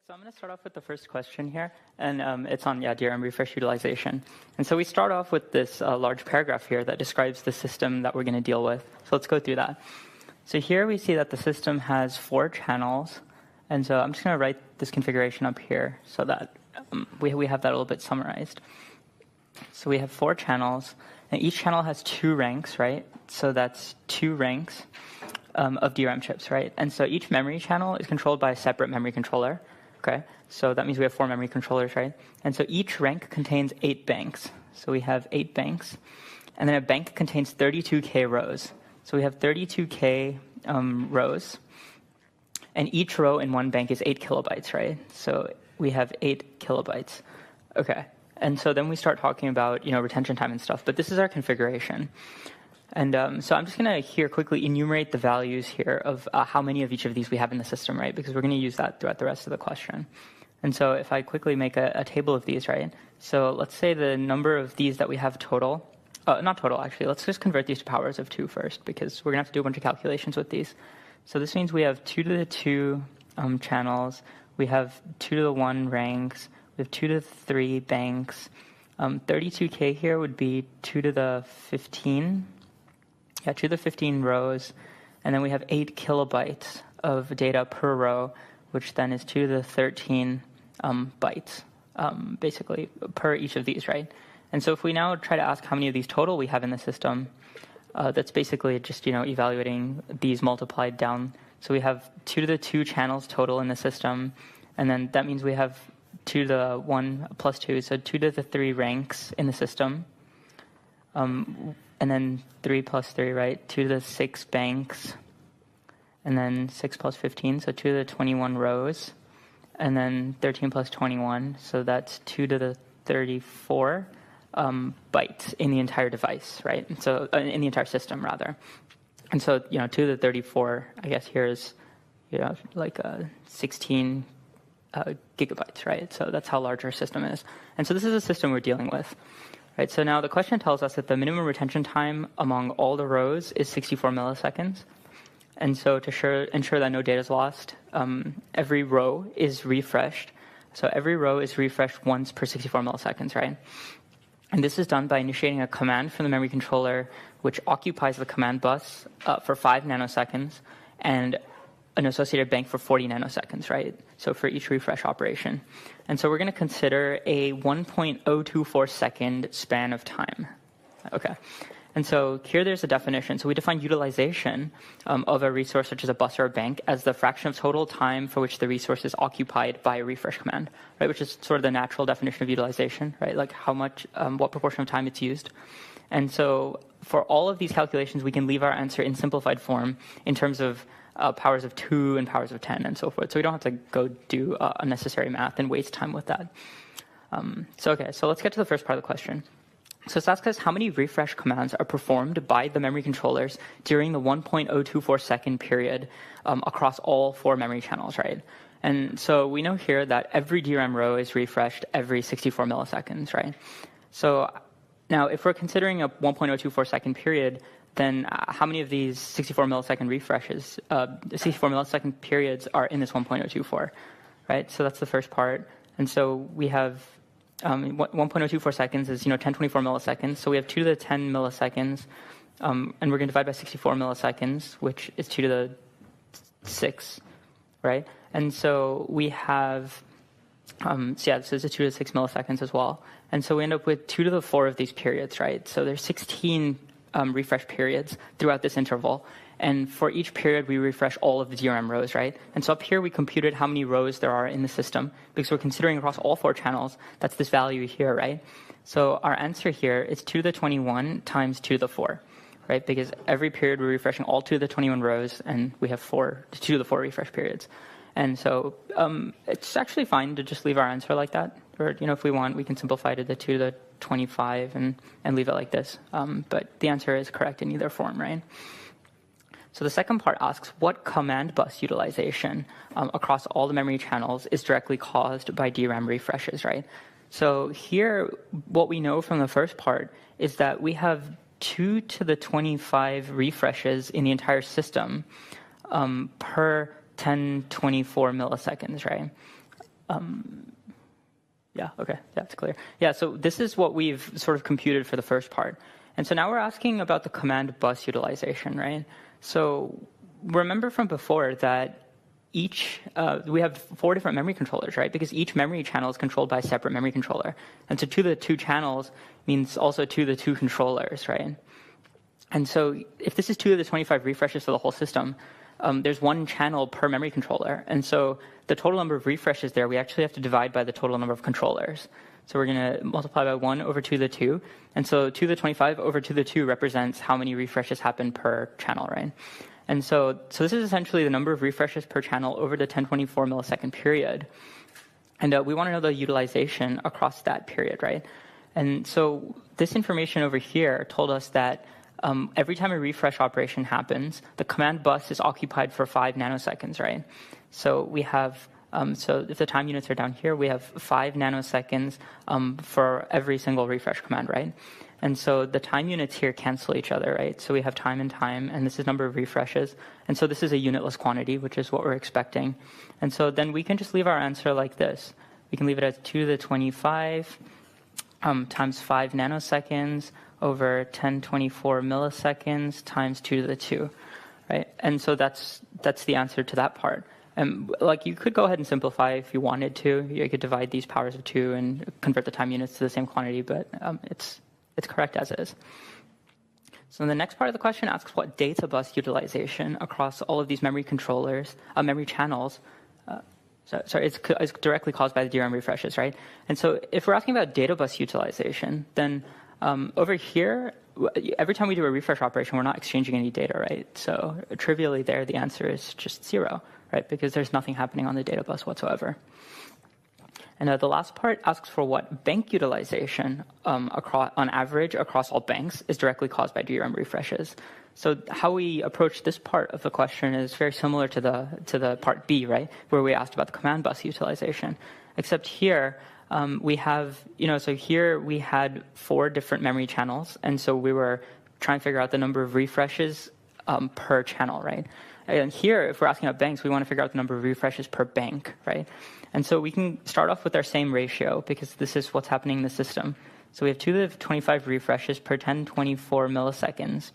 So I'm going to start off with the first question here, and it's on DRAM refresh utilization. And so we start off with this large paragraph here that describes the system that we're going to deal with. So let's go through that. So here we see that the system has 4 channels, and so I'm just going to write this configuration up here so that we have that a little bit summarized. So we have 4 channels, and each channel has 2 ranks, right? So that's 2 ranks of DRAM chips, right? And so each memory channel is controlled by a separate memory controller. Okay, so that means we have 4 memory controllers, right? And so each rank contains 8 banks. So we have 8 banks. And then a bank contains 32K rows. So we have 32K rows. And each row in one bank is 8 kilobytes, right? So we have 8 kilobytes. Okay, and so then we start talking about, retention time and stuff. But this is our configuration. And so I'm just going to here quickly enumerate the values here of how many of each of these we have in the system, right? Because we're going to use that throughout the rest of the question. And so if I quickly make a table of these, right? So let's say the number of these that we have total, not total actually, let's just convert these to powers of 2 first, because we're going to have to do a bunch of calculations with these. So this means we have 2 to the 2 channels, we have 2 to the 1 ranks, we have 2 to the 3 banks. 32K here would be 2 to the 15. 2 to the 15 rows, and then we have 8 kilobytes of data per row, which then is 2 to the 13 bytes, basically, per each of these, right? And so if we now try to ask how many of these total we have in the system, that's basically just, evaluating these multiplied down. So we have 2 to the 2 channels total in the system, and then that means we have 2 to the 1 plus 2, so 2 to the 3 ranks in the system. And then 3 plus 3, right? 2 to the 6 banks, and then 6 plus 15, so 2 to the 21 rows, and then 13 plus 21, so that's 2 to the 34 bytes in the entire device, right? And so in the entire system, rather. And so, 2 to the 34, I guess here is, like 16 gigabytes, right? So that's how large our system is. And so this is a system we're dealing with. Right, so now the question tells us that the minimum retention time among all the rows is 64 milliseconds. And so to ensure that no data is lost, every row is refreshed. So every row is refreshed once per 64 milliseconds, right? And this is done by initiating a command from the memory controller, which occupies the command bus for 5 nanoseconds and an associated bank for 40 nanoseconds, right? So for each refresh operation. And so we're going to consider a 1.024 second span of time. Okay. And so here there's a definition. So we define utilization of a resource such as a bus or a bank as the fraction of total time for which the resource is occupied by a refresh command, right? Which is sort of the natural definition of utilization, right? Like how much, what proportion of time it's used. And so for all of these calculations, we can leave our answer in simplified form in terms of powers of 2 and powers of 10 and so forth. So we don't have to go do unnecessary math and waste time with that. So let's get to the first part of the question. So it's asked us how many refresh commands are performed by the memory controllers during the 1.024 second period across all 4 memory channels, right? And so we know here that every DRAM row is refreshed every 64 milliseconds, right? So now if we're considering a 1.024 second period, then how many of these 64 millisecond refreshes, 64 millisecond periods are in this 1.024, right? So that's the first part. And so we have 1.024 seconds is, 1024 milliseconds. So we have 2 to the 10 milliseconds, and we're going to divide by 64 milliseconds, which is 2 to the 6, right? And so we have, so this is a 2 to the 6 milliseconds as well. And so we end up with 2 to the 4 of these periods, right? So there's 16 refresh periods throughout this interval. And for each period, we refresh all of the DRAM rows, right? And so up here, we computed how many rows there are in the system, because we're considering across all 4 channels. That's this value here, right? So our answer here is 2 to the 21 times 2 to the 4, right? Because every period, we're refreshing all 2 to the 21 rows, and we have 2 to the 4 refresh periods. And so it's actually fine to just leave our answer like that. Or, if we want, we can simplify it to the 2 to the 25 and leave it like this. But the answer is correct in either form, right? So the second part asks, what command bus utilization across all the memory channels is directly caused by DRAM refreshes, right? So here, what we know from the first part is that we have 2 to the 25 refreshes in the entire system per 1024 milliseconds, right? Yeah, okay, that's clear. Yeah, so this is what we've sort of computed for the first part. And so now we're asking about the command bus utilization, right? So remember from before that we have 4 different memory controllers, right? Because each memory channel is controlled by a separate memory controller. And so 2 to the 2 channels means also 2 to the 2 controllers, right? And so if this is 2 to the 25 refreshes for the whole system, there's 1 channel per memory controller. And so the total number of refreshes there, we actually have to divide by the total number of controllers. So we're going to multiply by 1 over 2 to the 2. And so 2 to the 25 over 2 to the 2 represents how many refreshes happen per channel, right? And so this is essentially the number of refreshes per channel over the 1024 millisecond period. And we want to know the utilization across that period, right? And so this information over here told us that every time a refresh operation happens, the command bus is occupied for 5 nanoseconds, right? So we have, so if the time units are down here, we have 5 nanoseconds for every single refresh command, right? And so the time units here cancel each other, right? So we have time and time, and this is number of refreshes. And so this is a unitless quantity, which is what we're expecting. And so then we can just leave our answer like this. We can leave it as 2 to the 25 times 5 nanoseconds over 1024 milliseconds times 2 to the 2, right? And so that's the answer to that part. And like you could go ahead and simplify if you wanted to. You could divide these powers of 2 and convert the time units to the same quantity, but it's correct as is. So the next part of the question asks what data bus utilization across all of these memory controllers, memory channels. Sorry, it's directly caused by the DRAM refreshes, right? And so if we're asking about data bus utilization, then over here, every time we do a refresh operation, we're not exchanging any data, right? So trivially there, the answer is just 0, right? Because there's nothing happening on the data bus whatsoever. And the last part asks for what bank utilization on average across all banks is directly caused by DRAM refreshes. So how we approach this part of the question is very similar to the part B, right, where we asked about the command bus utilization, except here we have, so here we had 4 different memory channels, and so we were trying to figure out the number of refreshes per channel, right? And here, if we're asking about banks, we want to figure out the number of refreshes per bank, right? And so we can start off with our same ratio because this is what's happening in the system. So we have 2 to the 25 refreshes per 1024 milliseconds.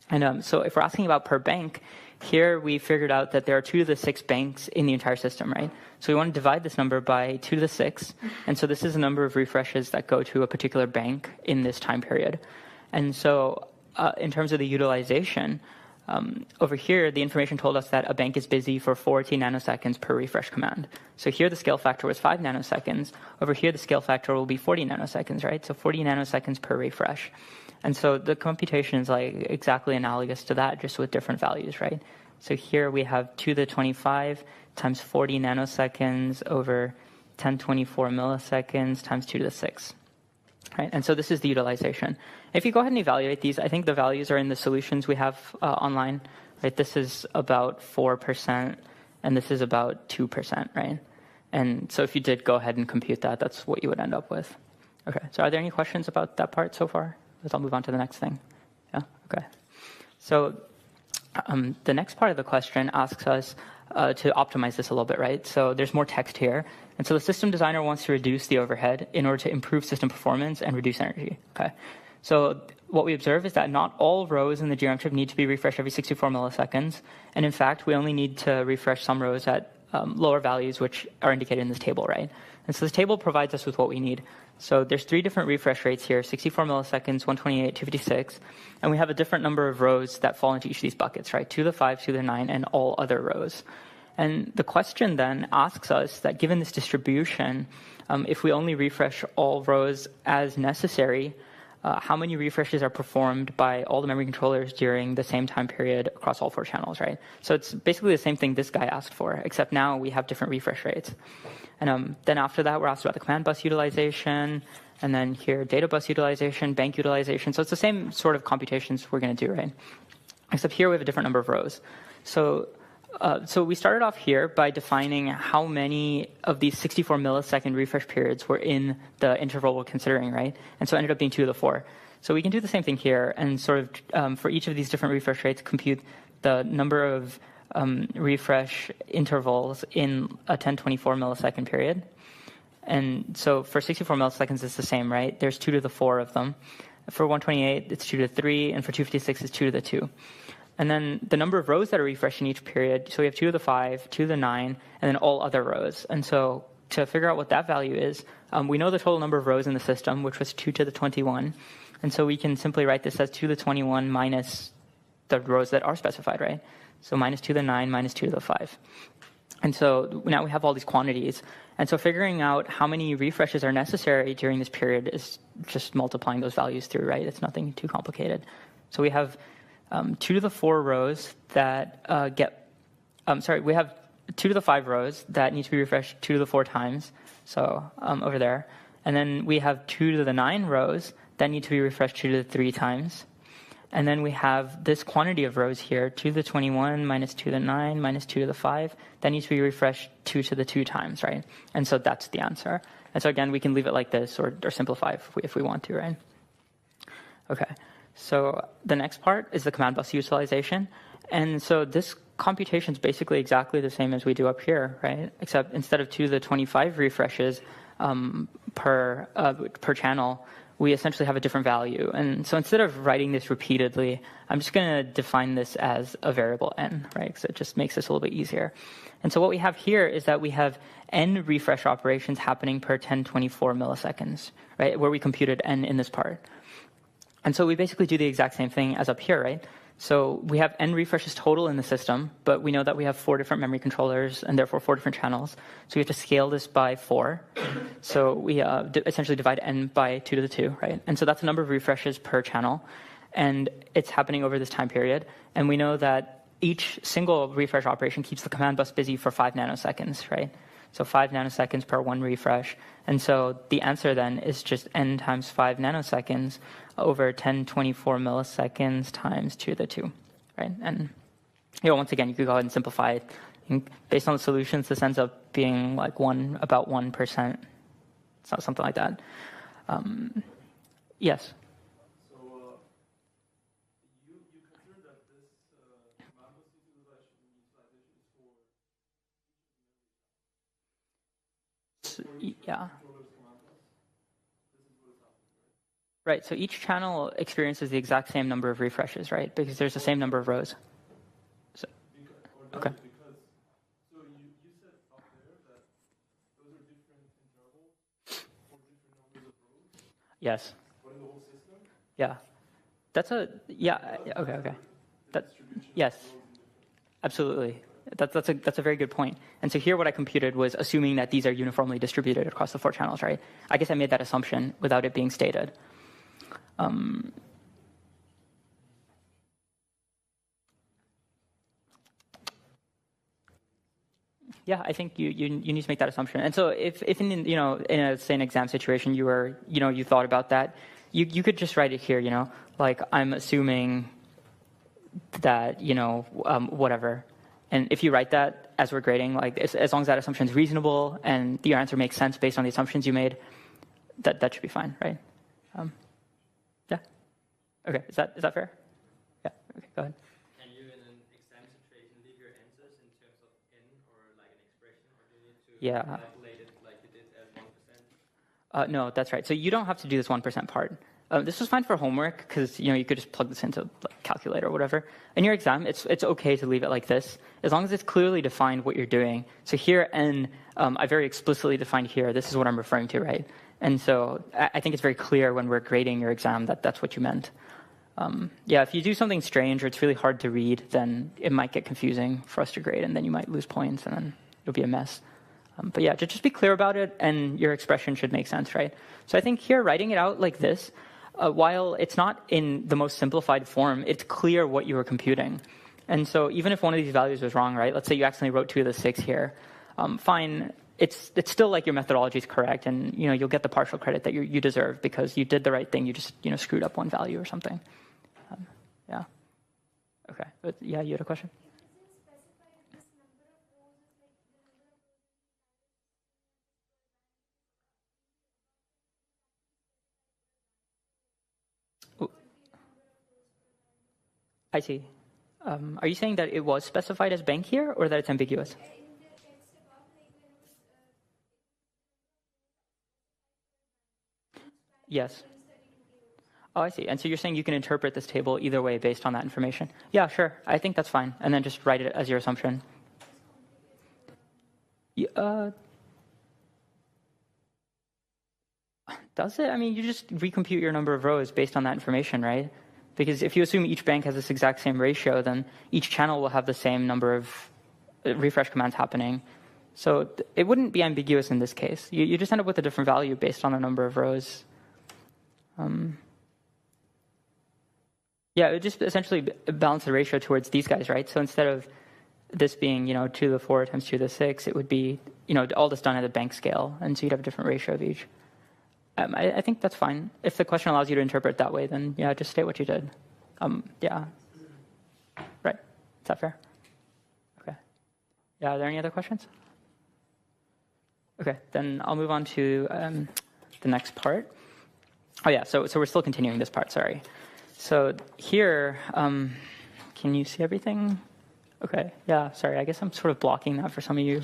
And so if we're asking about per bank, here we figured out that there are 2 to the 6 banks in the entire system, right? So we want to divide this number by 2 to the 6. And so this is the number of refreshes that go to a particular bank in this time period. And so in terms of the utilization, over here, the information told us that a bank is busy for 40 nanoseconds per refresh command. So here the scale factor was 5 nanoseconds. Over here, the scale factor will be 40 nanoseconds, right? So 40 nanoseconds per refresh. And so the computation is like exactly analogous to that, just with different values, right? So here we have 2 to the 25 times 40 nanoseconds over 1024 milliseconds times 2 to the 6. Right? And so this is the utilization. If you go ahead and evaluate these, I think the values are in the solutions we have online. Right? This is about 4%, and this is about 2%, right? And so if you did go ahead and compute that, that's what you would end up with. Okay, so are there any questions about that part so far? I'll move on to the next thing. Yeah, okay. So the next part of the question asks us to optimize this a little bit, right? So there's more text here. And so the system designer wants to reduce the overhead in order to improve system performance and reduce energy. Okay. So what we observe is that not all rows in the DRAM chip need to be refreshed every 64 milliseconds. And in fact, we only need to refresh some rows at lower values, which are indicated in this table, right? And so this table provides us with what we need. So there's 3 different refresh rates here, 64 milliseconds, 128, 256. And we have a different number of rows that fall into each of these buckets, right? 2 to the 5, 2 to the 9, and all other rows. And the question then asks us that given this distribution, if we only refresh all rows as necessary, how many refreshes are performed by all the memory controllers during the same time period across all 4 channels, right? So it's basically the same thing this guy asked for, except now we have different refresh rates. And then after that, we're asked about the command bus utilization, and then here data bus utilization, bank utilization. So it's the same sort of computations we're going to do, right? Except here we have a different number of rows. So we started off here by defining how many of these 64 millisecond refresh periods were in the interval we're considering, right? And so it ended up being 2 to the 4. So we can do the same thing here and sort of, for each of these different refresh rates, compute the number of refresh intervals in a 1024 millisecond period. And so for 64 milliseconds, it's the same, right? There's 2 to the 4 of them. For 128, it's 2 to the 3, and for 256, it's 2 to the 2. And then the number of rows that are refreshed in each period, so we have 2 to the 5, 2 to the 9, and then all other rows. And so to figure out what that value is, we know the total number of rows in the system, which was 2 to the 21. And so we can simply write this as 2 to the 21 minus the rows that are specified, right? So minus 2 to the 9 minus 2 to the 5. And so now we have all these quantities. And so figuring out how many refreshes are necessary during this period is just multiplying those values through, right? It's nothing too complicated. So we have 2 to the 4 rows that we have 2 to the 5 rows that need to be refreshed 2 to the 4 times. So over there. And then we have 2 to the 9 rows that need to be refreshed 2 to the 3 times. And then we have this quantity of rows here, 2 to the 21 minus 2 to the 9 minus 2 to the 5. That needs to be refreshed 2 to the 2 times, right? And so that's the answer. And so again, we can leave it like this or simplify if we want to, right? Okay. So the next part is the command bus utilization. And so this computation is basically exactly the same as we do up here, right? Except instead of 2 to the 25 refreshes per channel, we essentially have a different value. And so instead of writing this repeatedly, I'm just going to define this as a variable n, right? Because it just makes this a little bit easier. And so what we have here is that we have n refresh operations happening per 1024 milliseconds, right? Where we computed n in this part. And so we basically do the exact same thing as up here, right? So we have n refreshes total in the system, but we know that we have 4 different memory controllers and therefore 4 different channels. So we have to scale this by 4. So we essentially divide n by 2 to the 2, right? And so that's the number of refreshes per channel. And it's happening over this time period. And we know that each single refresh operation keeps the command bus busy for 5 nanoseconds, right? So 5 nanoseconds per one refresh. And so the answer then is just n times 5 nanoseconds over 1024 milliseconds times 2 to the 2, right? And once again, you could go ahead and simplify it. And based on the solutions, this ends up being like about 1%, so something like that. Yes. So you consider that this command bus utilization is for yeah. Right, so each channel experiences the exact same number of refreshes, right? Because there's the same number of rows. So, okay. So you said up there that those are different intervals for different numbers of rows? Yes. But in the whole system? Yeah. Okay. Yes, absolutely. That's a very good point. And so here what I computed was assuming that these are uniformly distributed across the 4 channels, right? I guess I made that assumption without it being stated. Yeah, I think you need to make that assumption. And so if in a say an exam situation you thought about that, you could just write it here, like I'm assuming that whatever. And if you write that as we're grading, like as long as that assumption is reasonable and your answer makes sense based on the assumptions you made, that should be fine, right? Yeah. Okay. Is that fair? Yeah. Okay. Go ahead. Can you, in an exam situation, leave your answers in terms of n or like an expression, or do you need to calculate it like you did at 1%? No, that's right. So you don't have to do this 1% part. This was fine for homework because you could just plug this into like calculator or whatever. In your exam, it's okay to leave it like this as long as it's clearly defined what you're doing. So here n, I very explicitly defined here. This is what I'm referring to, right? And so I think it's very clear when we're grading your exam that that's what you meant. If you do something strange or it's really hard to read, then it might get confusing for us to grade, and then you might lose points, and then it'll be a mess. But yeah, just be clear about it, and your expression should make sense, right? So I think here, writing it out like this, while it's not in the most simplified form, it's clear what you were computing. And so even if one of these values was wrong, right? Let's say you accidentally wrote 2 to the 6 here. Fine. It's still like your methodology is correct, and you'll get the partial credit that you deserve because you did the right thing. You just screwed up one value or something. Yeah. Okay. But yeah, you had a question? I see. Are you saying that it was specified as bank here, or that it's ambiguous? Yes. Oh, I see. And so you're saying you can interpret this table either way based on that information? Yeah, sure. I think that's fine. And then just write it as your assumption. Does it? I mean, you just recompute your number of rows based on that information, right? Because if you assume each bank has this exact same ratio, then each channel will have the same number of refresh commands happening. So it wouldn't be ambiguous in this case. You just end up with a different value based on the number of rows. Yeah, it would just essentially balance the ratio towards these guys, right? So instead of this being, 2 to the 4 times 2 to the 6, it would be, all this done at a bank scale. And so you'd have a different ratio of each. I think that's fine. If the question allows you to interpret that way, then yeah, just state what you did. Yeah. Right. Is that fair? Okay. Yeah, are there any other questions? Okay, then I'll move on to the next part. Oh yeah, so we're still continuing this part, sorry. So here, can you see everything? Okay, yeah, sorry, I guess I'm sort of blocking that for some of you.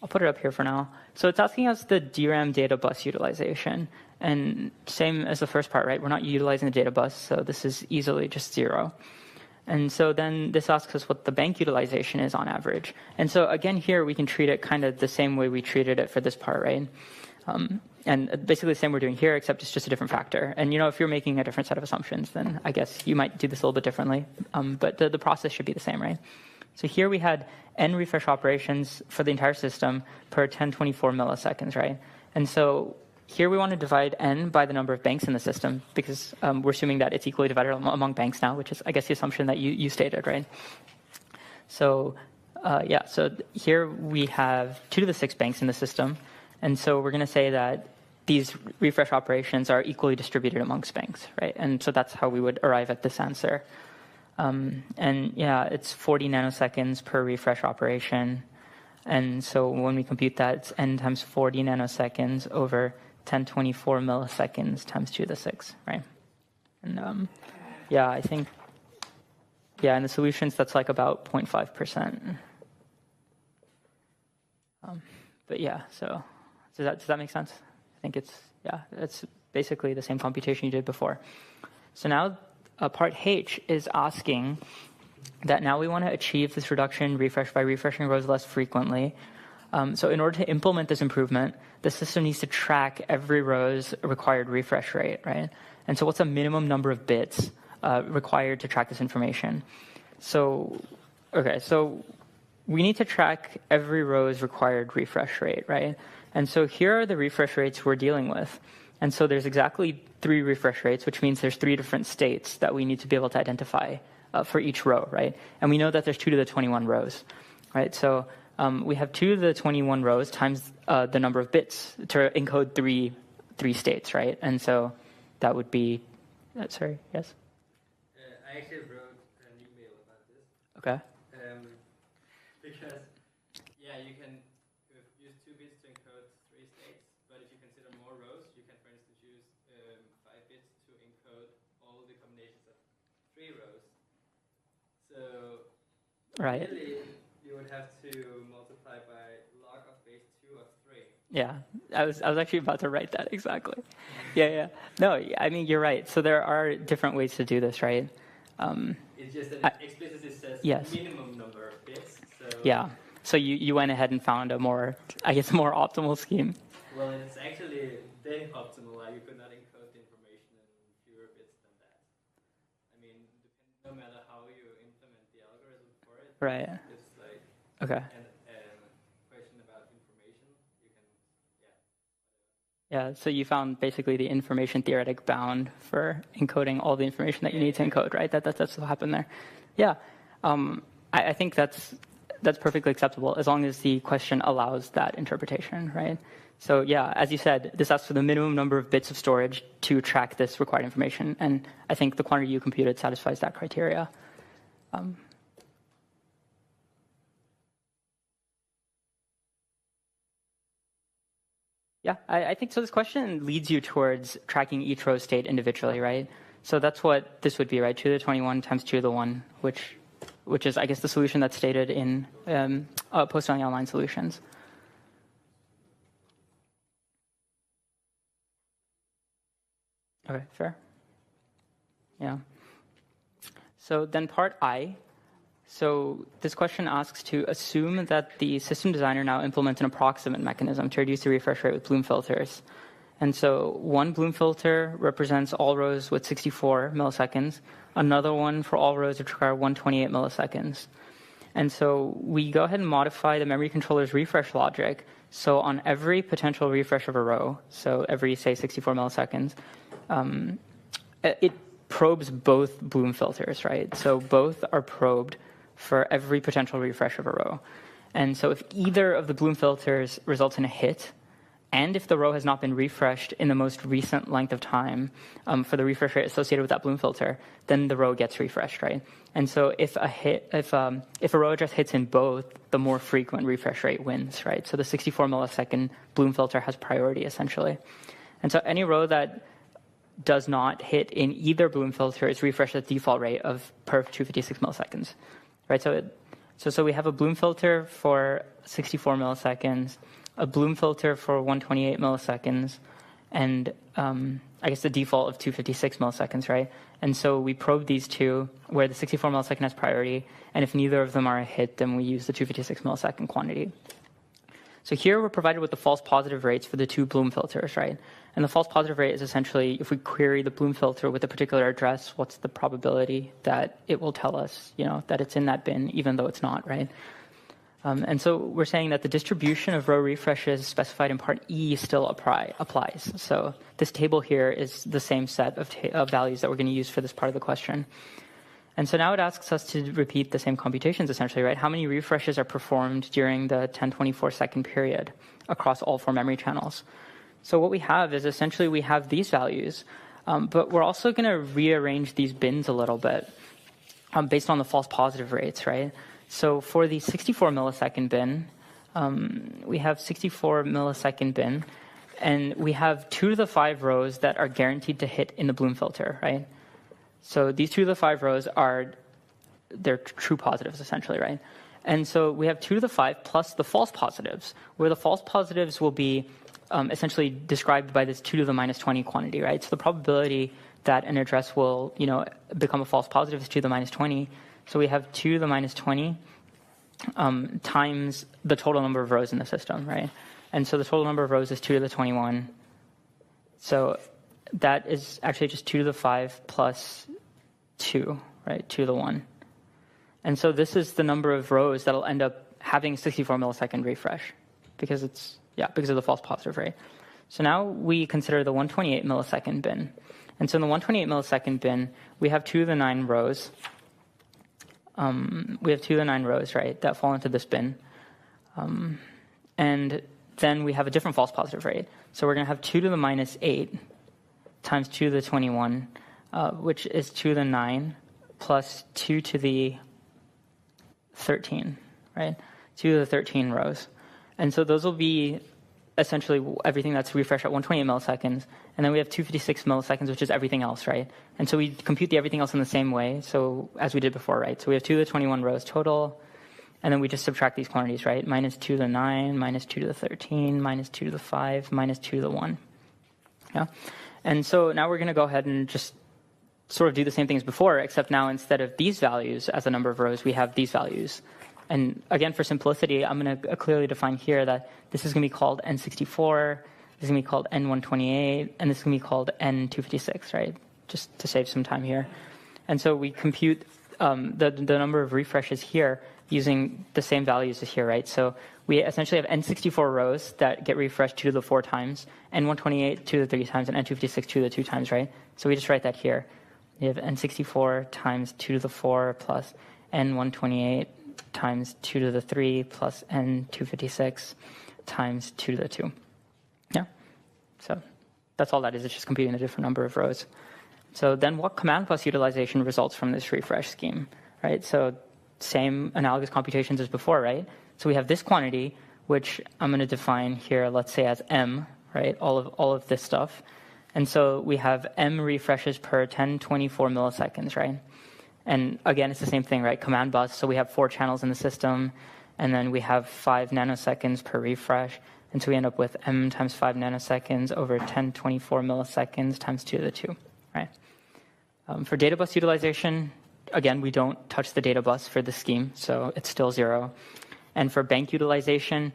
I'll put it up here for now. So it's asking us the DRAM data bus utilization. And same as the first part, right? We're not utilizing the data bus, so this is easily just 0. And so then this asks us what the bank utilization is on average. And so again, here we can treat it kind of the same way we treated it for this part, right? And basically the same we're doing here, except it's just a different factor. And if you're making a different set of assumptions, then I guess you might do this a little bit differently. But the process should be the same, right? So here we had n refresh operations for the entire system per 1024 milliseconds, right? And so here we want to divide n by the number of banks in the system because we're assuming that it's equally divided among banks now, which is, I guess, the assumption that you stated, right? So, yeah, so here we have 2 to the 6 banks in the system. And so we're going to say that these refresh operations are equally distributed amongst banks, right? And so that's how we would arrive at this answer. And yeah, it's 40 nanoseconds per refresh operation. And so when we compute that, it's n times 40 nanoseconds over 1024 milliseconds times 2 to the 6, right? And yeah, I think, yeah, in the solutions, that's like about 0.5%. But yeah, so does that make sense? I think it's basically the same computation you did before. So now part H is asking that now we want to achieve this reduction refresh by refreshing rows less frequently. So in order to implement this improvement, the system needs to track every row's required refresh rate, right? And so what's the minimum number of bits required to track this information? So, okay, so we need to track every row's required refresh rate, right? And so here are the refresh rates we're dealing with. And so there's exactly 3 refresh rates, which means there's 3 different states that we need to be able to identify for each row, right? And we know that there's 2 to the 21 rows, right? So we have 2 to the 21 rows times the number of bits to encode three states, right? And so that would be, sorry, yes? I actually wrote an email about this. Okay. Because, yeah, you can use 2 bits to encode 3 states, but if you consider more rows, you can, for instance, use 5 bits to encode all the combinations of 3 rows. So, right. Really, you would have to multiply by log of base 2 of 3. Yeah, I was actually about to write that exactly. Yeah. No, I mean, you're right. So there are different ways to do this, right? It's just that it explicitly says yes. minimum number of bits. So yeah. So you went ahead and found a more optimal scheme. Well, it's actually very optimal. Like you could not encode the information in fewer bits than that. I mean, no matter how you implement the algorithm for it, right? It's like okay. And question about information, you can, yeah. So you found basically the information theoretic bound for encoding all the information that you need to encode, right? That's what happened there. Yeah. I think that's perfectly acceptable as long as the question allows that interpretation, right? So yeah, as you said, this asks for the minimum number of bits of storage to track this required information, and I think the quantity you computed satisfies that criteria. Yeah, I think so. This question leads you towards tracking each row state individually, right? So that's what this would be, right? 2 to the 21 times 2 to the 1, which which is, I guess, the solution that's stated in posted on the online solutions. Okay, fair. Yeah. So then part I. So this question asks to assume that the system designer now implements an approximate mechanism to reduce the refresh rate with Bloom filters. And so one Bloom filter represents all rows with 64 milliseconds, another one for all rows which require 128 milliseconds. And so we go ahead and modify the memory controller's refresh logic. So on every potential refresh of a row, so every, say, 64 milliseconds, it probes both Bloom filters, right? So both are probed for every potential refresh of a row. And so if either of the Bloom filters results in a hit, and if the row has not been refreshed in the most recent length of time for the refresh rate associated with that Bloom filter, then the row gets refreshed, right? And so if a row address hits in both, the more frequent refresh rate wins, right? So the 64 millisecond Bloom filter has priority, essentially. And so any row that does not hit in either Bloom filter is refreshed at default rate of per 256 milliseconds, right? So we have a Bloom filter for 64 milliseconds, a Bloom filter for 128 milliseconds, and I guess the default of 256 milliseconds, right? And so we probe these two where the 64 millisecond has priority, and if neither of them are a hit, then we use the 256 millisecond quantity. So here we're provided with the false positive rates for the two Bloom filters, right? And the false positive rate is essentially if we query the Bloom filter with a particular address, what's the probability that it will tell us, that it's in that bin, even though it's not, right? And so we're saying that the distribution of row refreshes specified in part E still applies. So this table here is the same set of values that we're going to use for this part of the question. And so now it asks us to repeat the same computations, essentially, right? How many refreshes are performed during the 1024 second period across all 4 memory channels? So what we have is essentially we have these values, but we're also going to rearrange these bins a little bit based on the false positive rates, right? So for the 64 millisecond bin, we have 64 millisecond bin, and we have 2 to the 5 rows that are guaranteed to hit in the Bloom filter, right? So these 2 to the 5 rows they're true positives, essentially, right? And so we have 2 to the 5 plus the false positives, where the false positives will be essentially described by this 2 to the minus 20 quantity, right? So the probability that an address will, become a false positive is 2 to the minus 20. So we have 2 to the minus 20 times the total number of rows in the system, right? And so the total number of rows is 2 to the 21. So that is actually just 2 to the 5 plus 2, right? 2 to the 1. And so this is the number of rows that'll end up having a 64 millisecond refresh because of the false positive rate. So now we consider the 128 millisecond bin. And so in the 128 millisecond bin, we have 2 to the 9 rows. We have 2 to the 9 rows, right, that fall into this bin. And then we have a different false positive rate. So we're going to have 2 to the minus 8 times 2 to the 21, which is 2 to the 9 plus 2 to the 13, right? 2 to the 13 rows. And so those will be essentially everything that's refreshed at 128 milliseconds. And then we have 256 milliseconds, which is everything else, right? And so we compute the everything else in the same way, so as we did before, right? So we have 2 to the 21 rows total, and then we just subtract these quantities, right? Minus 2 to the 9, minus 2 to the 13, minus 2 to the 5, minus 2 to the 1. Yeah? And so now we're going to go ahead and just sort of do the same thing as before, except now instead of these values as a number of rows, we have these values. And again, for simplicity, I'm going to clearly define here that this is going to be called N64, this is going to be called N128, and this is going to be called N256, right? Just to save some time here. And so we compute the number of refreshes here using the same values as here, right? So we essentially have N64 rows that get refreshed 2 to the 4 times, N128 2 to the 3 times, and N256 2 to the 2 times, right? So we just write that here. We have N64 times 2 to the 4 plus N128 times 2 to the 3 plus N256 times 2 to the 2. Yeah? So that's all that is. It's just computing a different number of rows. So then what command plus utilization results from this refresh scheme, right? So same analogous computations as before, right? So we have this quantity, which I'm going to define here, let's say as M, right? All of this stuff. And so we have M refreshes per 1024 milliseconds, right? And again, it's the same thing, right? Command bus, so we have 4 channels in the system, and then we have 5 nanoseconds per refresh. And so we end up with m times 5 nanoseconds over 1024 milliseconds times 2 to the 2, right? For data bus utilization, again, we don't touch the data bus for the scheme, so it's still 0. And for bank utilization,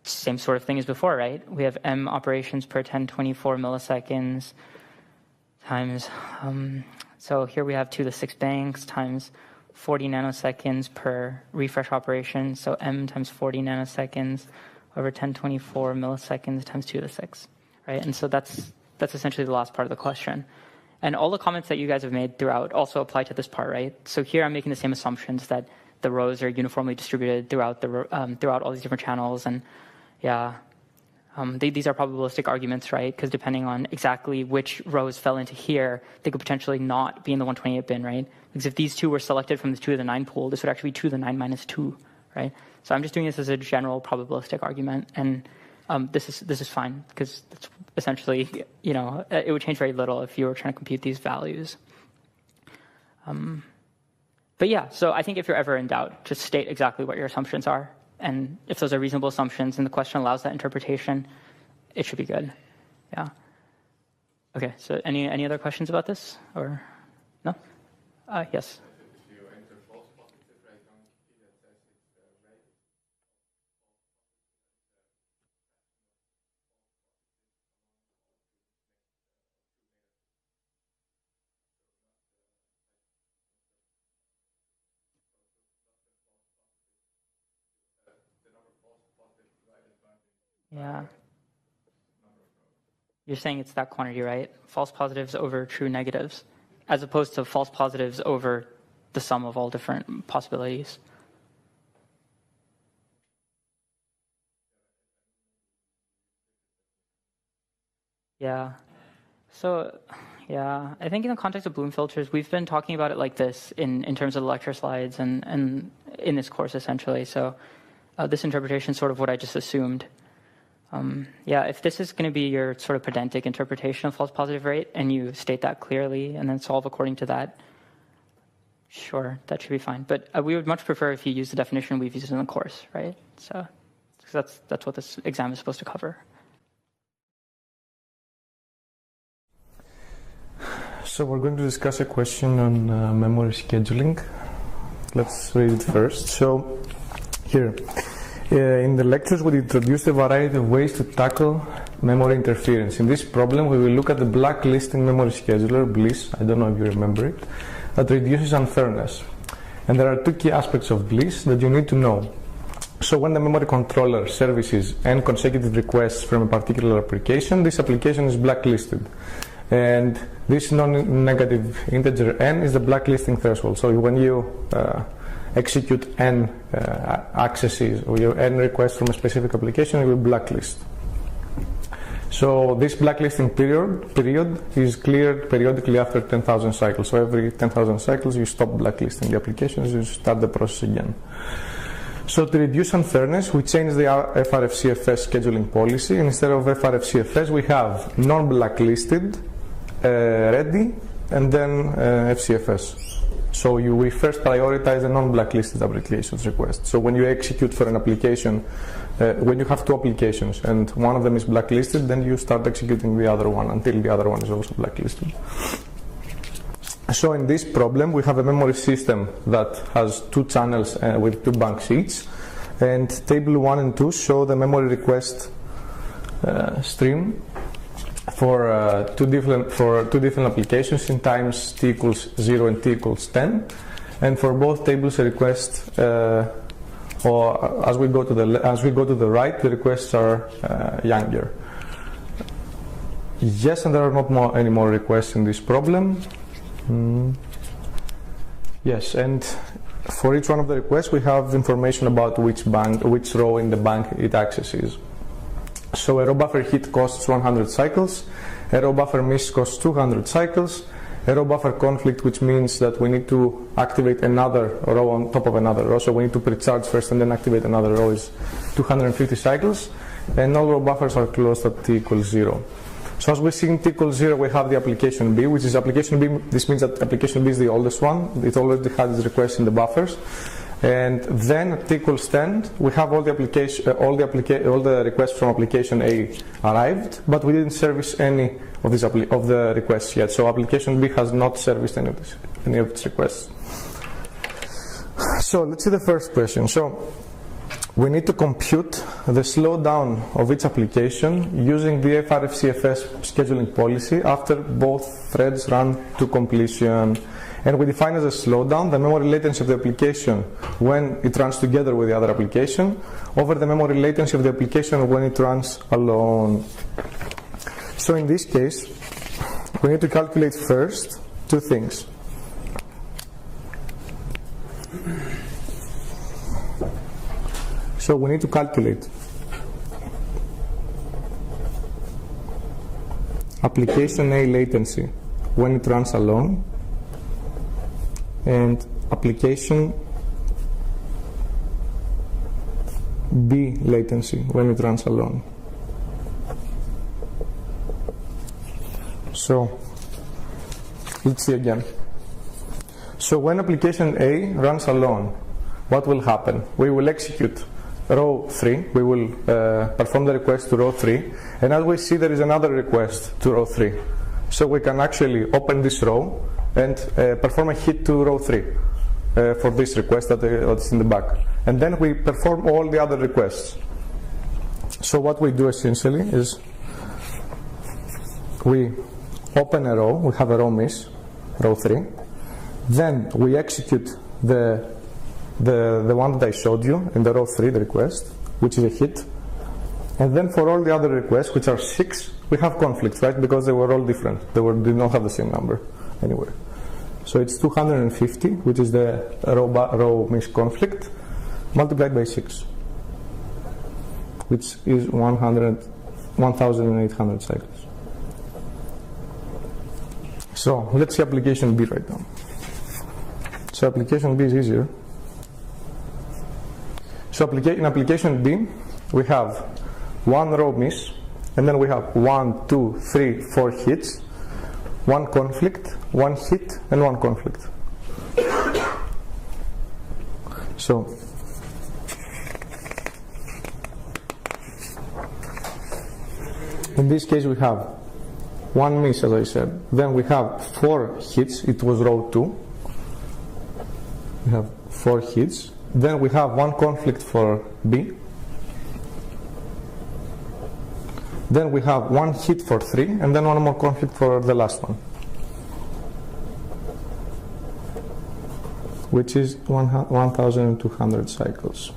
same sort of thing as before, right? We have m operations per 1024 milliseconds times, so here we have 2 to the 6 banks times 40 nanoseconds per refresh operation, so m times 40 nanoseconds over 1024 milliseconds times 2 to the 6, right? And so that's essentially the last part of the question. And all the comments that you guys have made throughout also apply to this part, right? So here I'm making the same assumptions that the rows are uniformly distributed throughout all these different channels, and yeah, these are probabilistic arguments, right? Because depending on exactly which rows fell into here, they could potentially not be in the 128 bin, right? Because if these 2 were selected from the 2 to the 9 pool, this would actually be 2 to the 9 minus 2, right? So I'm just doing this as a general probabilistic argument, and this is fine because it's essentially, it would change very little if you were trying to compute these values. But yeah, so I think if you're ever in doubt, just state exactly what your assumptions are. And if those are reasonable assumptions and the question allows that interpretation, it should be good. Yeah. Okay, so any other questions about this? Or no? Yes. If you enter false positive right on key that says it's right. Yeah. You're saying it's that quantity, right? False positives over true negatives, as opposed to false positives over the sum of all different possibilities. Yeah. So, yeah, I think in the context of Bloom filters, we've been talking about it like this in terms of the lecture slides and in this course, essentially. So this interpretation is sort of what I just assumed. Yeah, if this is going to be your sort of pedantic interpretation of false positive rate, and you state that clearly and then solve according to that, sure, that should be fine. But we would much prefer if you use the definition we've used in the course, right? So that's what this exam is supposed to cover. So we're going to discuss a question on memory scheduling. Let's read it first. So here. In the lectures, we introduced a variety of ways to tackle memory interference. In this problem, we will look at the blacklisting memory scheduler, BLIS, I don't know if you remember it, that reduces unfairness. And there are 2 key aspects of BLIS that you need to know. So when the memory controller services n consecutive requests from a particular application, this application is blacklisted. And this non-negative integer n is the blacklisting threshold. So when you execute n accesses or your n requests from a specific application, you will blacklist. So this blacklisting period is cleared periodically after 10,000 cycles. So every 10,000 cycles you stop blacklisting the applications, you start the process again. So to reduce unfairness, we change the FRFCFS scheduling policy. Instead of FRFCFS, we have non-blacklisted, ready, and then FCFS. So we first prioritize the non-blacklisted applications request. So when you execute for an application, when you have 2 applications and one of them is blacklisted, then you start executing the other one until the other one is also blacklisted. So in this problem, we have a memory system that has 2 channels with 2 banks each, and table 1 and 2 show the memory request stream for two different applications in times t equals 0 and t equals 10, and for both tables a request, or as we go to the right, the requests are younger. Yes, and there are not any more requests in this problem. Yes, and for each one of the requests we have information about which row in the bank it accesses. So a row buffer hit costs 100 cycles, a row buffer miss costs 200 cycles, a row buffer conflict, which means that we need to activate another row on top of another row, so we need to pre-charge first and then activate another row, is 250 cycles, and all row buffers are closed at t equals 0. So as we see in T equals 0, we have the application B, which is application B. This means that application B is the oldest one. It already has its requests in the buffers. And then at T equals 10, we have all the requests from application A arrived, but we didn't service any of the requests yet. So application B has not serviced any of its requests. So let's see the first question. So we need to compute the slowdown of each application using the FRF-CFS scheduling policy after both threads run to completion. And we define as a slowdown the memory latency of the application when it runs together with the other application over the memory latency of the application when it runs alone. So in this case, we need to calculate first two things. So we need to calculate application A latency when it runs alone and application B latency when it runs alone. So let's see again. So when application A runs alone, what will happen? We will execute row 3, we will perform the request to row 3, and as we see there is another request to row 3. So we can actually open this row and perform a hit to row 3 for this request that's in the back. And then we perform all the other requests. So what we do essentially is we open a row, we have a row miss, row 3, then we execute the one that I showed you in the row 3, the request, which is a hit. And then for all the other requests, which are 6, we have conflicts, right? Because they were all different. They did not have the same number anywhere. So it's 250, which is the row miss conflict, multiplied by 6, which is 1,800 cycles. So let's see application B right now. So application B is easier. So in application B, we have one row miss, and then we have 1, 2, 3, 4 hits, one conflict, one hit, and one conflict. So in this case we have one miss, as I said. Then we have 4 hits. It was row 2. We have 4 hits. Then we have one conflict for B. Then we have one hit for 3, and then one more conflict for the last one, which is 1,200 cycles.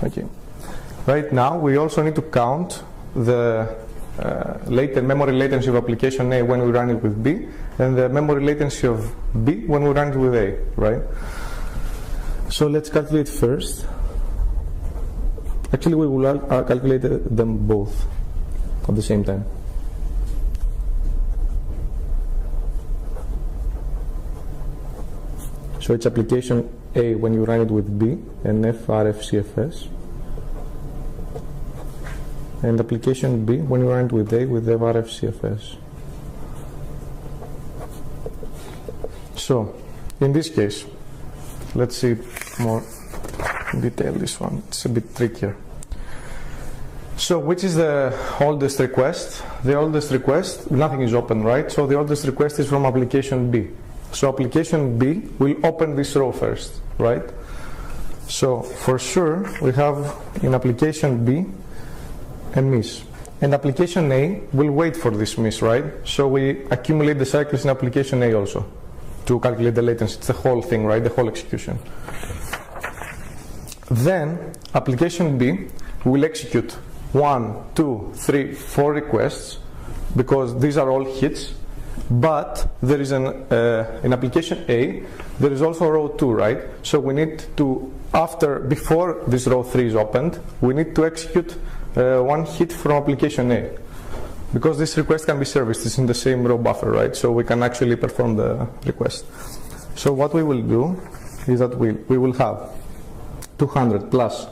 Okay. Right now, we also need to count the memory latency of application A when we run it with B, and the memory latency of B when we run it with A, right? So let's calculate first. Actually, we will calculate them both at the same time. So it's application A when you run it with B and FRF-CFS, and application B when you run it with A with FRF-CFS. So in this case, let's see more in detail this one. It's a bit trickier. So which is the oldest request? The oldest request, nothing is open, right? So the oldest request is from application B. So application B will open this row first, right? So for sure we have in application B a miss. And application A will wait for this miss, right? So we accumulate the cycles in application A also to calculate the latency. It's the whole thing, right? The whole execution. Then application B will execute 1, 2, 3, 4 requests because these are all hits. But there is in application A, there is also row 2, right? So we need to, before this row 3 is opened, we need to execute one hit from application A. Because this request can be serviced, it's in the same row buffer, right? So we can actually perform the request. So what we will do is that we will have 200 plus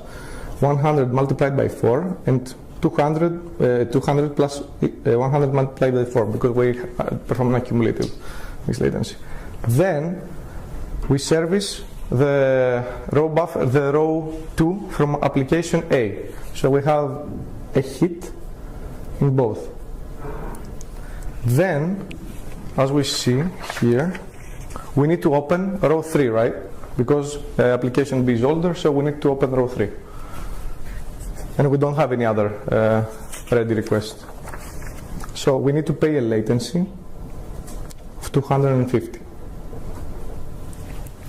100 multiplied by 4, and 200 plus 100 multiplied by 4 because we perform an accumulative mixed latency. Then we service the row buffer, the row 2 from application A. So we have a hit in both. Then, as we see here, we need to open row 3, right? Because application B is older, so we need to open row 3. And we don't have any other ready request. So we need to pay a latency of 250.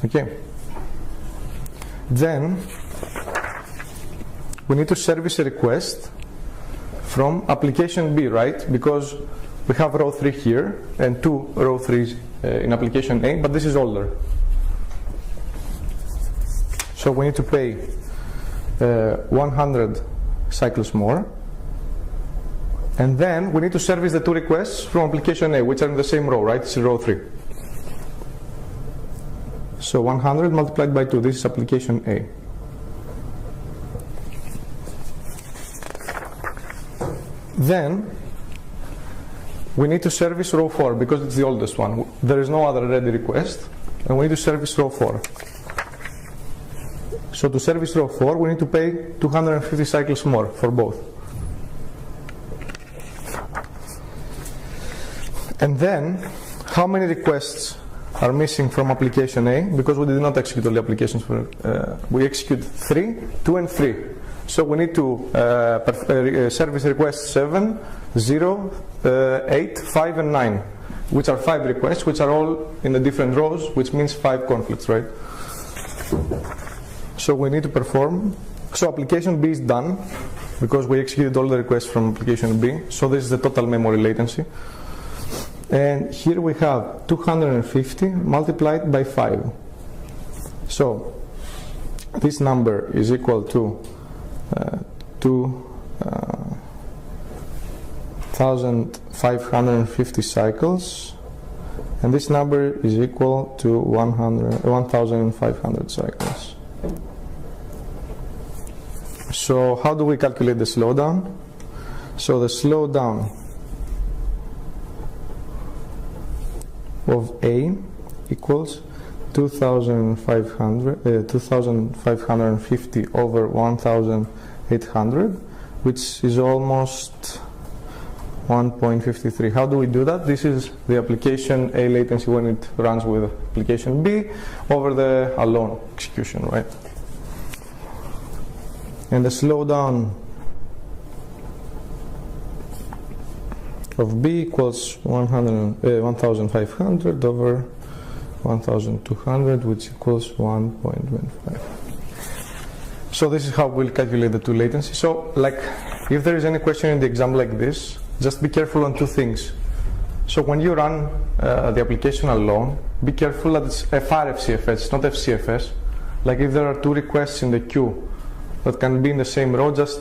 Okay. Then we need to service a request from application B, right? Because we have row 3 here and 2 row 3s in application A, but this is older. So we need to pay 100 cycles more. And then we need to service the 2 requests from application A, which are in the same row, right? It's row 3. So 100 multiplied by 2, this is application A. Then we need to service row 4 because it's the oldest one. There is no other ready request, and we need to service row 4. So to service row 4, we need to pay 250 cycles more for both. And then, how many requests are missing from application A? Because we did not execute all the applications. We execute 3, 2, and 3. So we need to service requests 7, 0, 8, 5, and 9, which are 5 requests, which are all in the different rows, which means 5 conflicts, right? So we need to perform. So application B is done because we executed all the requests from application B. So this is the total memory latency. And here we have 250 multiplied by 5. So this number is equal to 2,550 cycles, and this number is equal to 1,500 cycles. So how do we calculate the slowdown? So the slowdown of A equals 2,550 over 1,800, which is almost 1.53. How do we do that? This is the application A latency when it runs with application B over the alone execution, right? And the slowdown of B equals 1,500 over 1,200, which equals 1.15. So this is how we'll calculate the 2 latency. So, like, if there is any question in the exam like this, just be careful on 2 things. So when you run the application alone, be careful that it's FRFCFS, it's not FCFS. Like if there are 2 requests in the queue that can be in the same row, just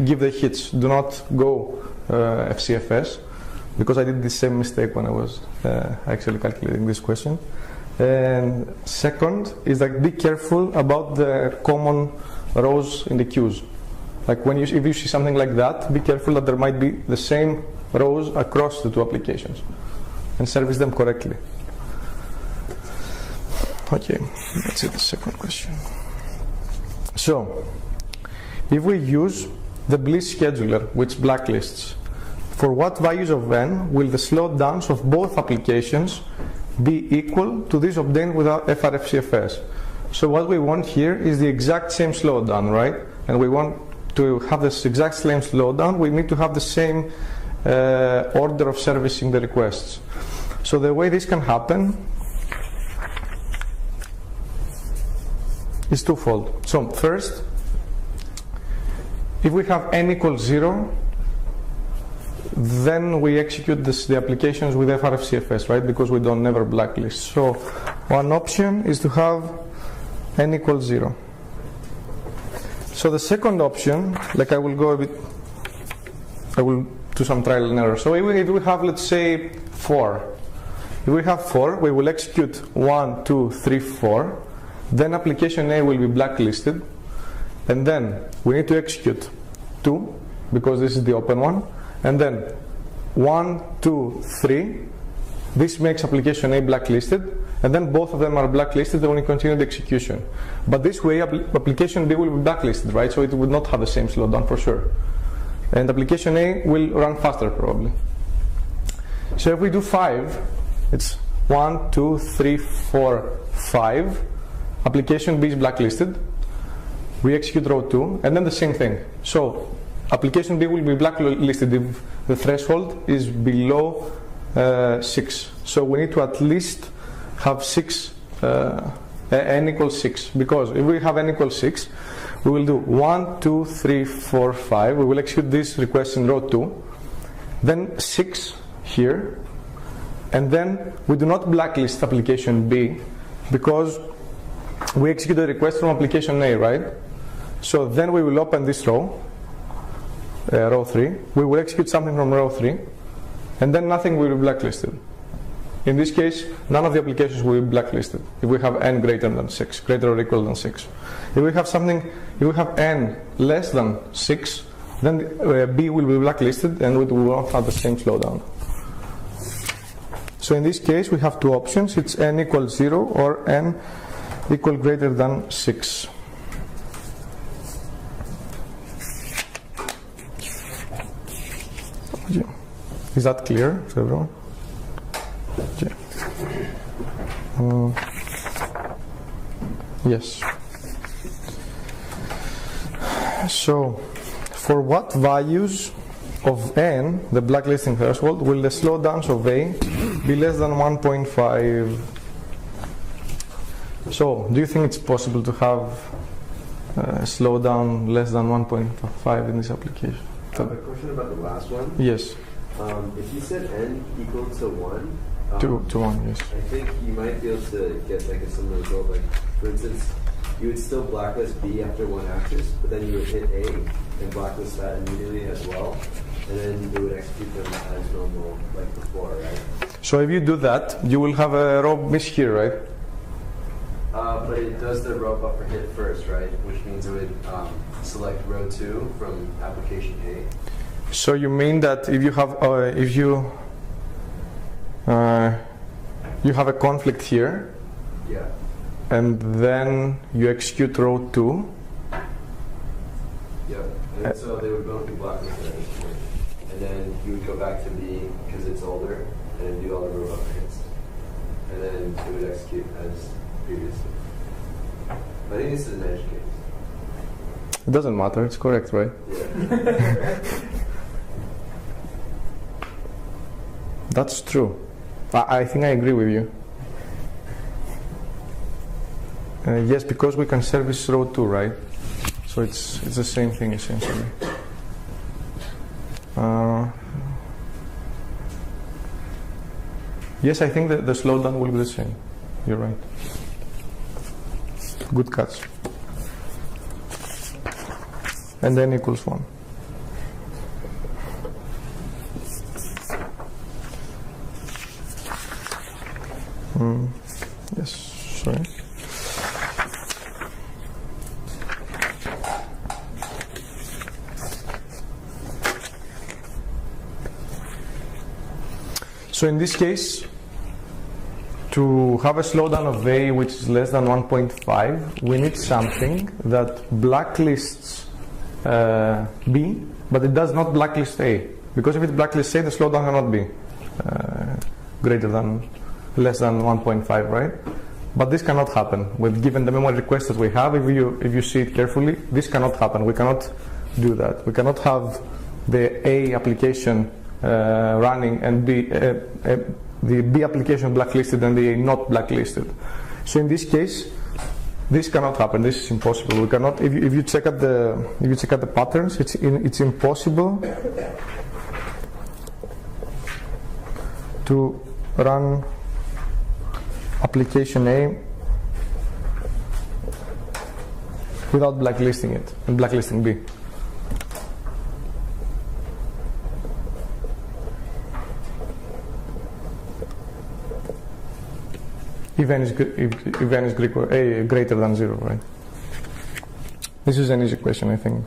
give the hits. Do not go FCFS, because I did the same mistake when I was actually calculating this question. And second is that be careful about the common rows in the queues. Like if you see something like that, be careful that there might be the same rows across the 2 applications and service them correctly. Okay, let's see the second question. So, if we use the Bliss scheduler, which blacklists, for what values of n will the slowdowns of both applications be equal to this obtained without FRFCFS? So what we want here is the exact same slowdown, right? And we want to have this exact same slowdown. We need to have the same order of servicing the requests. So the way this can happen is twofold. So first, if we have n equals 0, then we execute the applications with FRFCFS, right? Because we don't never blacklist. So one option is to have n equals 0. So the second option, like I will do some trial and error. So if we have, let's say, 4. If we have 4, we will execute 1, 2, 3, 4. Then application A will be blacklisted. And then we need to execute 2, because this is the open one, and then 1, 2, 3. This makes application A blacklisted, and then both of them are blacklisted when you continue the execution. But this way, application B will be blacklisted, right? So it would not have the same slowdown for sure. And application A will run faster probably. So if we do 5, it's 1, 2, 3, 4, 5. Application B is blacklisted. We execute row 2, and then the same thing. So application B will be blacklisted if the threshold is below 6. So we need to at least have 6, n equals 6. Because if we have n equals 6, we will do 1, 2, 3, 4, 5. We will execute this request in row 2. Then 6 here. And then we do not blacklist application B because we execute a request from application A, right? So then we will open this row, row 3. We will execute something from row 3. And then nothing will be blacklisted. In this case, none of the applications will be blacklisted if we have n greater than 6, greater or equal than 6. If we have something, if we have n less than 6, then B will be blacklisted and we will not have the same slowdown. So in this case, we have two options. It's n equals 0 or n equal greater than 6. Is that clear to everyone? Yes. So, for what values of n, the blacklisting threshold, will the slowdowns of A be less than 1.5? So, do you think it's possible to have a slowdown less than 1.5 in this application? I have a question about the last one. Yes. If you said n equal to 1, to 1, yes. I think you might be able to get like a similar result. Like, for instance, you would still blacklist B after one axis, but then you would hit A and blacklist that immediately as well, and then you would execute them as normal, like before, right? So if you do that, you will have a row miss here, right? But it does the row buffer hit first, right? Which means it would select row 2 from application A. So you mean that if you have you have a conflict here, yeah, and then you execute row 2. Yeah, and so they would both be blacklisted at this point, and then you would go back to B because it's older, and then do all the row buffer hits, and then it would execute as previously. I think this is an edge case. It doesn't matter. It's correct, right? Yeah. That's true. I think I agree with you. Yes, because we can service row 2, right? So it's the same thing essentially. Yes, I think that the slowdown will be the same. You're right. Good catch. And then equals 1. Yes, sorry. So in this case, to have a slowdown of A which is less than 1.5, we need something that blacklists B, but it does not blacklist A. Because if it blacklists A, the slowdown cannot be less than 1.5, right? But this cannot happen. Given the memory request that we have, if you see it carefully, this cannot happen. We cannot do that. We cannot have the A application running and the B application blacklisted and the A not blacklisted. So in this case, this cannot happen. This is impossible. We cannot. If you check out the patterns, it's impossible to run application A without blacklisting it and blacklisting B. If n is greater than 0, right? This is an easy question, I think.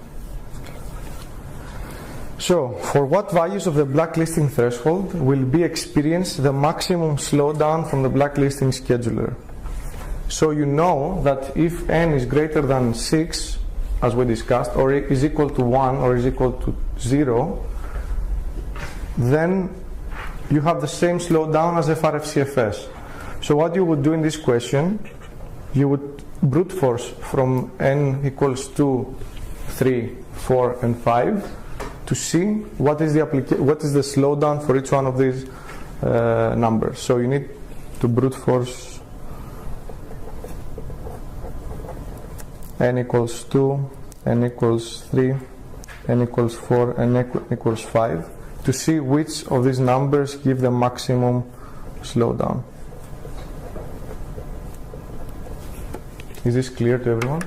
So, for what values of the blacklisting threshold will be experienced the maximum slowdown from the blacklisting scheduler? So you know that if n is greater than 6, as we discussed, or is equal to 1 or is equal to 0, then you have the same slowdown as FRFCFS. So what you would do in this question, you would brute force from n equals 2, 3, 4, and 5 to see what is the slowdown for each one of these numbers. So you need to brute force n equals 2, n equals 3, n equals 4, and n equals 5 to see which of these numbers give the maximum slowdown. Is this clear to everyone?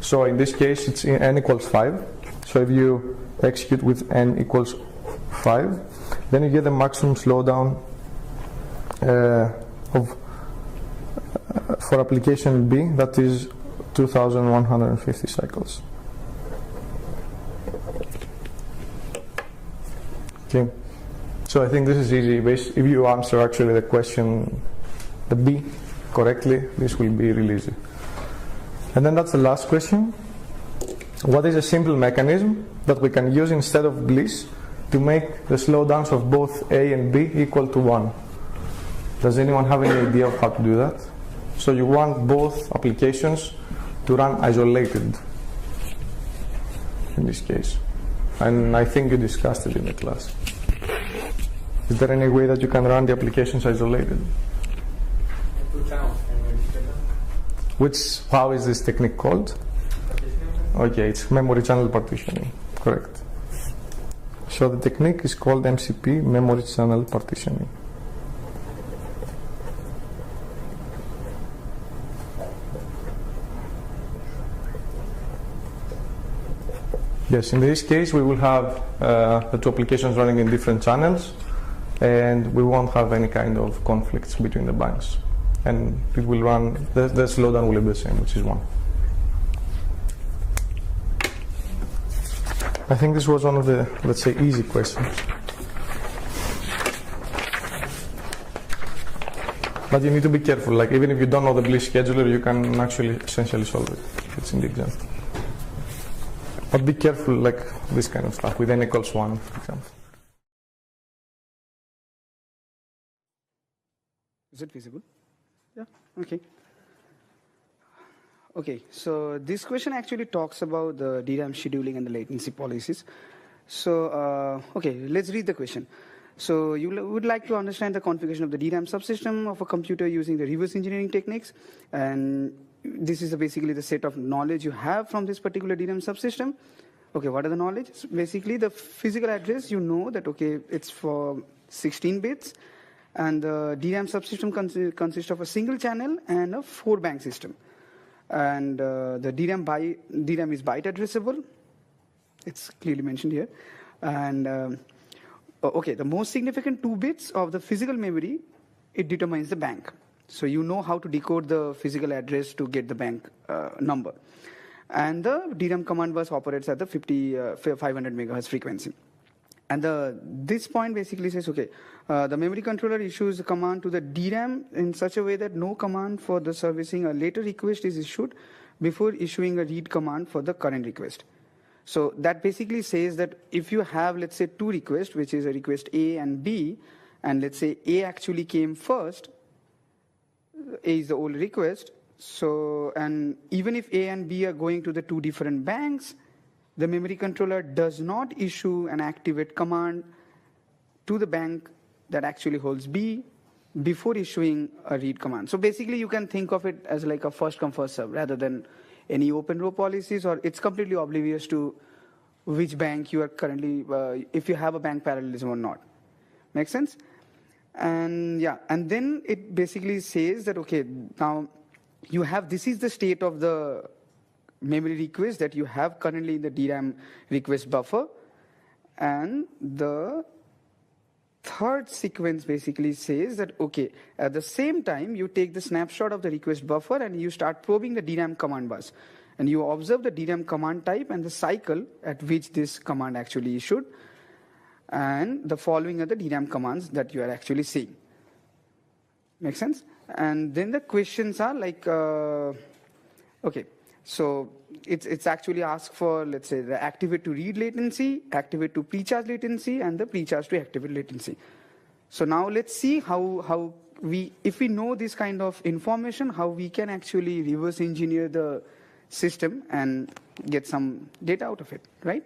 So in this case it's n equals 5. So if you execute with n equals 5, then you get the maximum slowdown for application B, that is 2150 cycles. Okay, so I think this is easy. If you answer actually the question, the B, correctly, this will be really easy. And then that's the last question. What is a simple mechanism that we can use instead of Bliss to make the slowdowns of both A and B equal to 1? Does anyone have any idea of how to do that? So you want both applications to run isolated in this case. And I think you discussed it in the class. Is there any way that you can run the applications isolated? How is this technique called? Okay, it's memory channel partitioning. Correct. So the technique is called MCP, memory channel partitioning. Yes, in this case we will have the two applications running in different channels, and we won't have any kind of conflicts between the banks. And it will run, the slowdown will be the same, which is 1. I think this was one of the, let's say, easy questions. But you need to be careful, like even if you don't know the Bliss scheduler, you can actually essentially solve it. It's in the example. But be careful, like this kind of stuff, with n equals 1, for example. Is it visible? Yeah, okay. Okay, so this question actually talks about the DRAM scheduling and the latency policies. So, okay, let's read the question. So you would like to understand the configuration of the DRAM subsystem of a computer using the reverse engineering techniques, and this is basically the set of knowledge you have from this particular DRAM subsystem. Okay, what are the knowledge? Basically, the physical address, you know that, okay, it's for 16 bits, and the DRAM subsystem consists of a single channel and a 4-bank system. And the DRAM is byte addressable. It's clearly mentioned here. And okay, the most significant 2 bits of the physical memory, it determines the bank. So you know how to decode the physical address to get the bank number. And the DRAM command bus operates at the 500 megahertz frequency. And this point basically says, okay, the memory controller issues a command to the DRAM in such a way that no command for the servicing a later request is issued before issuing a read command for the current request. So that basically says that if you have, let's say, 2 requests, which is a request A and B, and let's say A actually came first, A is the old request, so, and even if A and B are going to the 2 different banks, the memory controller does not issue an activate command to the bank that actually holds B before issuing a read command. So basically you can think of it as like a first come first serve rather than any open row policies, or it's completely oblivious to which bank you are currently, if you have a bank parallelism or not. Make sense? And yeah, and then it basically says that, okay, now you have, this is the state of the memory request that you have currently in the DRAM request buffer, and the third sequence basically says that, okay, at the same time you take the snapshot of the request buffer and you start probing the DRAM command bus, And you observe the DRAM command type and the cycle at which this command actually issued. And the following are the DRAM commands that you are actually seeing. Make sense? And then the questions are like, okay, so it's actually asked for, let's say, the activate to read latency, activate to pre-charge latency, and the pre-charge to activate latency. So now let's see how if we know this kind of information, how we can actually reverse engineer the system and get some data out of it, right?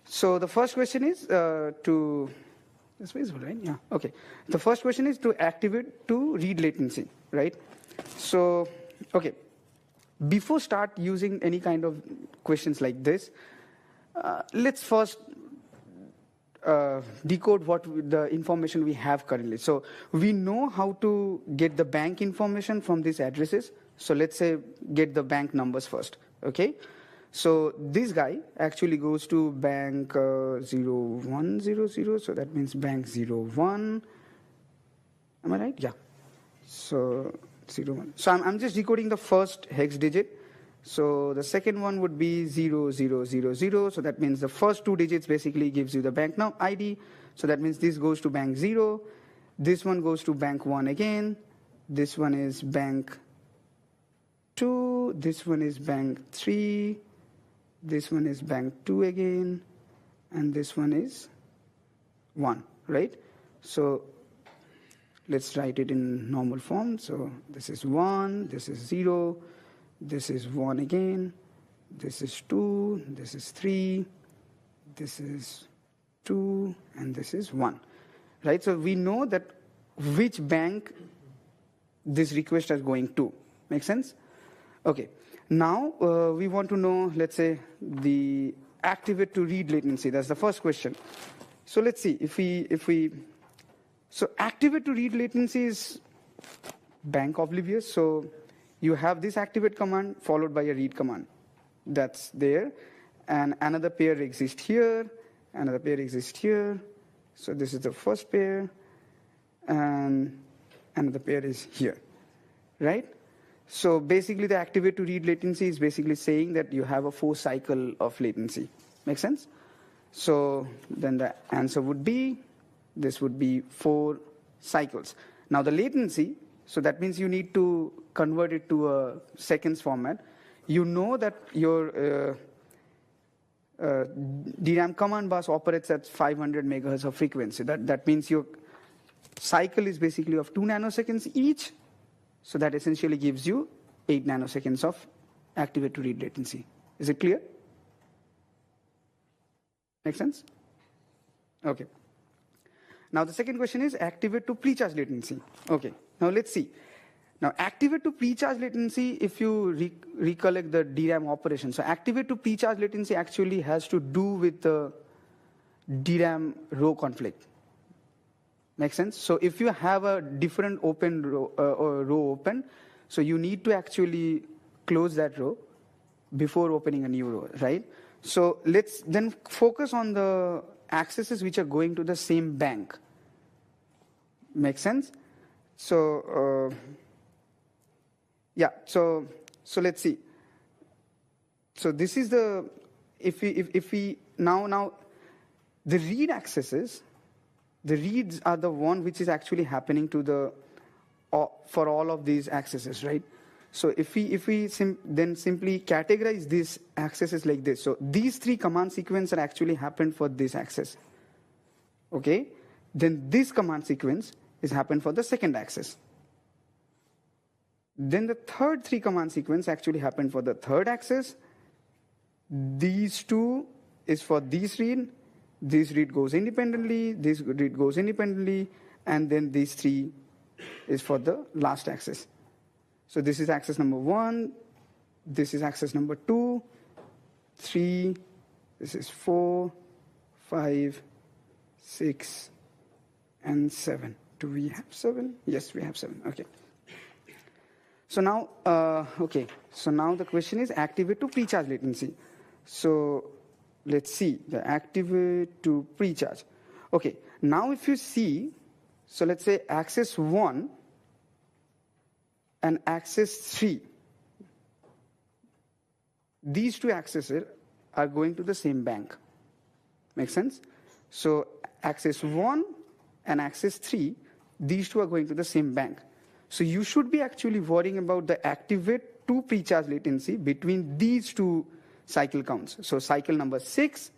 So the first question is that's visible, right? Yeah, okay. The first question is to activate to read latency, right? So, okay. Before start using any kind of questions like this, let's first decode what the information we have currently. So we know how to get the bank information from these addresses. So let's say get the bank numbers first, okay? So this guy actually goes to bank 0100, so that means bank 01. Am I right? Yeah. So 01. So I'm just decoding the first hex digit. So the second one would be 0000. So that means the first two digits basically gives you the bank now ID. So that means this goes to bank 0. This one goes to bank 1 again. This one is bank 2. This one is bank 3. This one is bank 2 again. And this one is 1, right? So let's write it in normal form. So this is 1, this is 0, this is 1 again, this is 2, this is 3, this is 2, and this is 1, right? So we know that which bank this request is going to. Make sense? Okay. Now we want to know, let's say, the activate to read latency. That's the first question. So let's see so activate to read latency is bank oblivious. So you have this activate command followed by a read command. That's there. And another pair exists here. Another pair exists here. So this is the first pair. And another pair is here, right? So basically the activate to read latency is basically saying that you have a 4 cycle of latency. Make sense? So then the answer would be, this would be 4 cycles. Now the latency, so that means you need to convert it to a seconds format. You know that your DRAM command bus operates at 500 megahertz of frequency. That means your cycle is basically of 2 nanoseconds each. So that essentially gives you 8 nanoseconds of activate to read latency. Is it clear? Make sense? Okay. Now the second question is activate to pre-charge latency. Okay. Now let's see. Now activate to pre-charge latency, if you recollect the DRAM operation. So activate to pre-charge latency actually has to do with the DRAM row conflict. Make sense? So if you have a different open row, row open, so you need to actually close that row before opening a new row, right? So let's then focus on the accesses which are going to the same bank. Make sense? So yeah. So let's see. So this is the if we now the read accesses. The reads are the one which is actually happening to the for all of these accesses, right? So if we then simply categorize these accesses like this, so these 3 command sequences are actually happened for this access. Okay, then this command sequence is happened for the second access. Then the third 3 command sequence actually happened for the third access. These 2 is for this read. This read goes independently, this read goes independently, and then these 3 is for the last access. So this is access number 1, this is access number 2, 3, this is 4, 5, 6, and 7. Do we have 7? Yes, we have 7. Okay. So now, okay. So now the question is activate to pre-charge latency. So let's see the activate to pre-charge. Okay. Now if you see, so let's say access 1 and access 3. these two accesses are going to the same bank. Make sense? So access 1 and access 3, these two are going to the same bank. So you should be actually worrying about the activate to pre-charge latency between these two cycle counts. So cycle number 6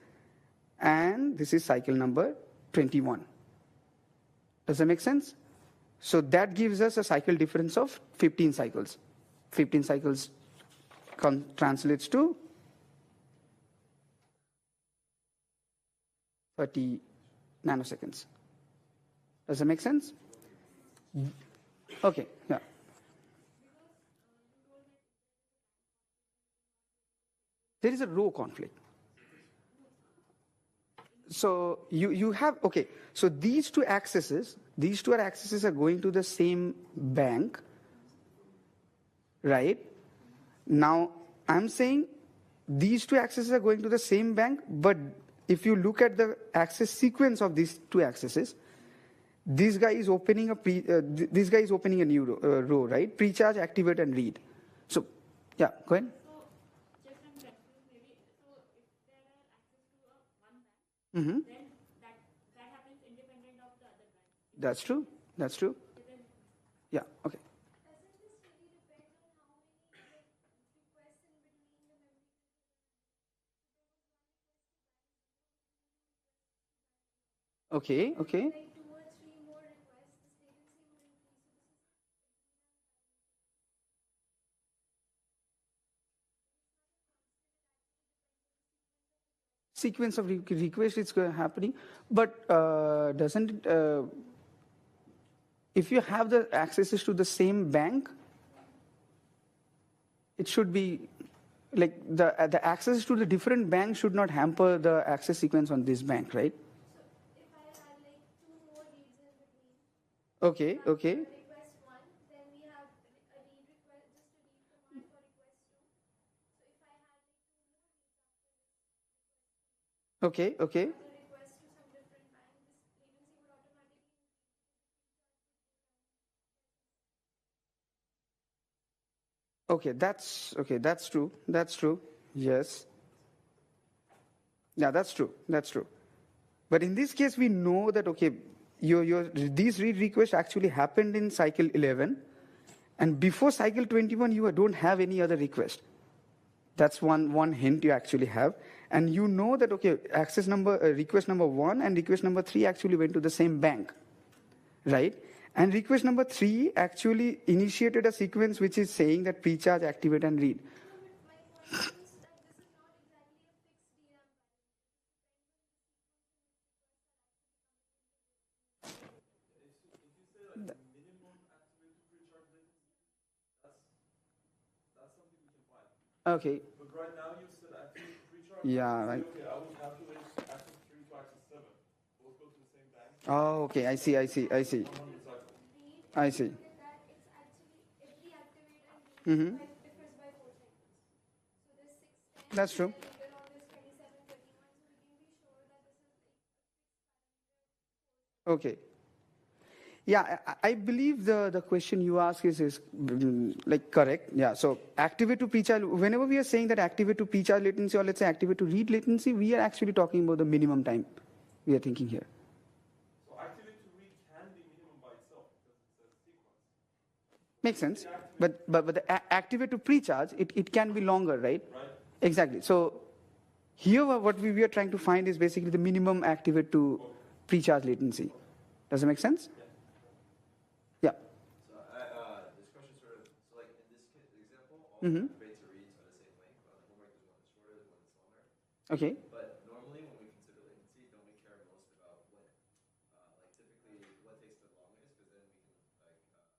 and this is cycle number 21. Does that make sense? So that gives us a cycle difference of 15 cycles. 15 cycles translates to 30 nanoseconds. Does that make sense? Okay, yeah. There is a row conflict. So you have, okay, so these two accesses are going to the same bank, right? Now, I'm saying these two accesses are going to the same bank, but if you look at the access sequence of these two accesses, this guy is opening a new row, right? Pre-charge, activate, and read. So, yeah, go ahead. Mm-hmm. Then that happens independent of the other bank. That's true. That's true. Yeah. Okay. Doesn't this really depend on how many requests in between the memory? Okay. Okay. Like 2 or 3 more requests, this latency would increase. Sequence of requests is happening, but doesn't it, if you have the accesses to the same bank, it should be like the access to the different bank should not hamper the access sequence on this bank, right? So if I had like 2 more reads in between. Okay. Okay. Request 1, then we have a read request, just a read command for request 2. So if I had like 2 more reads after this Okay. Okay. the request to some different bank, this latency would automatically increase. Okay. That's true. That's true. Yes. Yeah, that's true. That's true. But in this case, we know that okay, these read requests actually happened in cycle 11, and before cycle 21, you don't have any other request. That's one hint you actually have, and you know that okay, request number 1 and request number 3 actually went to the same bank, right? And request number 3 actually initiated a sequence which is saying that pre-charge, activate, and read. My point is that this is not exactly a fixed DRAM Okay. But right now you said activate to pre-charge. Yeah, right. Okay, I will calculate access 3 to access 7. Both go to the same bank. Oh, okay. I see. 100 cycles. I see. that it's actually every activate and read Mm-hmm. differs by 4 cycles. So this 6 times That's true. later on this 27, 31, so we can be sure that this is like Okay. Yeah, I believe the question you ask is like correct. Yeah, so activate to pre-charge, whenever we are saying that activate to pre-charge latency or let's say activate to read latency, we are actually talking about the minimum time we are thinking here. So activate to read can be minimum by itself because it says sequence. Makes sense. But the activate to pre-charge, it can be longer, right? Right. Exactly. So here what we are trying to find is basically the minimum activate to pre-charge latency. Does it make sense? Yeah. So this question sort of, so like in this example, all Mm-hmm. activates or reads are the same length. On the homework, there's one that's shorter, there's one that's longer. Okay. But normally when we consider latency, don't we care most about what, like typically what takes the longest, because then we can like figure out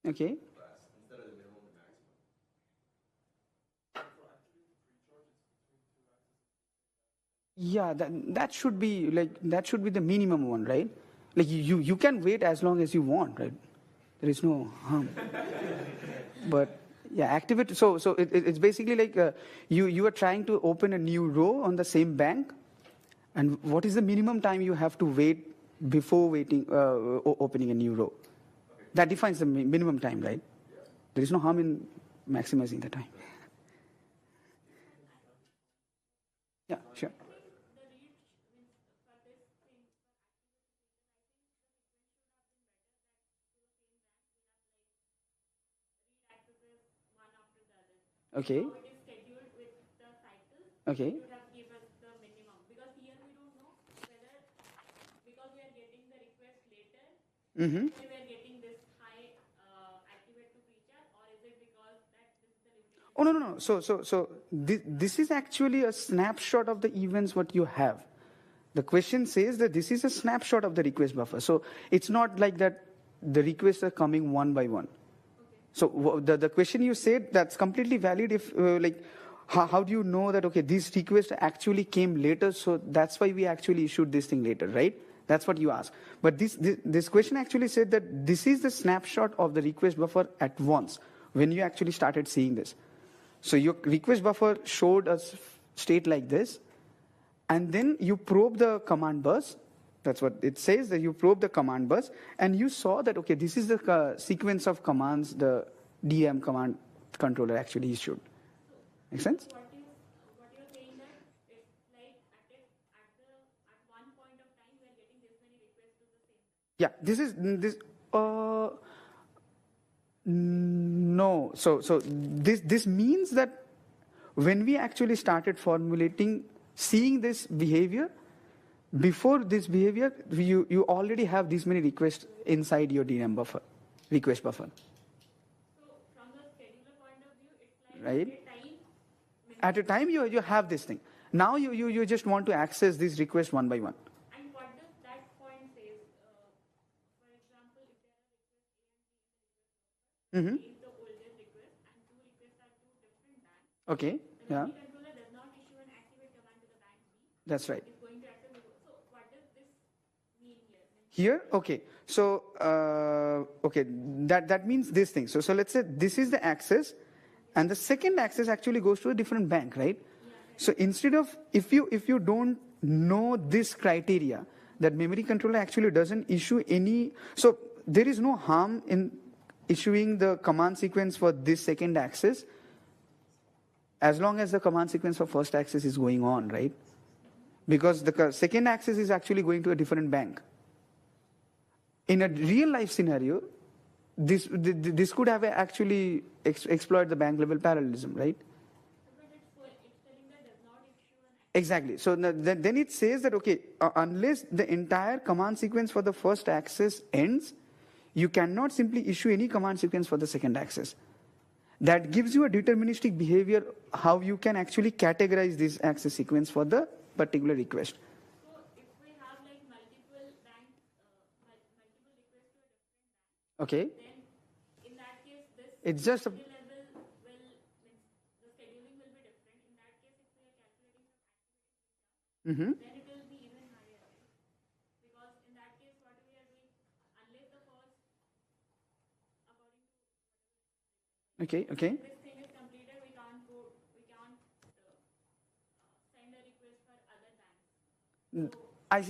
Okay. class instead of the minimum and maximum. Yeah, that should be the minimum one, right? Like you can wait as long as you want, right? There is no harm. But yeah, activate. So it's basically like you are trying to open a new row on the same bank, and what is the minimum time you have to wait before opening a new row? That defines the minimum time, right? There is no harm in maximizing the time. Yeah, sure. Okay. Okay. Mm-hmm. Oh, no, no, no. So this is actually a snapshot of the events what you have. The question says that this is a snapshot of the request buffer. So it's not like that the requests are coming one by one. So the question you said, that's completely valid if, how do you know that, okay, this request actually came later, so that's why we actually issued this thing later, right? That's what you asked. But this question actually said that this is the snapshot of the request buffer at once, when you actually started seeing this. So your request buffer showed a state like this, and then you probe the command bus. That's what it says, that you probe the command bus, and you saw that, okay, this is the sequence of commands the DRAM command controller actually issued. Make sense? What you're saying that it's like at one point of time we are getting this many requests to the same. Yeah, no. So this means that when we actually started formulating, seeing this behavior, before this behavior, you already have these many requests inside your DRAM buffer, request buffer. So from the scheduler point of view, it's like Right? At a time you have this thing. Now you just want to access these requests one by one. And what does that point say? For example, if there are requests A and B in the request buffer, Mm-hmm. A is the oldest request and two requests are two different banks. Okay. The Yeah. memory controller does not issue an activate command to the bank B. That's right. It's going to access the request. So what does this mean here? Here, okay. So okay, that means this thing. So let's say this is the access, and the second access actually goes to a different bank, right? So instead of, if you don't know this criteria, that memory controller actually doesn't issue any, so there is no harm in issuing the command sequence for this second access, as long as the command sequence for first access is going on, right? Because the second access is actually going to a different bank. In a real life scenario, this could have actually exploit the bank level parallelism, right? But it's telling that does not issue an activate. Exactly. So then it says that, okay, unless the entire command sequence for the first access ends, you cannot simply issue any command sequence for the second access. That gives you a deterministic behavior, how you can actually categorize this access sequence for the particular request. So if we have like multiple banks, multiple requests to a different bank, Okay. then in that case, this It's just a, level will, the scheduling will be different. In that case, if we are calculating some activity, then it will be even higher, right? Because in that case, what we are doing, unless the first, according to okay. this thing is completed, we can't send a request for other banks. I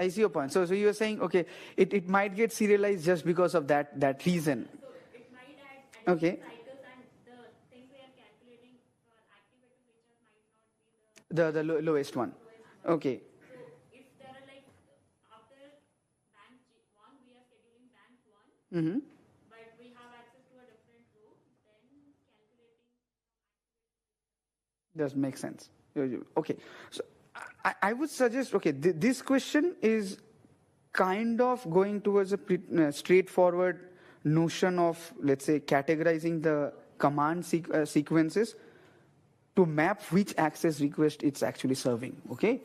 see your point. So you are saying, okay, it might get serialized just because of that reason. So it might add Okay. additional cycles, and the things we are calculating for activated features might not be The lowest one. Okay. So if there are like after bank one, we are scheduling bank one, Mm-hmm. but we have access to a different row, then calculating. Does make sense. Okay. So I would suggest, okay, this question is kind of going towards a straightforward notion of, let's say, categorizing the command sequences to map which access request it's actually serving, okay?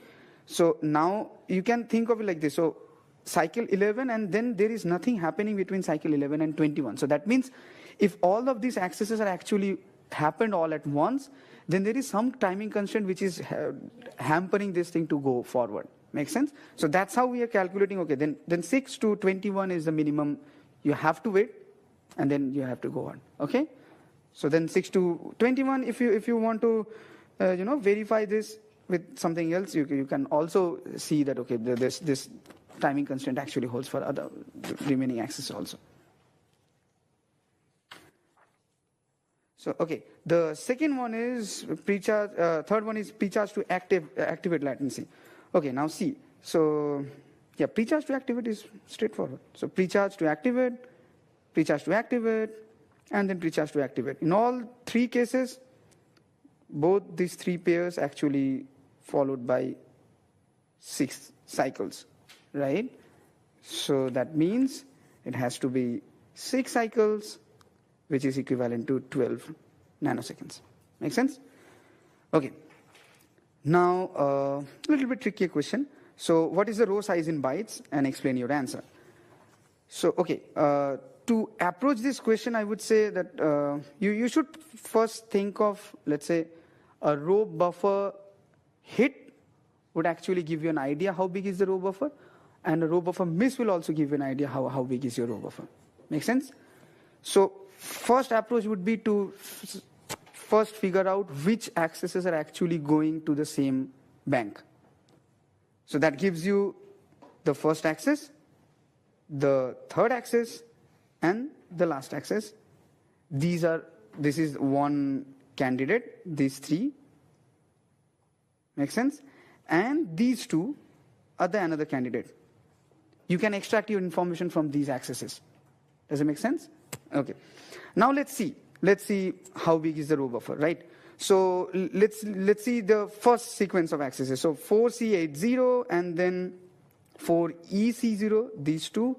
So now you can think of it like this. So cycle 11, and then there is nothing happening between cycle 11 and 21. So that means if all of these accesses are actually happened all at once, then there is some timing constraint which is hampering this thing to go forward. Make sense? So that's how we are calculating, okay, then 6 to 21 is the minimum. You have to wait, and then you have to go on, okay? So then 6 to 21, if you want to, verify this with something else, you can also see that, okay, this timing constraint actually holds for other remaining access also. So, okay, the second one is pre-charge, third one is pre-charge to activate latency. Okay, now see. So, yeah, pre-charge to activate is straightforward. So, pre-charge to activate, and then pre-charge to activate. In all three cases, both these three pairs actually followed by 6 cycles, right? So that means it has to be 6 cycles, which is equivalent to 12 nanoseconds. Make sense? Okay. Now, a little bit trickier question. So what is the row size in bytes? And explain your answer. So, okay, to approach this question, I would say that you should first think of, let's say, a row buffer hit would actually give you an idea how big is the row buffer, and a row buffer miss will also give you an idea how big is your row buffer. Make sense? So first approach would be to first figure out which accesses are actually going to the same bank. So that gives you the first access, the third access, and the last access. This is one candidate, these 3. Make sense? And these 2 are the another candidate. You can extract your information from these accesses. Does it make sense? Okay. Now let's see. Let's see how big is the row buffer, right? So let's see the first sequence of accesses. So 4C80 and then 4EC0, these 2,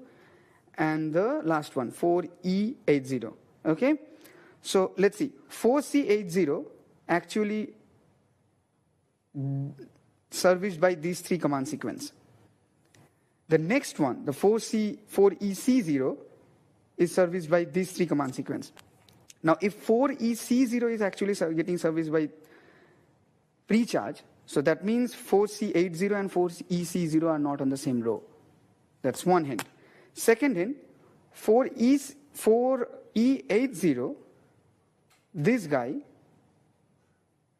and the last one, 4E80. Okay? So let's see. 4C80 actually serviced by these 3 command sequence. The next one, the 4EC0, is serviced by these 3 command sequence. Now, if 4EC0 is actually getting serviced by pre-charge, so that means 4C80 and 4EC0 are not on the same row. That's one hint. Second hint, 4E80, this guy,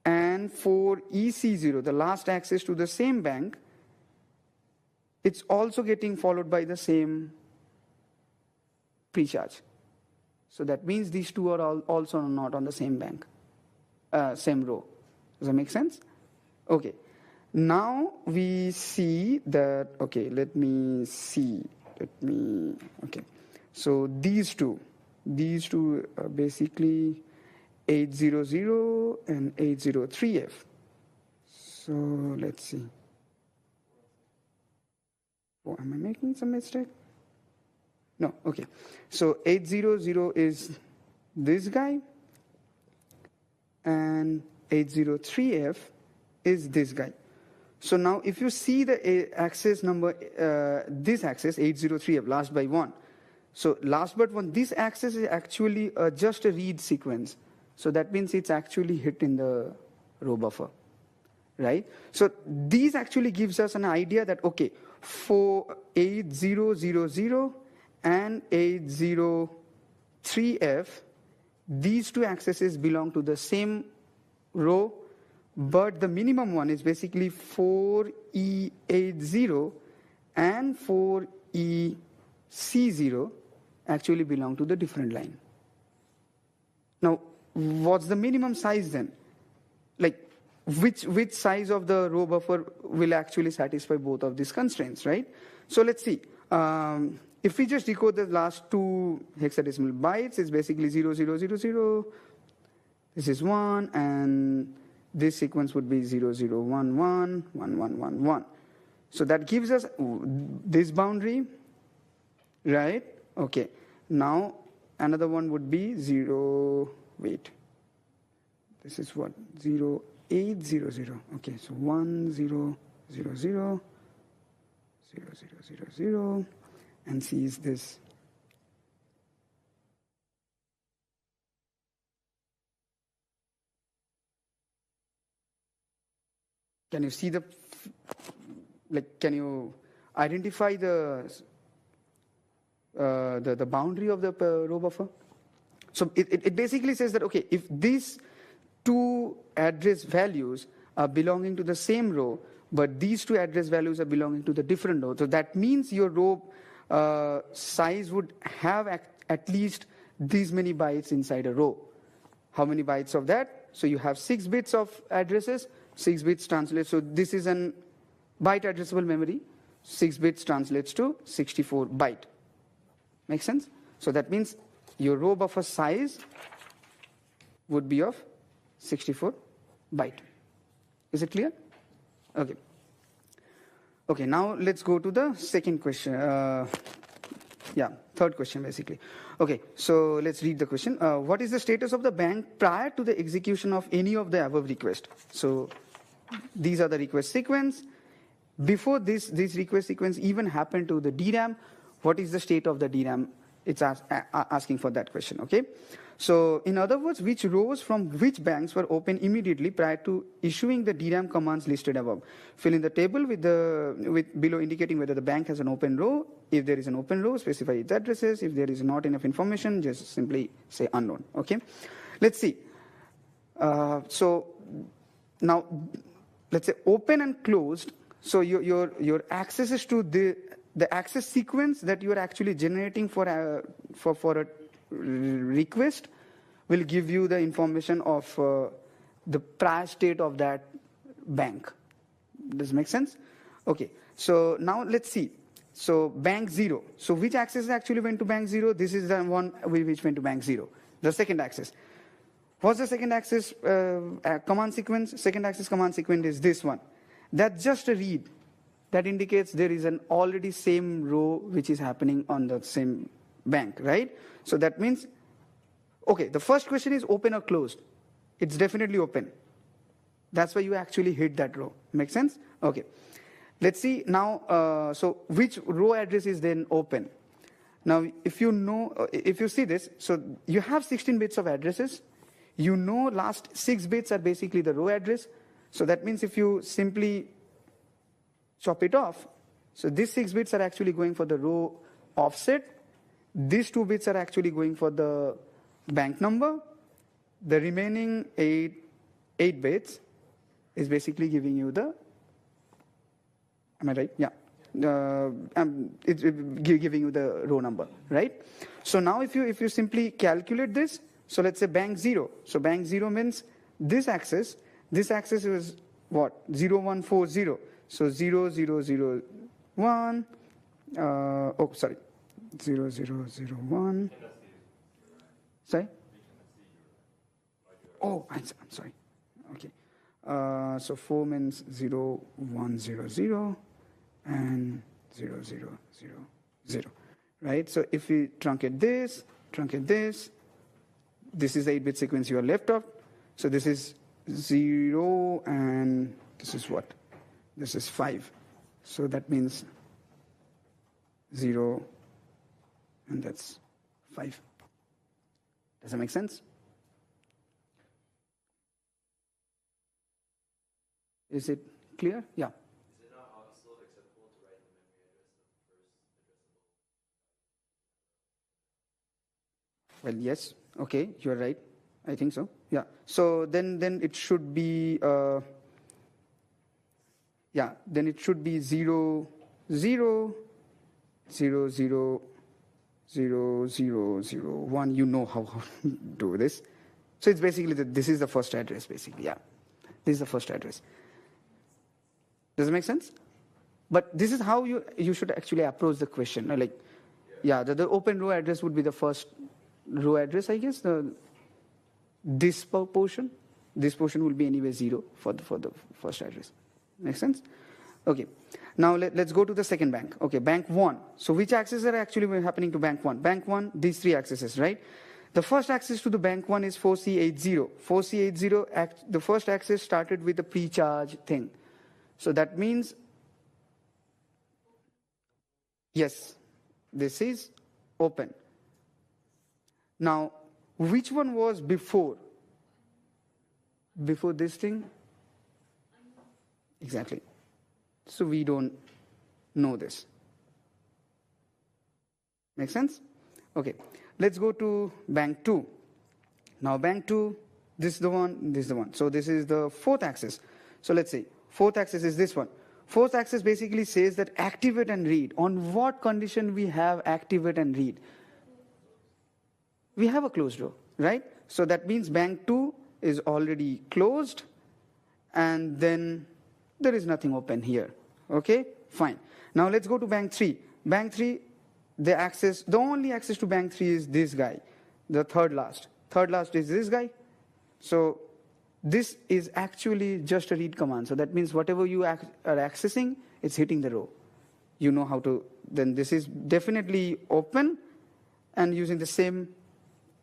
and 4EC0, the last access to the same bank, it's also getting followed by the same pre-charge. So that means these 2 are also not on the same bank, same row. Does that make sense? Okay. Now we see that, okay, okay. So these two are basically 800 and 803F. So let's see. Oh, am I making some mistake? No, okay. So 800 is this guy, and 803F is this guy. So now if you see the access number, this access, 803F, last by 1. So last but 1, this access is actually just a read sequence. So that means it's actually hit in the row buffer, right? So these actually gives us an idea that, okay, for 8000 and 803F, these 2 accesses belong to the same row, but the minimum one is basically 4E80 and 4EC0 actually belong to the different line. Now, what's the minimum size then? Like, which size of the row buffer will actually satisfy both of these constraints, right? So let's see. If we just decode the last 2 hexadecimal bytes, it's basically 0000. This is 1, and this sequence would be 0011, 1111. So that gives us this boundary, right? Okay. Now another one would be wait. This is what? 0800. Okay, so 1000, 0000, and C is this. Can you see can you identify the boundary of the row buffer? So it basically says that, okay, if these 2 address values are belonging to the same row, but these 2 address values are belonging to the different row, so that means your row size would have at least these many bytes inside a row. How many bytes of that? So you have 6 bits of addresses, 6 bits translates. So this is an byte addressable memory. 6 bits translates to 64 byte. Make sense? So that means your row buffer size would be of 64 byte. Is it clear? Okay. Okay, now let's go to the second question. Third question basically. Okay, so let's read the question. What is the status of the bank prior to the execution of any of the above requests? So these are the request sequence. Before this request sequence even happened to the DRAM, what is the state of the DRAM? It's asking for that question, okay? So in other words, which rows from which banks were open immediately prior to issuing the DRAM commands listed above? Fill in the table with below indicating whether the bank has an open row. If there is an open row, specify its addresses. If there is not enough information, just simply say unknown, okay? Let's see. So now, let's say open and closed. So your accesses to the access sequence that you are actually generating for a request will give you the information of the prior state of that bank. Does it make sense? Okay. So now let's see. So bank 0. So which access actually went to bank 0? This is the one which went to bank 0. The second access. What's the second access command sequence? Second access command sequence is this one. That's just a read. That indicates there is an already same row which is happening on the same bank, right? So that means, okay, the first question is open or closed. It's definitely open. That's why you actually hit that row. Make sense? Okay. Let's see now, so which row address is then open? Now, if you see this, so you have 16 bits of addresses. You know last 6 bits are basically the row address. So that means if you simply chop it off, so these 6 bits are actually going for the row offset. These 2 bits are actually going for the bank number. The remaining 8 bits is basically giving you the, am I right? Yeah. It's giving you the row number, right? So now if you simply calculate this, so let's say bank 0. So bank 0 means this access is what? 0140. So 0001. 0001. Sorry? Oh, I'm sorry. Okay. So 4 means 0100 and 0000. Right? So if we truncate this, this is the 8-bit sequence you are left of. So this is 0 and this is what? This is 5. So that means 0 and that's 5. Does that make sense? Is it clear? Yeah. Is it not also acceptable to write the memory address of the first addressable? Well, yes. Okay, you're right. I think so. Yeah. So then it should be then it should be 0 0 0 0 0 0 0 1. You know how to do this. So it's basically this is the first address basically. Yeah. This is the first address. Does it make sense? But this is how you should actually approach the question. Like, the open row address would be the first row address, I guess. This portion will be anyway 0 for the first address. Make sense? Okay. Now let's go to the second bank. Okay, bank 1. So which accesses are actually happening to bank 1? Bank 1, these 3 accesses, right? The first access to the bank 1 is 4C80. 4C80, the first access started with the pre-charge thing. So that means, yes, this is open. Now, which one was before? Before this thing? Exactly. So we don't know this. Make sense? Okay. Let's go to bank 2. Now bank 2, this is the one, this is the one. So this is the 4th access. So let's say 4th access is this one. 4th access basically says that activate and read. On what condition we have activate and read? We have a closed row, right? So that means bank 2 is already closed, and then there is nothing open here. Okay, fine. Now let's go to bank 3. Bank 3, the only access to bank 3 is this guy, the third last. Third last is this guy. So this is actually just a read command. So that means whatever you are accessing, it's hitting the row. You know how to, then this is definitely open, and using the same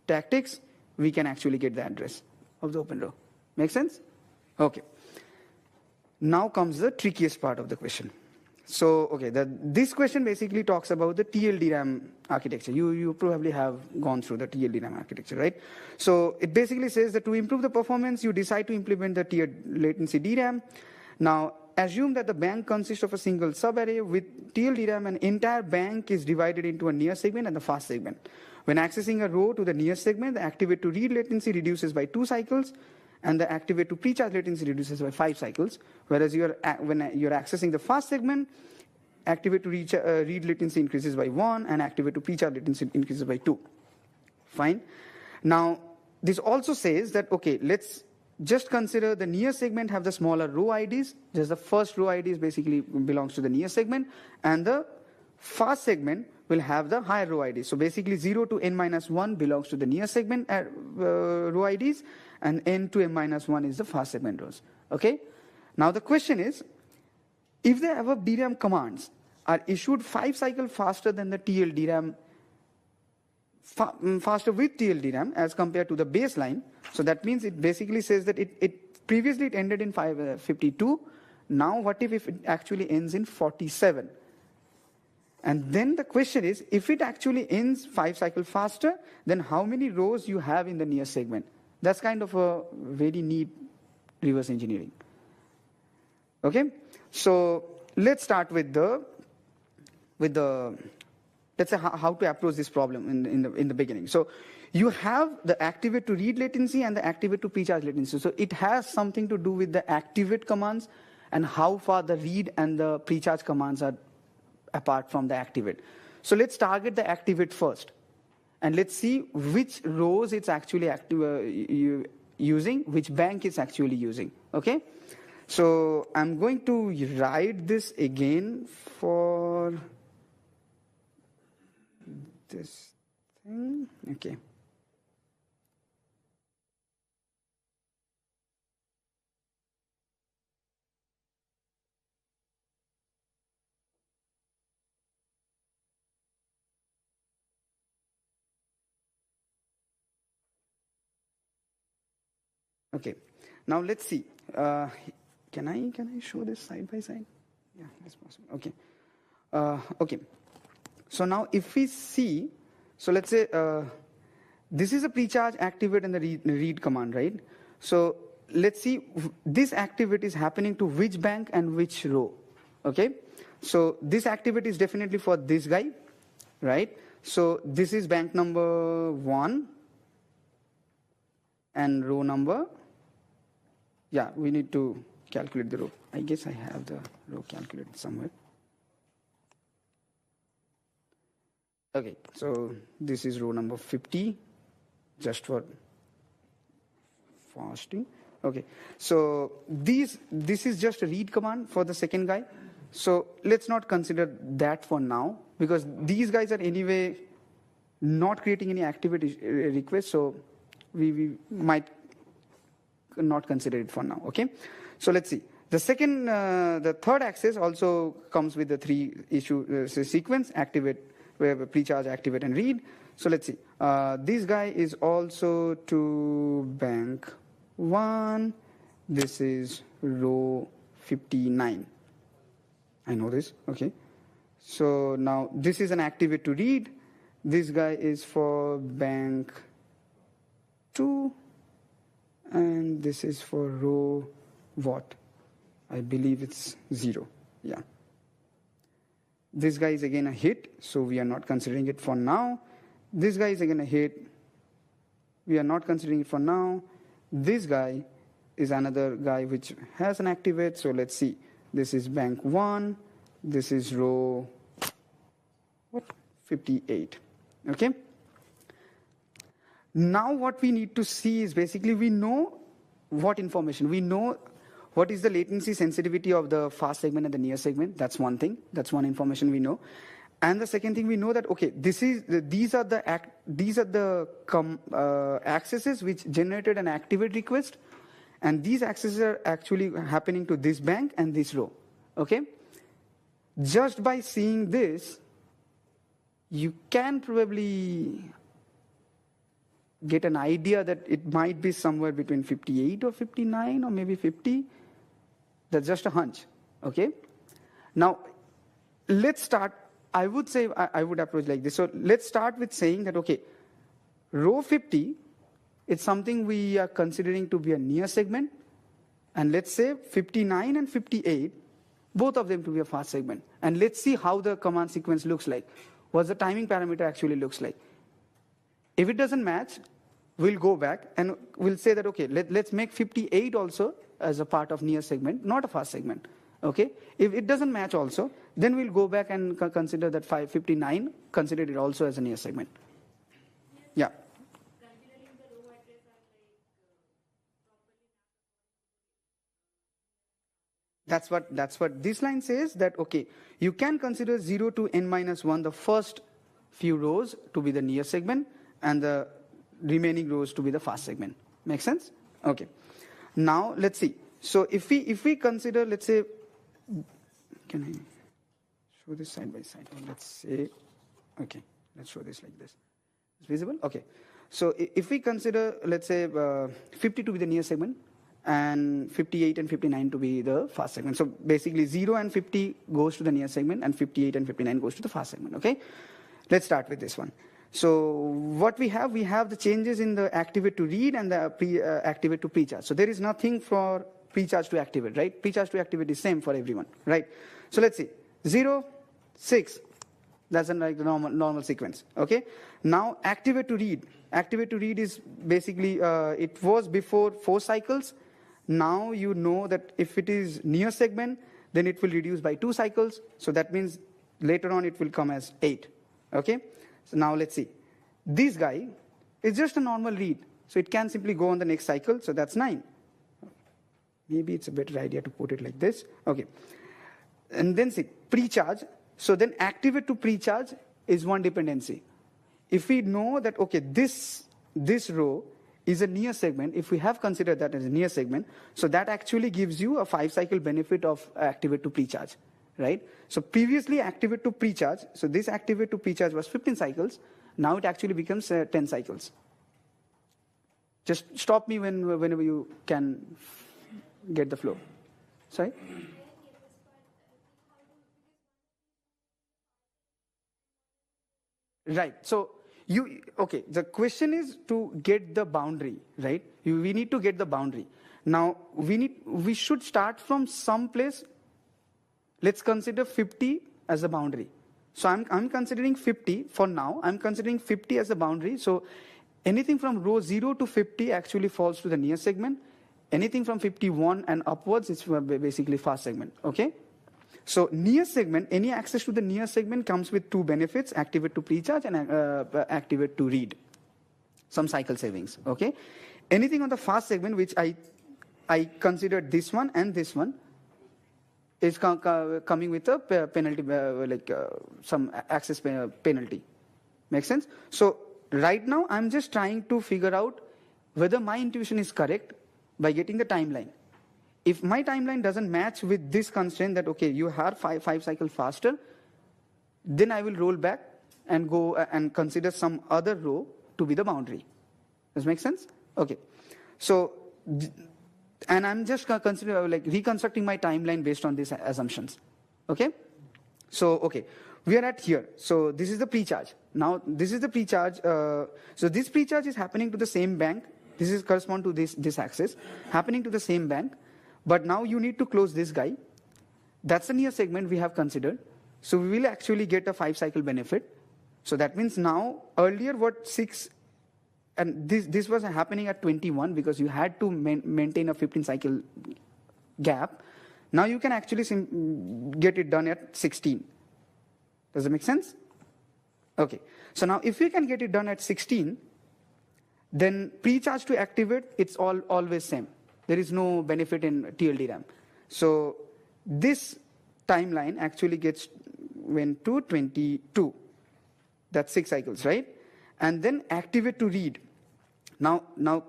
tactics, we can actually get the address of the open row. Make sense? Okay. Now comes the trickiest part of the question. So, okay, this question basically talks about the TL-DRAM architecture. You probably have gone through the TL-DRAM architecture, right? So it basically says that to improve the performance, you decide to implement the tiered latency DRAM. Now, assume that the bank consists of a single subarray. With TL-DRAM, an entire bank is divided into a near segment and the fast segment. When accessing a row to the near segment, the activate to read latency reduces by 2 cycles, and the activate to pre-charge latency reduces by 5 cycles. Whereas when you're accessing the fast segment, activate to read latency increases by 1, and activate to pre-charge latency increases by 2. Fine. Now, this also says that, okay, let's just consider the near segment have the smaller row IDs. Just the first row ID basically belongs to the near segment, and the fast segment will have the higher row IDs. So basically 0 to n-1 belongs to the near segment row IDs, and n to m-1 is the fast segment rows. Okay? Now the question is, if the above DRAM commands are issued 5 cycles faster than the TL-DRAM, faster with TL-DRAM as compared to the baseline, so that means it basically says that previously it ended in 52, now what if it actually ends in 47? And then the question is, if it actually ends 5 cycles faster, then how many rows you have in the near segment? That's kind of a very neat reverse engineering. Okay, so let's start with let's say how to approach this problem in the beginning. So you have the activate to read latency and the activate to pre-charge latency. So it has something to do with the activate commands and how far the read and the pre-charge commands are apart from the activate. So let's target the activate first, and let's see which rows it's actually using, which bank it's actually using. Okay, so I'm going to write this again for this thing. Okay. Okay, now let's see. Can I show this side by side? Yeah, that's possible. Okay. Okay. So now if we see, so let's say this is a pre-charge, activate, and the read command, right? So let's see, this activate is happening to which bank and which row. Okay. So this activate is definitely for this guy, right? So this is bank number 1 and row number. Yeah, we need to calculate the row. I guess I have the row calculated somewhere. Okay, so this is row number 50, just for fasting. Okay, so this is just a read command for the second guy. So let's not consider that for now, because these guys are anyway not creating any activity requests, so we might not consider it for now. Okay, so let's see. The second, the third access also comes with the 3 issue sequence: activate, we have a pre-charge, activate, and read. So let's see. This guy is also to bank 1. This is row 59. I know this. Okay. So now this is an activate to read. This guy is for bank 2. And this is for row what? I believe it's 0. Yeah. This guy is again a hit, so we are not considering it for now. This guy is again a hit. We are not considering it for now. This guy is another guy which has an activate, so let's see. This is bank 1. This is row 58. Okay? Now what we need to see is basically we know what information. We know what is the latency sensitivity of the fast segment and the near segment. That's one thing. That's one information we know. And the second thing we know that, okay, these are the accesses which generated an activate request. And these accesses are actually happening to this bank and this row. Okay? Just by seeing this, you can probably get an idea that it might be somewhere between 58 or 59 or maybe 50. That's just a hunch. Okay? Now, let's start. I would say I would approach like this. So let's start with saying that, okay, row 50 is something we are considering to be a near segment. And let's say 59 and 58, both of them to be a fast segment. And let's see how the command sequence looks like. What the timing parameter actually looks like. If it doesn't match, we'll go back and we'll say that, okay, let's make 58 also as a part of near segment, not a fast segment. Okay? If it doesn't match also, then we'll go back and consider that 59, consider it also as a near segment. Yeah. Considering the row address are properly That's what this line says, that, okay, you can consider 0 to n-1, the first few rows to be the near segment, and the remaining rows to be the fast segment. Make sense? Okay. Now, let's see. So if we consider, let's say, can I show this side by side? Let's say, okay, let's show this like this. It's visible? Okay. So if we consider, let's say, 50 to be the near segment, and 58 and 59 to be the fast segment. So basically 0 and 50 goes to the near segment, and 58 and 59 goes to the fast segment. Okay? Let's start with this one. So what we have the changes in the activate to read and the activate to precharge. So there is nothing for precharge to activate, right? Precharge to activate is same for everyone, right? So let's see, 0, 6. That's like the normal sequence. Okay. Now activate to read. Activate to read is basically it was before 4 cycles. Now you know that if it is near segment, then it will reduce by 2 cycles. So that means later on it will come as 8. Okay. So now let's see. This guy is just a normal read. So it can simply go on the next cycle. So that's 9. Maybe it's a better idea to put it like this. Okay. And then see, precharge. So then activate to precharge is one dependency. If we know that, okay, this row is a near segment, if we have considered that as a near segment, so that actually gives you a 5-cycle benefit of activate to precharge, right? So previously activate to precharge, so this activate to precharge was 15 cycles, now it actually becomes 10 cycles. Just stop me whenever you can get the flow. Sorry? Right. So okay, the question is to get the boundary, right? We need to get the boundary. Now we should start from some place. Let's consider 50 as a boundary. So I'm considering 50 for now. I'm considering 50 as a boundary. So anything from row 0 to 50 actually falls to the near segment. Anything from 51 and upwards is basically fast segment. Okay. So near segment, any access to the near segment comes with 2 benefits: activate to precharge and activate to read. Some cycle savings. Okay. Anything on the fast segment, which I considered this one and this one, is coming with a penalty, some access penalty. Make sense? So right now I'm just trying to figure out whether my intuition is correct by getting the timeline. If my timeline doesn't match with this constraint that, okay, you have 5 cycles faster, then I will roll back and go and consider some other row to be the boundary. Does that make sense? Okay. So, and I'm just considering reconstructing my timeline based on these assumptions. Okay? So, okay. We are at here. So this is the precharge. Now, this is the precharge. So this precharge is happening to the same bank. This is correspond to this axis, happening to the same bank. But now you need to close this guy. That's the near segment we have considered. So we will actually get a 5-cycle benefit. So that means now, earlier what 6, and this was happening at 21 because you had to maintain a 15-cycle gap. Now you can actually get it done at 16. Does that make sense? Okay. So now if we can get it done at 16, Then pre-charge to activate, it's always same. There is no benefit in TLDRAM. So this timeline actually went to 22. That's 6 cycles, right? And then activate to read. Now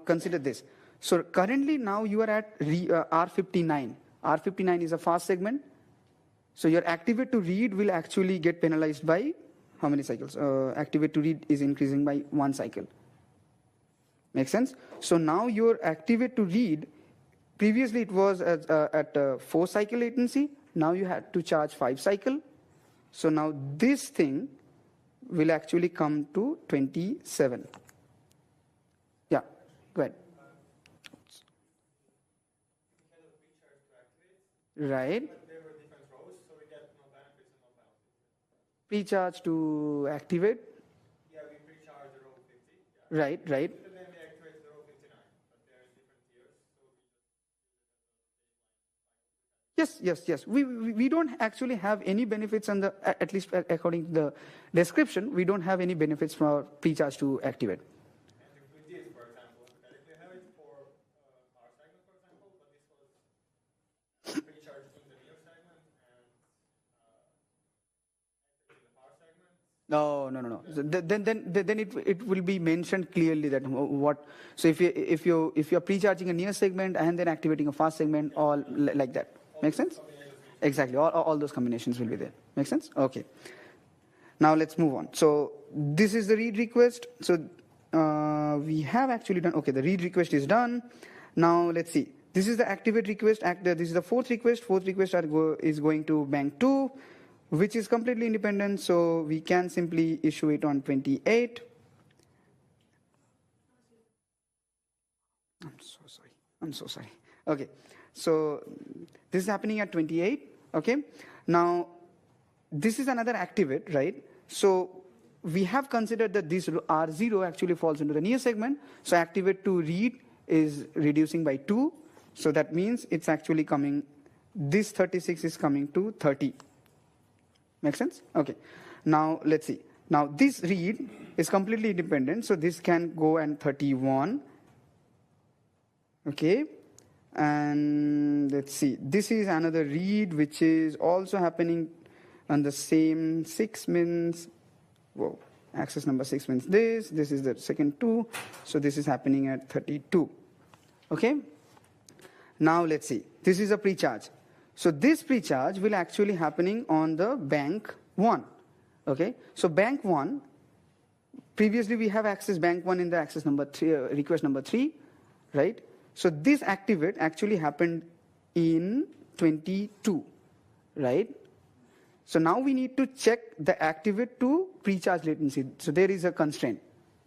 consider this. So currently now you are at R59. R59 is a fast segment. So your activate to read will actually get penalized by how many cycles? Activate to read is increasing by 1 cycle. Make sense? So now your activate to read, previously it was at 4 cycle latency. Now you had to charge 5 cycle. So now this thing will actually come to 27. Yeah, go ahead. Right. There were different rows, so we get no benefits and no penalties. Pre-charge to activate. Yeah, we pre-charge the row 50. Yeah. Right. And then we activate the row 59, but there are different tiers, so we just Yes. We don't actually have any benefits on the, at least according to the description, we don't have any benefits for pre-charge to activate. And if we did, for example, hypothetically have it for our segment, for example, but this was pre-charged in the near segment and activated in the power segment. No. So then it will be mentioned clearly that what. So if you're pre-charging a near segment and then activating a fast segment, all like that. Make sense? Exactly. All those combinations will be there. Make sense? Okay. Now let's move on. So this is the read request. So we have actually done. Okay, the read request is done. Now let's see. This is the activate request. This is the fourth request. Fourth request is going to bank 2, which is completely independent. So we can simply issue it on 28. I'm so sorry. Okay. So this is happening at 28. Okay. Now this is another activate, right? So we have considered that this R0 actually falls into the near segment. So activate to read is reducing by 2. So that means it's actually coming, this 36 is coming to 30. Make sense? Okay. Now let's see. Now this read is completely independent. So this can go and 31. Okay. And let's see. This is another read which is also happening on the same 6 mins. Whoa. Access number 6 means this. This is the second 2. So this is happening at 32. Okay. Now let's see. This is a pre-charge. So this pre-charge will actually happening on the bank 1. Okay. So bank 1. Previously we have access bank 1 in the access number 3, request number 3, right? So this activate actually happened in 22, right? So now we need to check the activate to pre-charge latency. So there is a constraint.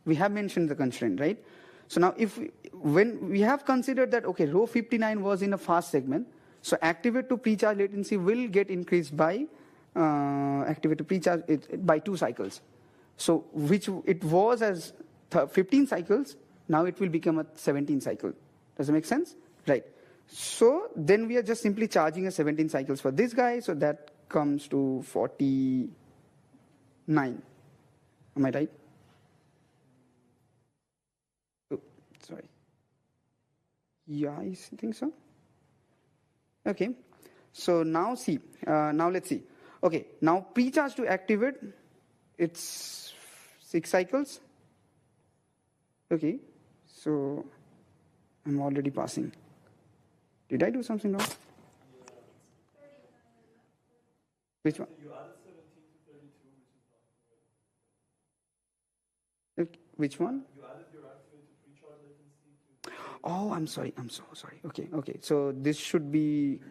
We have mentioned the constraint, right? So now when we have considered that, okay, row 59 was in a fast segment, so activate to pre-charge latency will get increased by activate to pre-charge by 2 cycles. So which it was as 15 cycles, now it will become a 17 cycle. Does it make sense? Right. So then we are just simply charging a 17 cycles for this guy. So that comes to 49. Am I right? Oh, sorry. Yeah, I think so. Okay. So now see. Now let's see. Okay. Now pre-charge to activate, it's 6 cycles. Okay. So I'm already passing. Did I do something wrong? Which one? You added 17 to 32, which is not. Which one? You added your activated pre-charge latency to. Oh, I'm sorry. I'm so sorry. Okay. So this should be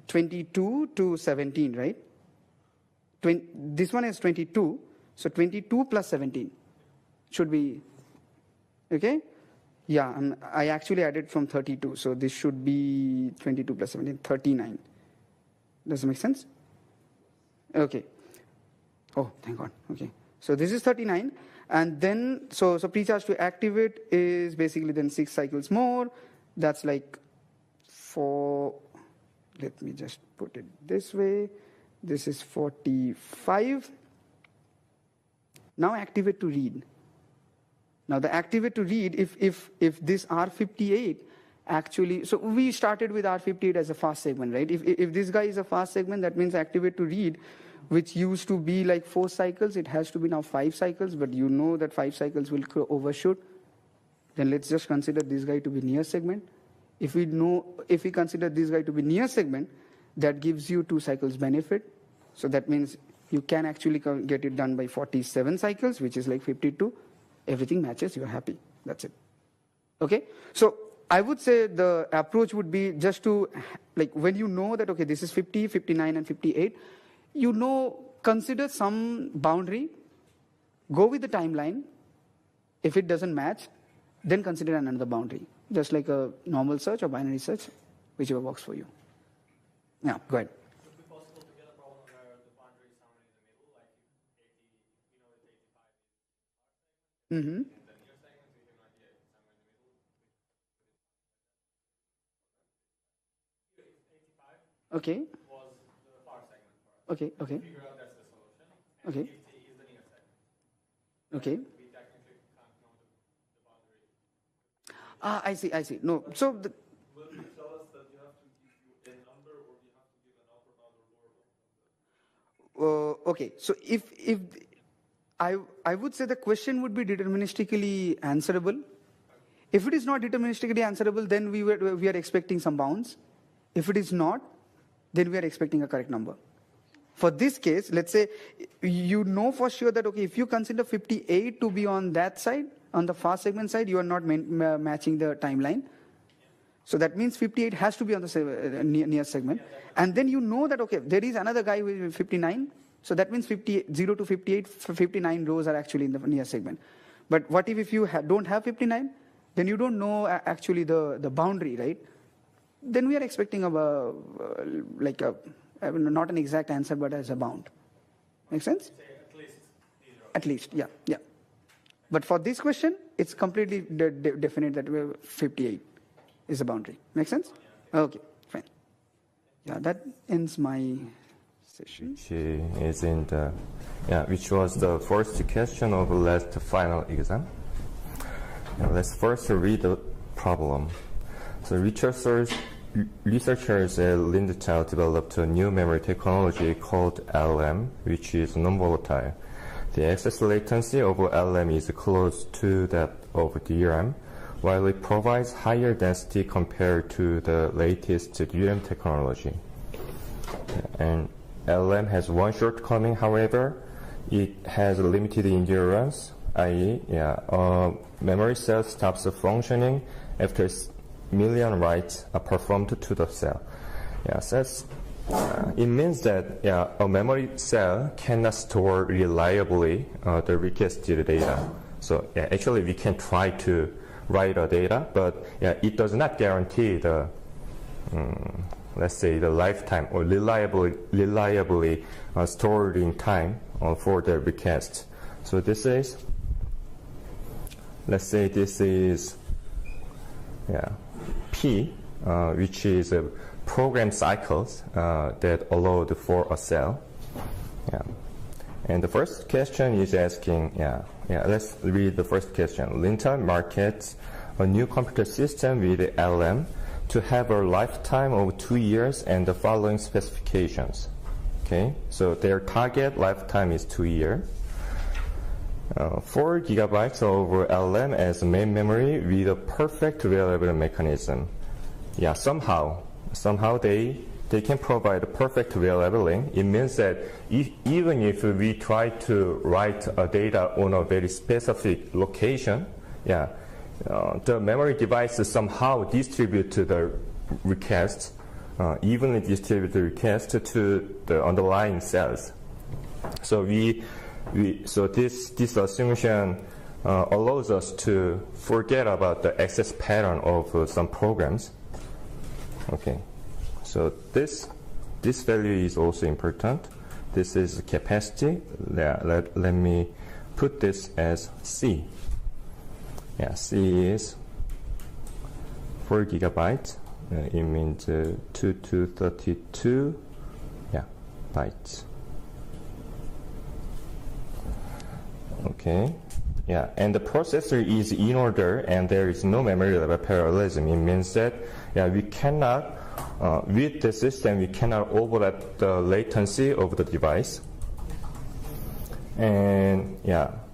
22 to 17, right? This one is 22. So 22 plus 17 should be, okay? Yeah, I actually added from 32. So this should be 22 plus 17, 39. Does it make sense? Okay. Oh, thank God. Okay. So this is 39. And then, so pre-charge to activate is basically then 6 cycles more. That's like 4. Let me just put it this way. This is 45. Now activate to read. Now the activate to read, if this R58 actually, so we started with R58 as a fast segment, right? If this guy is a fast segment, that means activate to read, which used to be like 4 cycles, it has to be now 5 cycles, but you know that 5 cycles will overshoot. Then let's just consider this guy to be near segment. If we consider this guy to be near segment, that gives you 2 cycles benefit. So that means you can actually get it done by 47 cycles, which is like 52. Everything matches, you're happy. That's it. Okay? So I would say the approach would be just to, like, when you know that, okay, this is 50, 59, and 58, you know, consider some boundary, go with the timeline. If it doesn't match, then consider another boundary, just like a normal search or binary search, whichever works for you. Yeah, go ahead. Would it be possible to get a problem where the boundary is somewhere in the middle, like 80, you know, it's 85 is Mm-hmm. and the near segment, we have an idea it's somewhere in the middle. 85 Okay. was the far segment for us. Okay. Okay. Figure out that's the solution. And Okay. 50 is the near segment. Okay. We technically can't know the boundary. I see. No. So Will you tell us that you have to give you a number or you have to give an upper bound or lower bound? okay. So if I would say the question would be deterministically answerable. If it is not deterministically answerable, then we are expecting some bounds. If it is not, then we are expecting a correct number. For this case, let's say you know for sure that, okay, if you consider 58 to be on that side, on the fast segment side, you are not matching the timeline. So that means 58 has to be on the near segment. And then you know that, okay, there is another guy with 59. So that means 0 to 58, 59 rows are actually in the near segment. But what if you don't have 59? Then you don't know actually the boundary, right? Then we are expecting not an exact answer, but as a bound. Make sense? At least, yeah. But for this question, it's completely definite that 58 is a boundary. Make sense? Okay, fine. Yeah, that ends my session. Which is which was the first question of the last final exam. Now let's first read the problem. So researchers at Lindenthal developed a new memory technology called LM, which is non-volatile. The access latency of LM is close to that of DRAM, while it provides higher density compared to the latest DRAM technology. And LM has one shortcoming, however, it has limited endurance, i.e., memory cell stops functioning after million writes are performed to the cell. It means that a memory cell cannot store reliably the requested data. So actually we can try to write a data, but it does not guarantee the let's say the lifetime or reliably stored in time for the request. So this is, let's say this is P, which is program cycles that allowed for a cell. And the first question is asking, let's read the first question. Lindenthal markets a new computer system with LM to have a lifetime of 2 years and the following specifications. Okay, so their target lifetime is 2 years. 4 gigabytes of LM as main memory with a perfect reliable mechanism. Somehow they can provide a perfect reliability. It means that even if we try to write a data on a very specific location, the memory device somehow distribute the request, evenly distribute the request to the underlying cells. So so this assumption allows us to forget about the access pattern of some programs. Okay, so this value is also important. This is capacity. Let me put this as C. C is 4 gigabytes. It means 2 to 32 bytes. Okay, Yeah, and the processor is in order and there is no memory level parallelism. It means that we cannot, with the system, we cannot overlap the latency of the device. And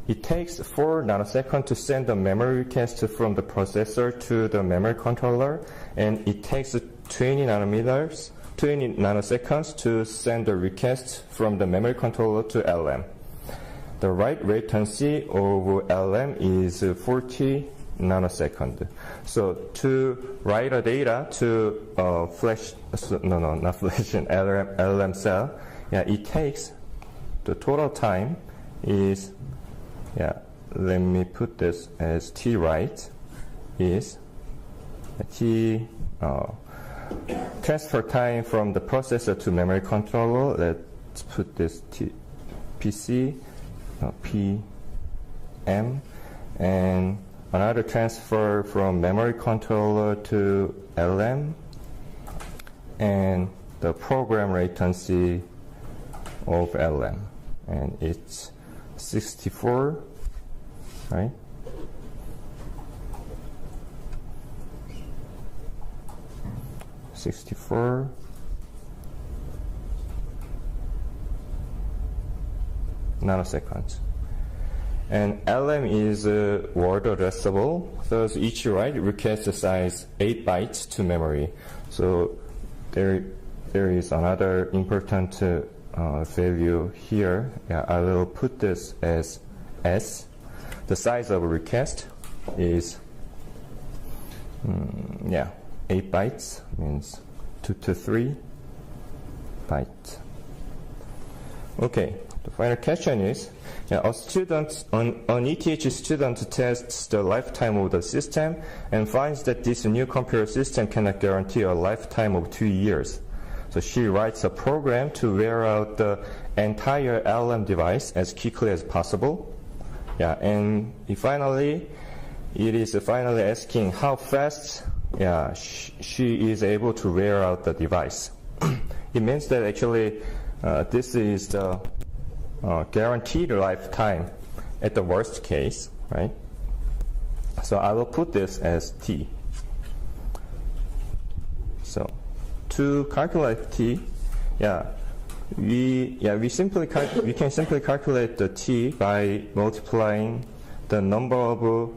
it takes 4 nanoseconds to send the memory request from the processor to the memory controller, and it takes 20 nanoseconds to send the request from the memory controller to LM. The write latency of LM is 40 nanoseconds. So to write a data to flash, not flash, an LM cell, it takes, the total time is, let me put this as T write is T transfer time from the processor to memory controller. Let's put this T PC PM, and another transfer from memory controller to LM, and the program latency of LM, and it's 64, right? nanoseconds. And LM is word addressable, thus each write requires a size 8 bytes to memory. So there is another important value here. I will put this as S. The size of a request is 8 bytes, means 2 to 3 bytes. Okay, the final question is, a student, an ETH student tests the lifetime of the system and finds that this new computer system cannot guarantee a lifetime of 2 years. So she writes a program to wear out the entire LM device as quickly as possible. And it is finally asking how fast she is able to wear out the device. It means that actually this is the guaranteed lifetime at the worst case, right? So I will put this as T. So to calculate T, we can simply calculate the T by multiplying the number of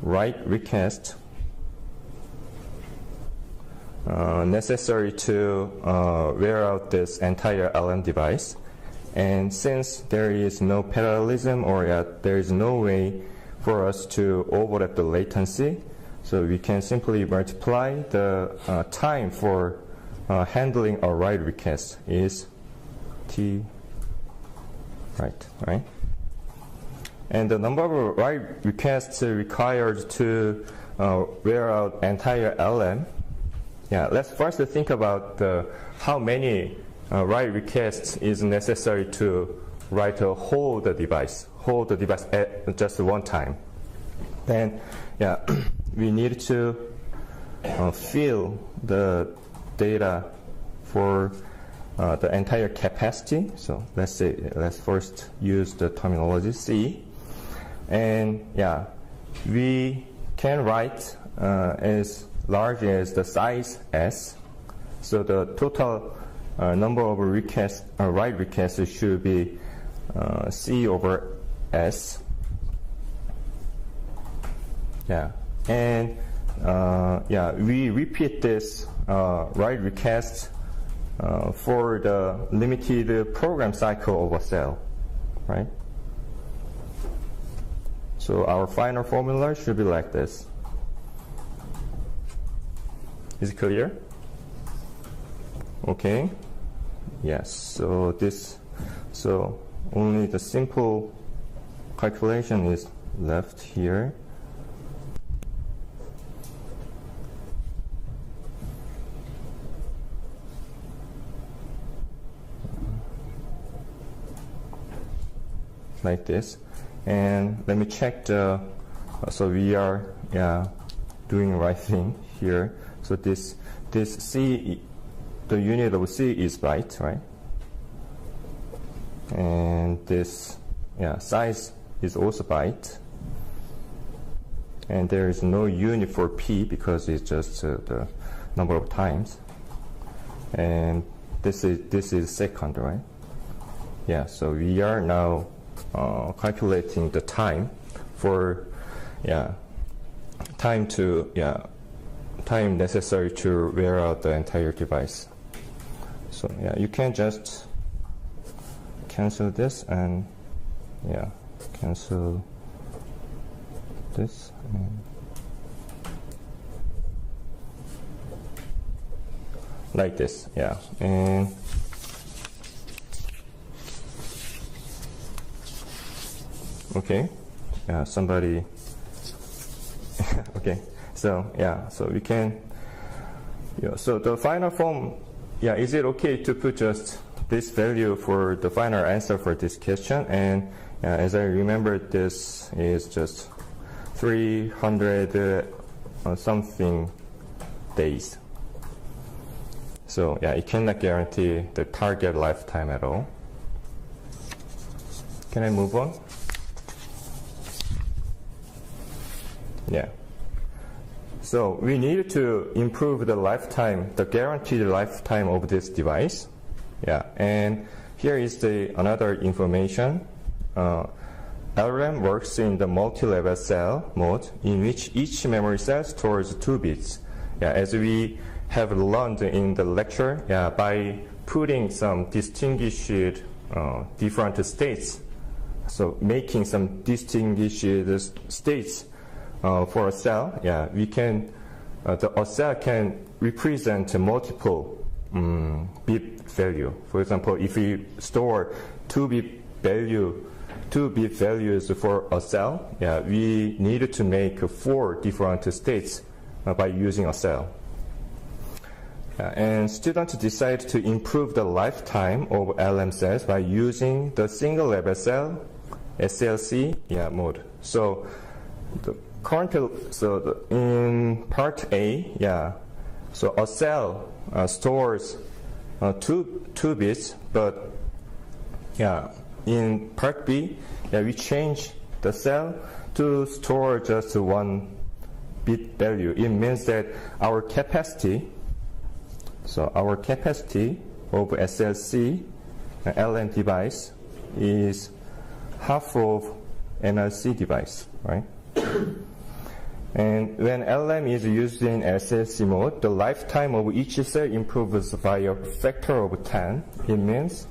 write requests necessary to wear out this entire LM device. And since there is no parallelism, or there is no way for us to overlap the latency, so we can simply multiply the time for handling a write request is T right? And the number of write requests required to wear out entire LM. Let's first think about how many write requests is necessary to write hold the device at just one time. Then, we need to fill the data for the entire capacity. So let's first use the terminology C, and we can write as large as the size S. So the total number of requests, write requests should be C over S. And we repeat this write request for the limited program cycle of a cell, right? So our final formula should be like this. Is it clear? Okay. Yes. So only the simple calculation is left here. Like this. And let me check so we are doing the right thing here. So this C, the unit of C is byte, right? And this size is also byte. and there is no unit for p because it's just the number of times. And this is second, right? Yeah, so we are now calculating the time for time necessary to wear out the entire device. So yeah, you can just cancel this and cancel this. Like this, yeah. And okay, yeah, somebody okay, so yeah, so we can, so the final form, is it okay to put just this value for the final answer for this question? And as I remember, this is just 300 something days. So yeah, it cannot guarantee the target lifetime at all. Can I move on? Yeah. So we need to improve the lifetime, the guaranteed lifetime of this device. Yeah, and here is another information. LRAM works in the multi-level cell mode, in which each memory cell stores 2 bits. Yeah, as we have learned in the lecture, by putting some distinguished different states, so making some distinguished states for a cell, we can, a cell can represent multiple bit value. For example, if we store 2 bit values for a cell, we need to make 4 different states by using a cell. And students decide to improve the lifetime of LM cells by using the single level cell SLC mode. So in part A, so a cell stores 2 bits, but in part B, we change the cell to store just 1 bit value. It means that our capacity, of SLC LM device is half of NRC device, right? And when LM is used in SLC mode, the lifetime of each cell improves by a factor of 10. It means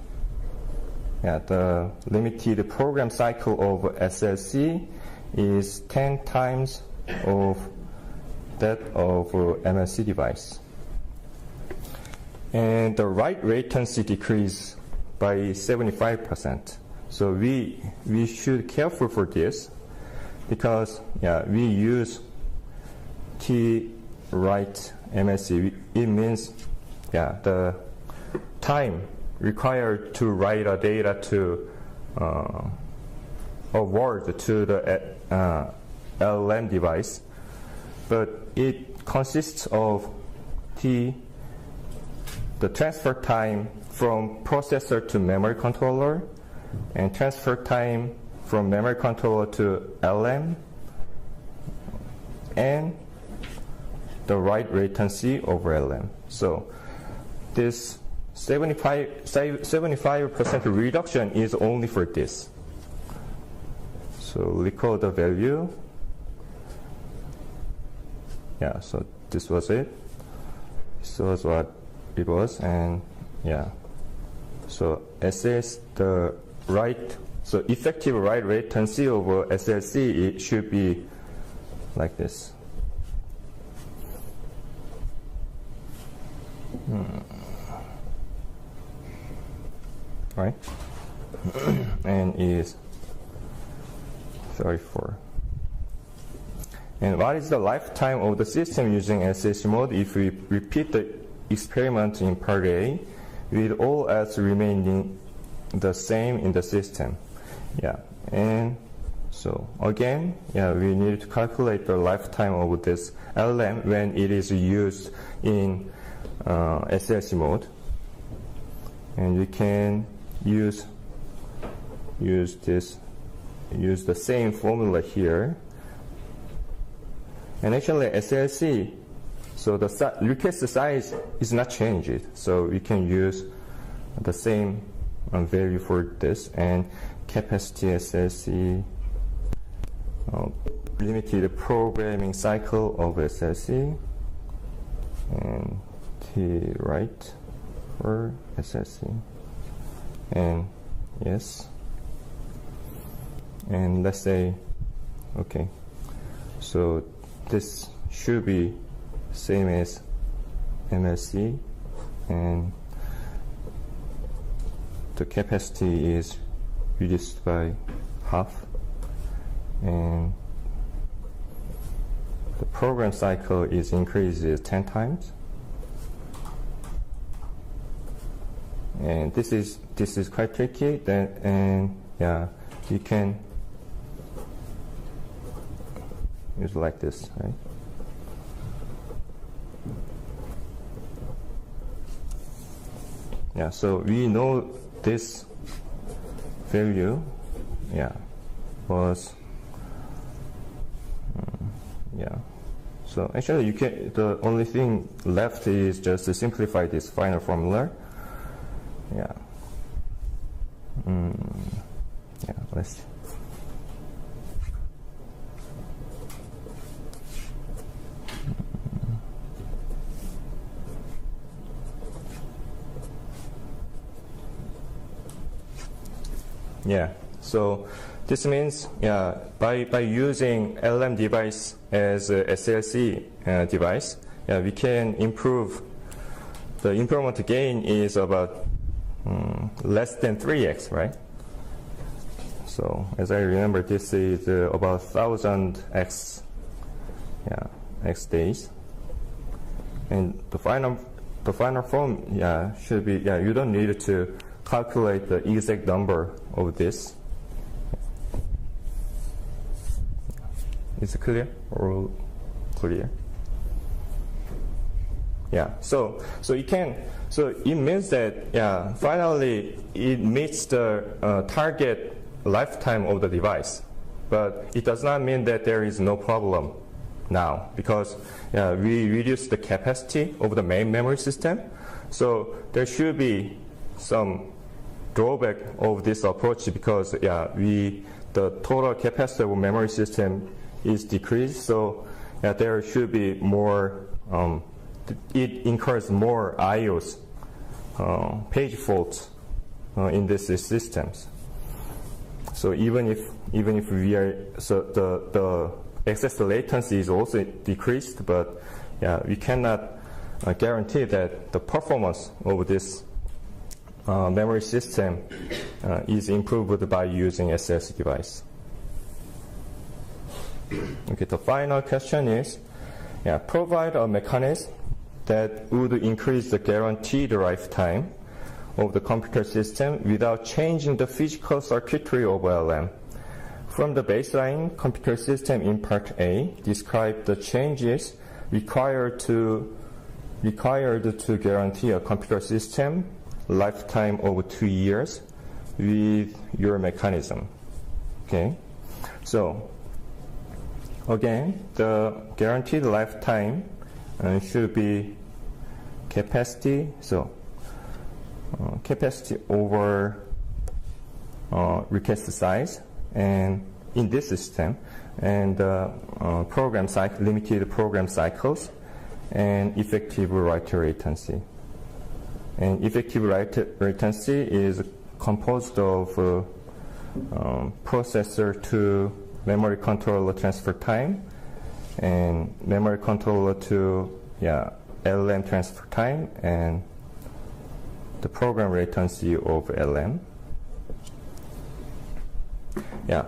the limited program cycle of SLC is 10 times of that of MLC device. And the write latency decrease by 75%. So we should be careful for this, because we use T-write MLC. It means the time required to write a data to a word to the LM device, but it consists of the transfer time from processor to memory controller, and transfer time from memory controller to LM, and the write latency over LM. So this 75% reduction is only for this. So record the value. So this was it. This was what it was, and so so effective write latency over SLC, it should be like this. Right? And is 34. And what is the lifetime of the system using SLC mode if we repeat the experiment in part A with all else remaining the same in the system? And so again, we need to calculate the lifetime of this LM when it is used in SLC mode. And we can use the same formula here. And actually SLC, so the request size is not changed. So we can use the same value for this, and capacity SLC, limited programming cycle of SLC, and T write for SLC, and yes, and let's say, okay, so this should be same as MLC, and the capacity is reduced by half, and the program cycle is increased 10 times. And this is quite tricky. And yeah, you can use like this, right? Yeah, so we know this value, yeah, was, yeah. So actually, you can. The only thing left is just to simplify this final formula. Yeah. Yeah. Let's see. Yeah, so this means, yeah, by using LM device as a SLC device, yeah, we can improve. The improvement gain is about less than 3x, right? So as I remember, this is about 1000x, yeah, x days, and the final form, yeah, should be, yeah, you don't need to calculate the exact number of this. Is it clear or clear? Yeah. So you can. So it means that, yeah, finally it meets the target lifetime of the device, but it does not mean that there is no problem now, because, yeah, we reduce the capacity of the main memory system. So there should be some drawback of this approach, because, yeah, the total capacity of memory system is decreased. So, yeah, there should be more. It incurs more IOs, page faults in these systems. So even if we are, so the access latency is also decreased, but, yeah, we cannot guarantee that the performance of this memory system is improved by using SLC device. Okay, the final question is, yeah, provide a mechanism that would increase the guaranteed lifetime of the computer system without changing the physical circuitry of LM. From the baseline computer system in part A, describe the changes required to guarantee a computer system lifetime of 2 years with your mechanism. Okay, so again, the guaranteed lifetime should be capacity. So capacity over request size, and in this system, and program cycle, limited program cycles, and effective write latency. And effective write latency is composed of processor to memory controller transfer time, and memory controller to, yeah, LM transfer time, and the program latency of LM. Yeah,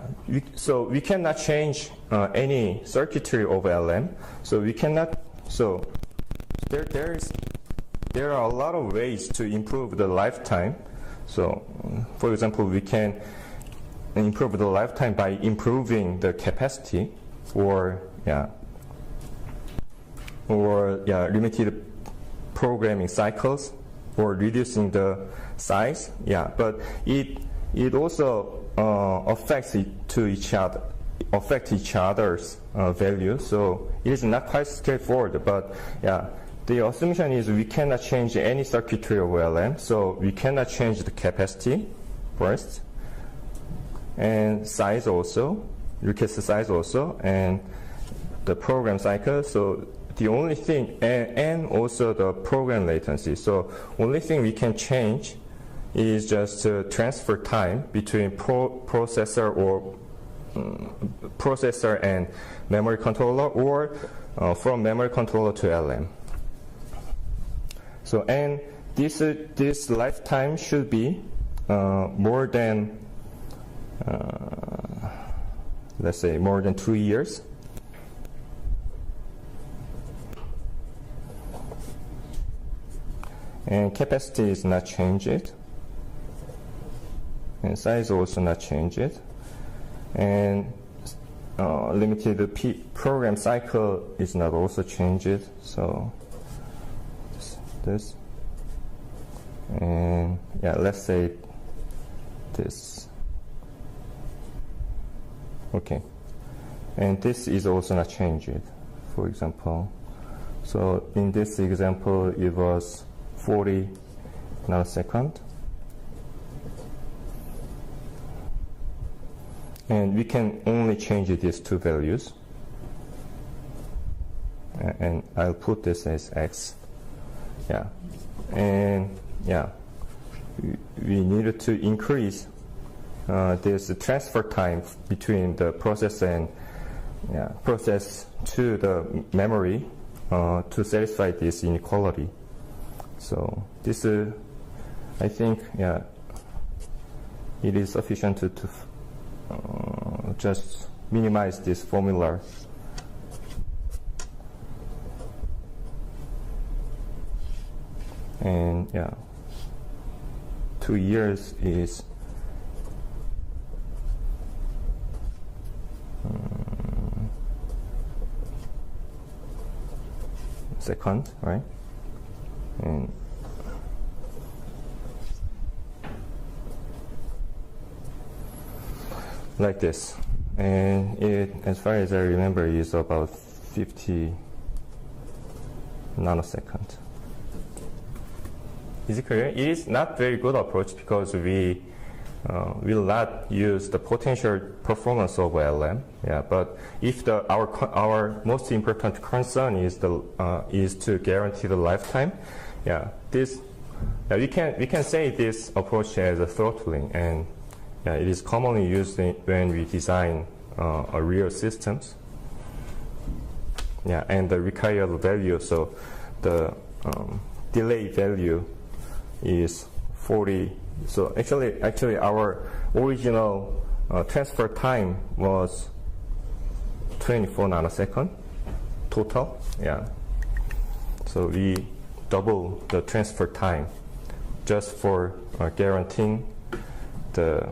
so we cannot change any circuitry of LM. So we cannot. So there are a lot of ways to improve the lifetime. So, for example, we can improve the lifetime by improving the capacity, or limited programming cycles, or reducing the size. Yeah, but it also affects it to each other. affect each other's value. So it is not quite straightforward, but yeah, the assumption is we cannot change any circuitry of OLM, so we cannot change the capacity first, and size also, request size also, and the program cycle. So the only thing, and also the program latency. So only thing we can change is just transfer time between processor or processor and memory controller, or from memory controller to LM. So, and this lifetime should be more than, let's say, more than 2 years. And capacity is not changed, and size also not changed, and limited program cycle is not also changed. So this, and yeah, let's say this. Okay, and this is also not changed, for example. So in this example, it was 40 nanosecond. And we can only change these two values. And I'll put this as X. Yeah. And yeah, we needed to increase this transfer time between the process and process to the memory to satisfy this inequality. So this, I think, yeah, it is sufficient to just minimize this formula. And yeah, 2 years is second, right? And like this, and it, as far as I remember, is about 50 nanosecond. Is it clear? It is not very good approach because we will not use the potential performance of LM. Yeah, but if our most important concern is to guarantee the lifetime, yeah, we can say this approach as a throttling, and yeah, it is commonly used when we design real systems. Yeah, and the required value, so the delay value is 40. So actually our original transfer time was 24 nanosecond total. Yeah. So we double the transfer time just for guaranteeing the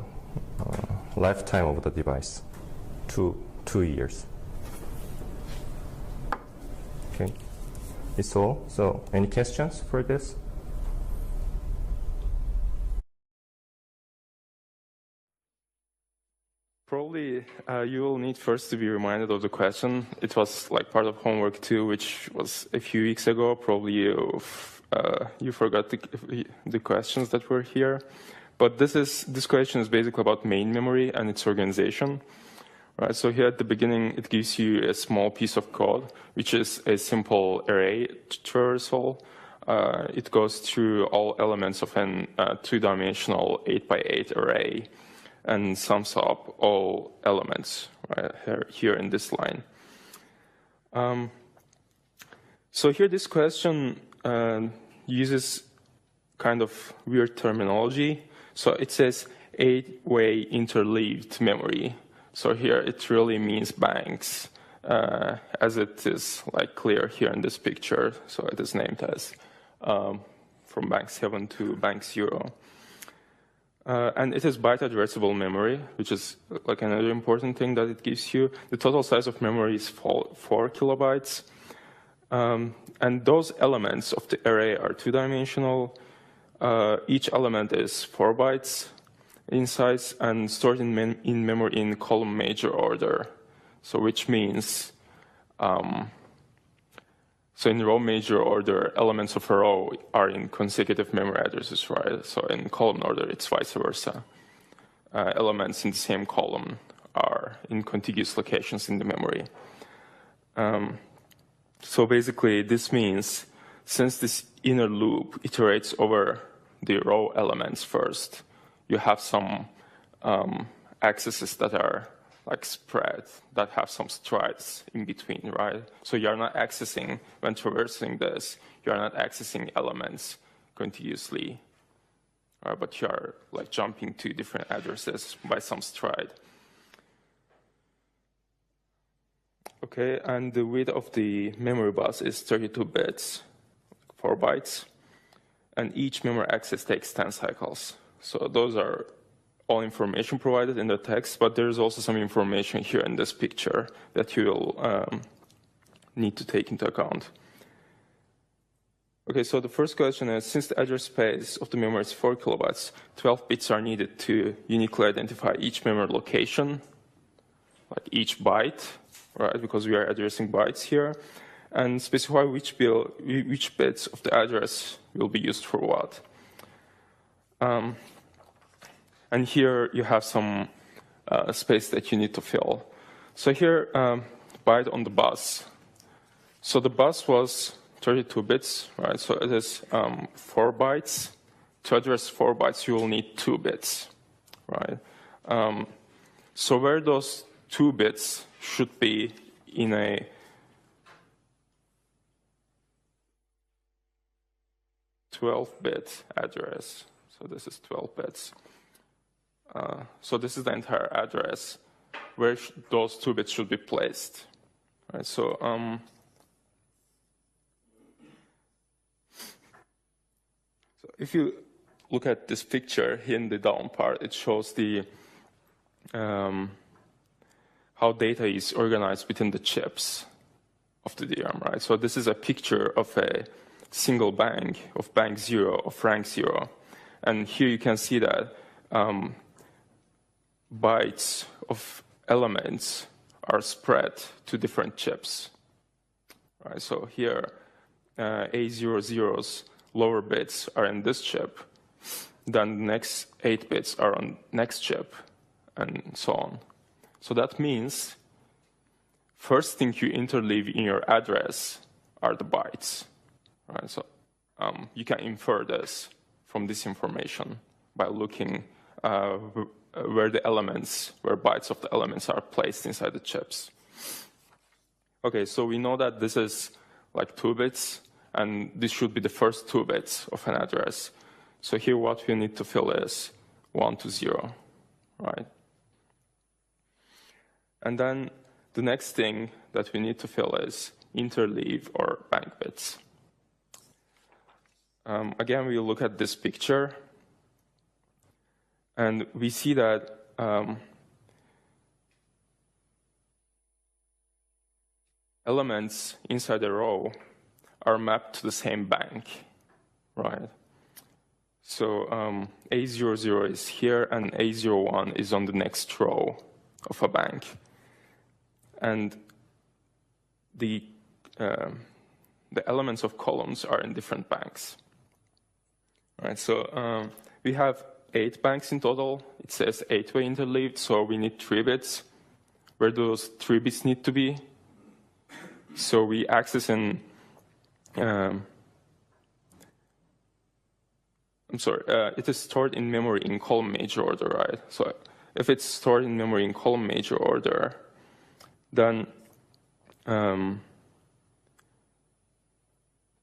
lifetime of the device, 2 years. Okay, it's all. So any questions for this? Probably you will need first to be reminded of the question. It was like part of homework too, which was a few weeks ago. Probably you forgot the questions that were here. But this question is basically about main memory and its organization. Right, so here at the beginning, it gives you a small piece of code, which is a simple array traversal. It goes through all elements of an 2-dimensional 8x8 array and sums up all elements right here in this line. So here this question uses kind of weird terminology. So it says 8-way interleaved memory. So here it really means banks, as it is like clear here in this picture. So it is named as from bank 7 to bank 0. And it is byte addressable memory, which is like another important thing that it gives you. The total size of memory is 4 kilobytes. And those elements of the array are 2-dimensional. Each element is 4 bytes in size and stored in memory in column major order. So which means, so in row major order, elements of a row are in consecutive memory addresses, right? So in column order, it's vice versa. Elements in the same column are in contiguous locations in the memory. So basically, this means since this inner loop iterates over the row elements first, you have some accesses that are like spread, that have some strides in between, right? So you're not accessing, when traversing this, you're not accessing elements contiguously, right? But you're like jumping to different addresses by some stride. Okay, and the width of the memory bus is 32 bits, 4 bytes, and each memory access takes 10 cycles. So those are all information provided in the text, but there's also some information here in this picture that you will need to take into account. Okay, so the first question is, since the address space of the memory is 4 kilobytes, 12 bits are needed to uniquely identify each memory location, like each byte, right, because we are addressing bytes here, and specify which bits of the address will be used for what. And here you have some space that you need to fill. So here, byte on the bus. So the bus was 32 bits, right? So it is 4 bytes. To address 4 bytes, you will need 2 bits, right? So where those 2 bits should be in a $12-bit address. So this is 12 bits. So this is the entire address where those 2 bits should be placed. Right, so if you look at this picture here in the down part, it shows the how data is organized within the chips of the DRAM, right? So this is a picture of a single bank, of bank 0, of rank 0. And here you can see that bytes of elements are spread to different chips, right? So here, A00's lower bits are in this chip, then the next 8 bits are on next chip, and so on. So that means first thing you interleave in your address are the bytes, right? So you can infer this from this information by looking where bytes of the elements are placed inside the chips. Okay, so we know that this is like 2 bits, and this should be the first 2 bits of an address. So here what we need to fill is 1 to 0, right? And then the next thing that we need to fill is interleave or bank bits. Again, we look at this picture, and we see that elements inside a row are mapped to the same bank, right? So A00 is here, and A01 is on the next row of a bank. And the elements of columns are in different banks. Right, so we have 8 banks in total. It says 8-way interleaved, so we need 3 bits. Where those 3 bits need to be? So we access in, it is stored in memory in column major order, right? So if it's stored in memory in column major order, then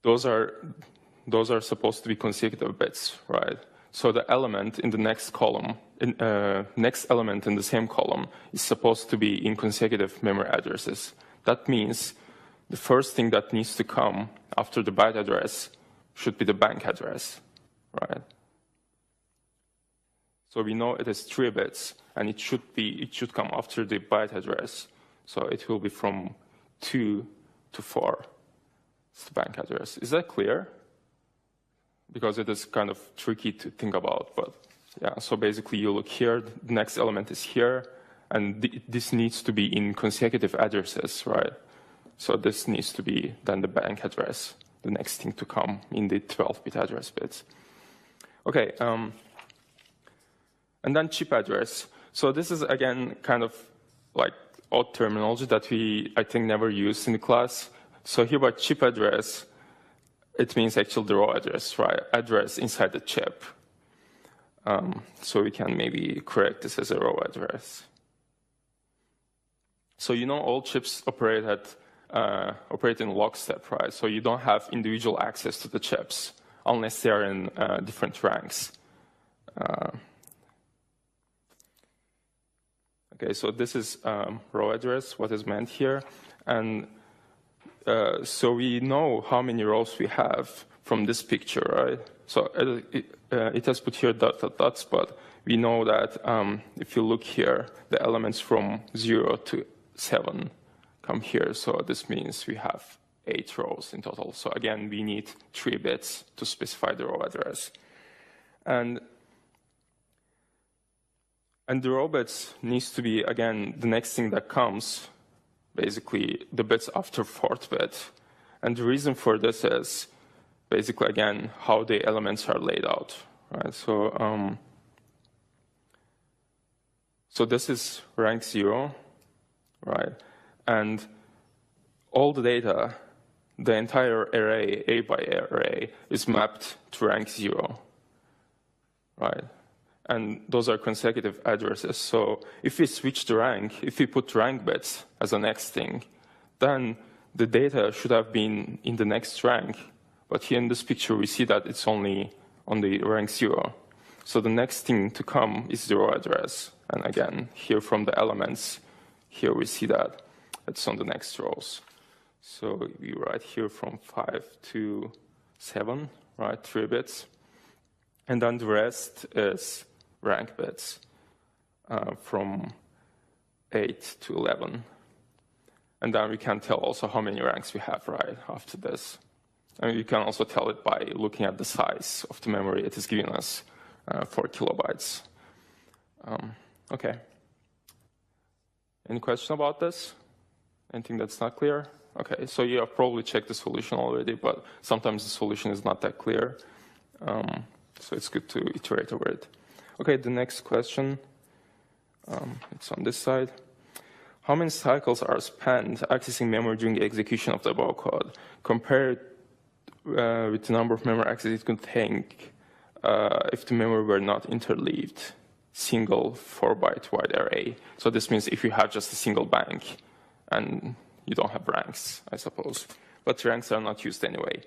those are supposed to be consecutive bits, right? So the element in the next column, next element in the same column is supposed to be in consecutive memory addresses. That means the first thing that needs to come after the byte address should be the bank address, right? So we know it is 3 bits, and it should come after the byte address. So it will be from 2 to 4. It's the bank address. Is that clear? Because it is kind of tricky to think about, but yeah. So basically, you look here. The next element is here, And this needs to be in consecutive addresses, right? So this needs to be then the bank address, the next thing to come in the 12-bit address bits. Okay, and then chip address. So this is, again, kind of like odd terminology that we, I think, never used in the class. So here by chip address, it means actually the raw address, right? Address inside the chip. So we can maybe correct this as a raw address. So you know all chips operate in lockstep, right? So you don't have individual access to the chips unless they are in different ranks. Okay, so this is row address, what is meant here. And so we know how many rows we have from this picture, right? So it has put here dots, but we know that if you look here, the elements from 0 to 7 come here. So this means we have 8 rows in total. So again, we need 3 bits to specify the row address. And the row bits needs to be, again, the next thing that comes, basically the bits after 4th bit. And the reason for this is basically, again, how the elements are laid out, right? So, so this is rank 0, right? And all the data, the entire array, A by array, is mapped to rank 0, right? And those are consecutive addresses. So if we switch the rank, if we put rank bits as the next thing, then the data should have been in the next rank. But here in this picture, we see that it's only on the rank 0. So the next thing to come is the row address. And again, here from the elements, here we see that it's on the next rows. So we write here from 5 to 7, right, 3 bits. And then the rest is rank bits from 8 to 11. And then we can tell also how many ranks we have, right, after this. And you can also tell it by looking at the size of the memory. It is giving us 4 kilobytes. Okay. Any question about this? Anything that's not clear? Okay, so you have probably checked the solution already, but sometimes the solution is not that clear. So it's good to iterate over it. Okay, the next question, it's on this side. How many cycles are spent accessing memory during the execution of the above code? Compared with the number of memory access it could take if the memory were not interleaved, single 4-byte wide array. So this means if you have just a single bank and you don't have ranks, I suppose. But ranks are not used anyway.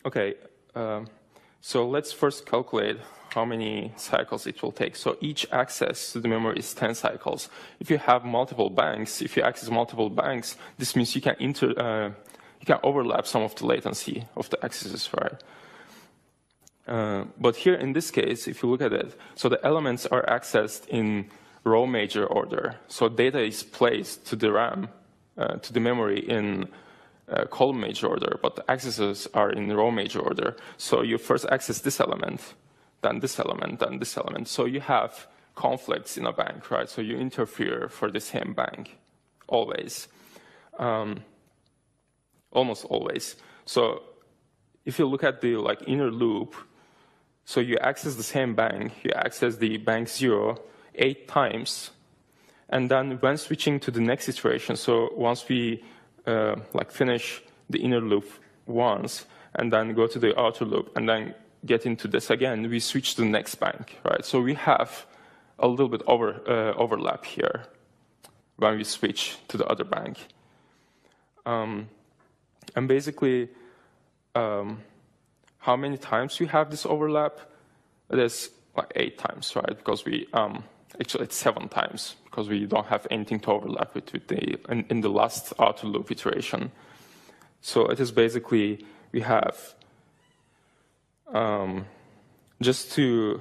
Okay. So let's first calculate how many cycles it will take. So each access to the memory is 10 cycles. If you have multiple banks, if you access multiple banks, this means you can overlap some of the latency of the accesses, right? But here in this case, if you look at it, so the elements are accessed in row major order. So data is placed to the RAM, to the memory in column major order, but the accesses are in row major order. So you first access this element, then this element, then this element. So you have conflicts in a bank, right? So you interfere for the same bank, always. Almost always. So if you look at the inner loop, so you access the same bank, you access the bank 0 8 times, and then when switching to the next iteration, so once we finish the inner loop once, and then go to the outer loop, and then get into this again, we switch to the next bank, right? So we have a little bit overlap here when we switch to the other bank. And basically, how many times we have this overlap? It is 8 times, right? Because we actually it's 7 times because we don't have anything to overlap with in the last outer loop iteration. So it is basically we have just to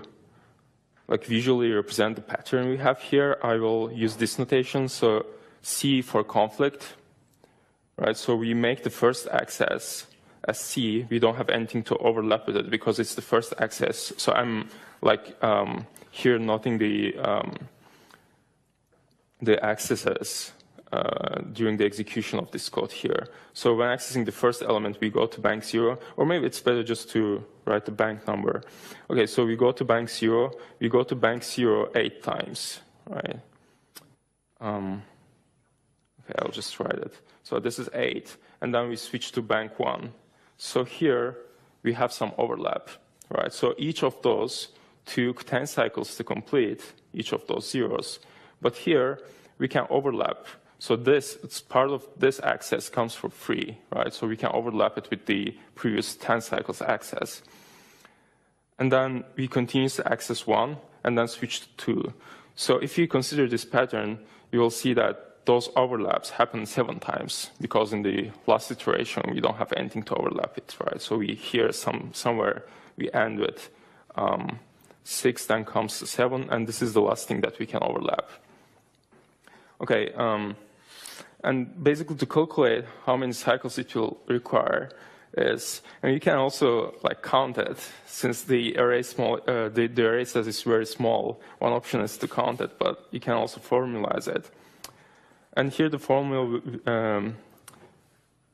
visually represent the pattern we have here. I will use this notation. So C for conflict, right? So we make the first access as C. We don't have anything to overlap with it because it's the first access. So I'm here noting the the accesses during the execution of this code here. So when accessing the first element, we go to bank 0, or maybe it's better just to write the bank number. Okay, so we go to bank 0, we go to bank 0 8 times, right? Okay, I'll just write it. So this is 8, and then we switch to bank 1. So here we have some overlap, right? So each of those took 10 cycles to complete, each of those zeros. But here we can overlap. So it's part of this access comes for free, right? So we can overlap it with the previous 10 cycles access. And then we continue to access 1 and then switch to 2. So if you consider this pattern, you will see that those overlaps happen 7 times, because in the last iteration we don't have anything to overlap it, right? So we here somewhere we end with 6, then comes to 7, and this is the last thing that we can overlap. Okay, and basically to calculate how many cycles it will require is, and you can also like count it, since the array the array size is very small. One option is to count it, but you can also formalize it. And here the formula,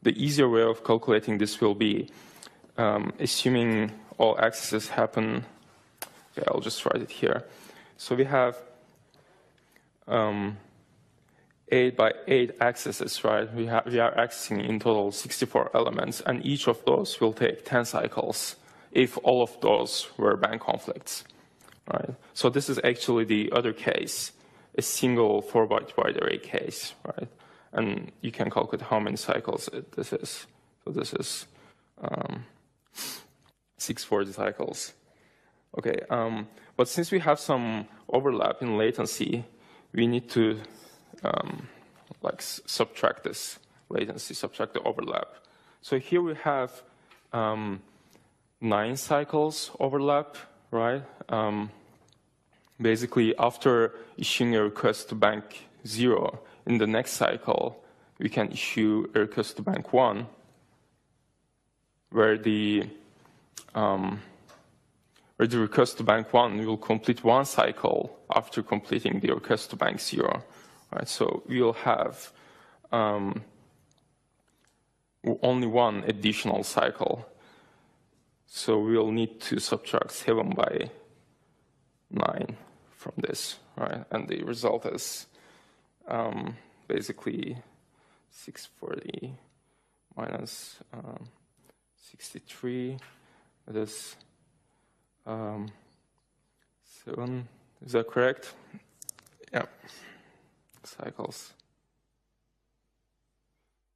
the easier way of calculating this will be assuming all accesses happen. Okay, I'll just write it here. So we have 8 by 8 accesses, right? We are accessing in total 64 elements, and each of those will take 10 cycles if all of those were bank conflicts, right? So this is actually the other case, a single 4-byte wide array case, right? And you can calculate how many cycles this is. So this is 640 cycles. Okay, but since we have some overlap in latency, we need to subtract this latency, subtract the overlap. So here we have 9 cycles overlap, right? Basically, after issuing a request to bank 0, in the next cycle, we can issue a request to bank 1, where the request to bank 1 will complete 1 cycle after completing the request to bank 0. Right? So we will have only 1 additional cycle. So we'll need to subtract 7 by 9 from this, right? And the result is basically 640 minus 63. That is 7. Is that correct? Yeah. Cycles.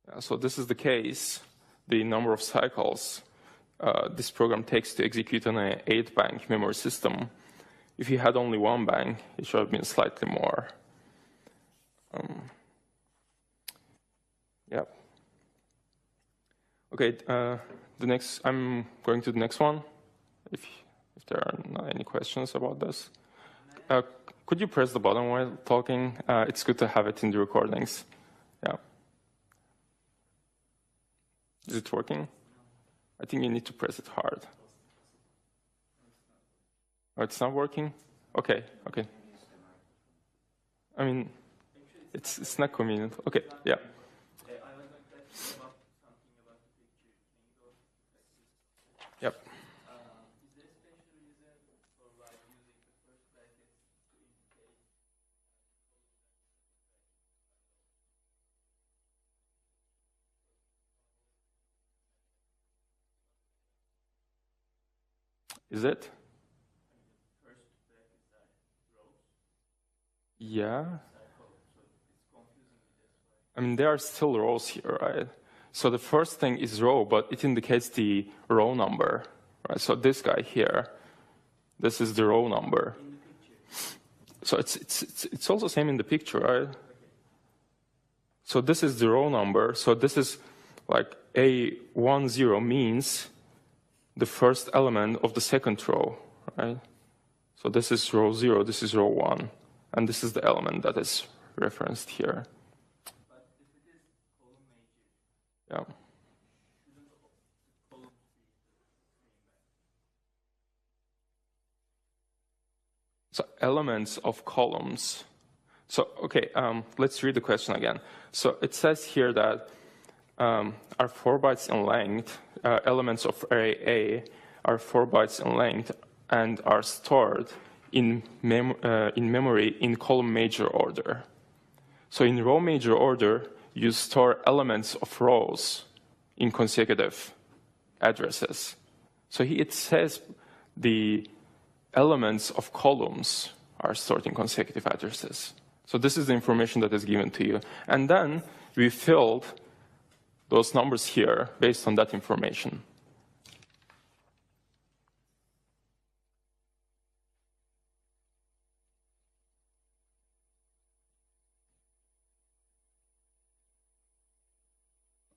Yeah, so this is the case, the number of cycles this program takes to execute on an 8-bank memory system. If you had only 1 bank, it should have been slightly more. Yeah. Okay, I'm going to the next one, if there are not any questions about this. Could you press the button while talking? It's good to have it in the recordings. Yeah. Is it working? I think you need to press it hard. Oh, it's not working? Okay, okay. I mean, it's not convenient. Okay, yeah. Yep. Is it? Yeah. I mean, there are still rows here, right? So the first thing is row, but it indicates the row number, right? So this guy here, this is the row number. So it's also same in the picture, right? So this is the row number. So this is like A10 means the first element of the second row, right? So this is row 0, this is row 1, and this is the element that is referenced here. But if it is column major, yeah. Isn't column So elements of columns. So, okay, let's read the question again. So it says here that are 4 bytes in length, elements of array A are 4 bytes in length and are stored in memory in column major order. So in row major order, you store elements of rows in consecutive addresses. So it says the elements of columns are stored in consecutive addresses. So this is the information that is given to you. And then we filled those numbers here based on that information.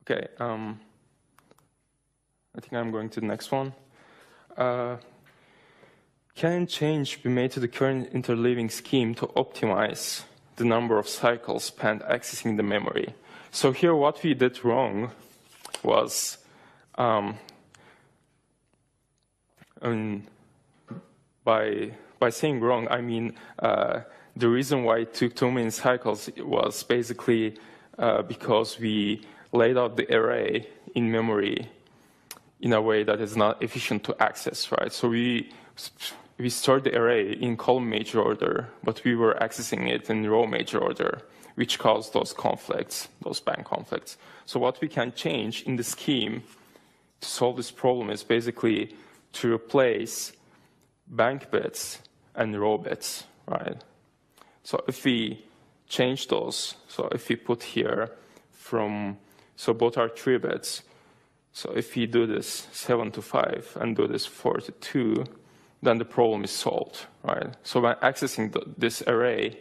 Okay, I think I'm going to the next one. Can change be made to the current interleaving scheme to optimize the number of cycles spent accessing the memory? So here what we did wrong was, by saying wrong, I mean the reason why it took too many cycles was basically because we laid out the array in memory in a way that is not efficient to access, right? So we stored the array in column major order, but we were accessing it in row major order, which caused those conflicts, those bank conflicts. So what we can change in the scheme to solve this problem is basically to replace bank bits and row bits, right? So if we change those, so if we put here so both are 3 bits, so if we do this 7 to 5 and do this 4 to 2, then the problem is solved, right? So by accessing this array,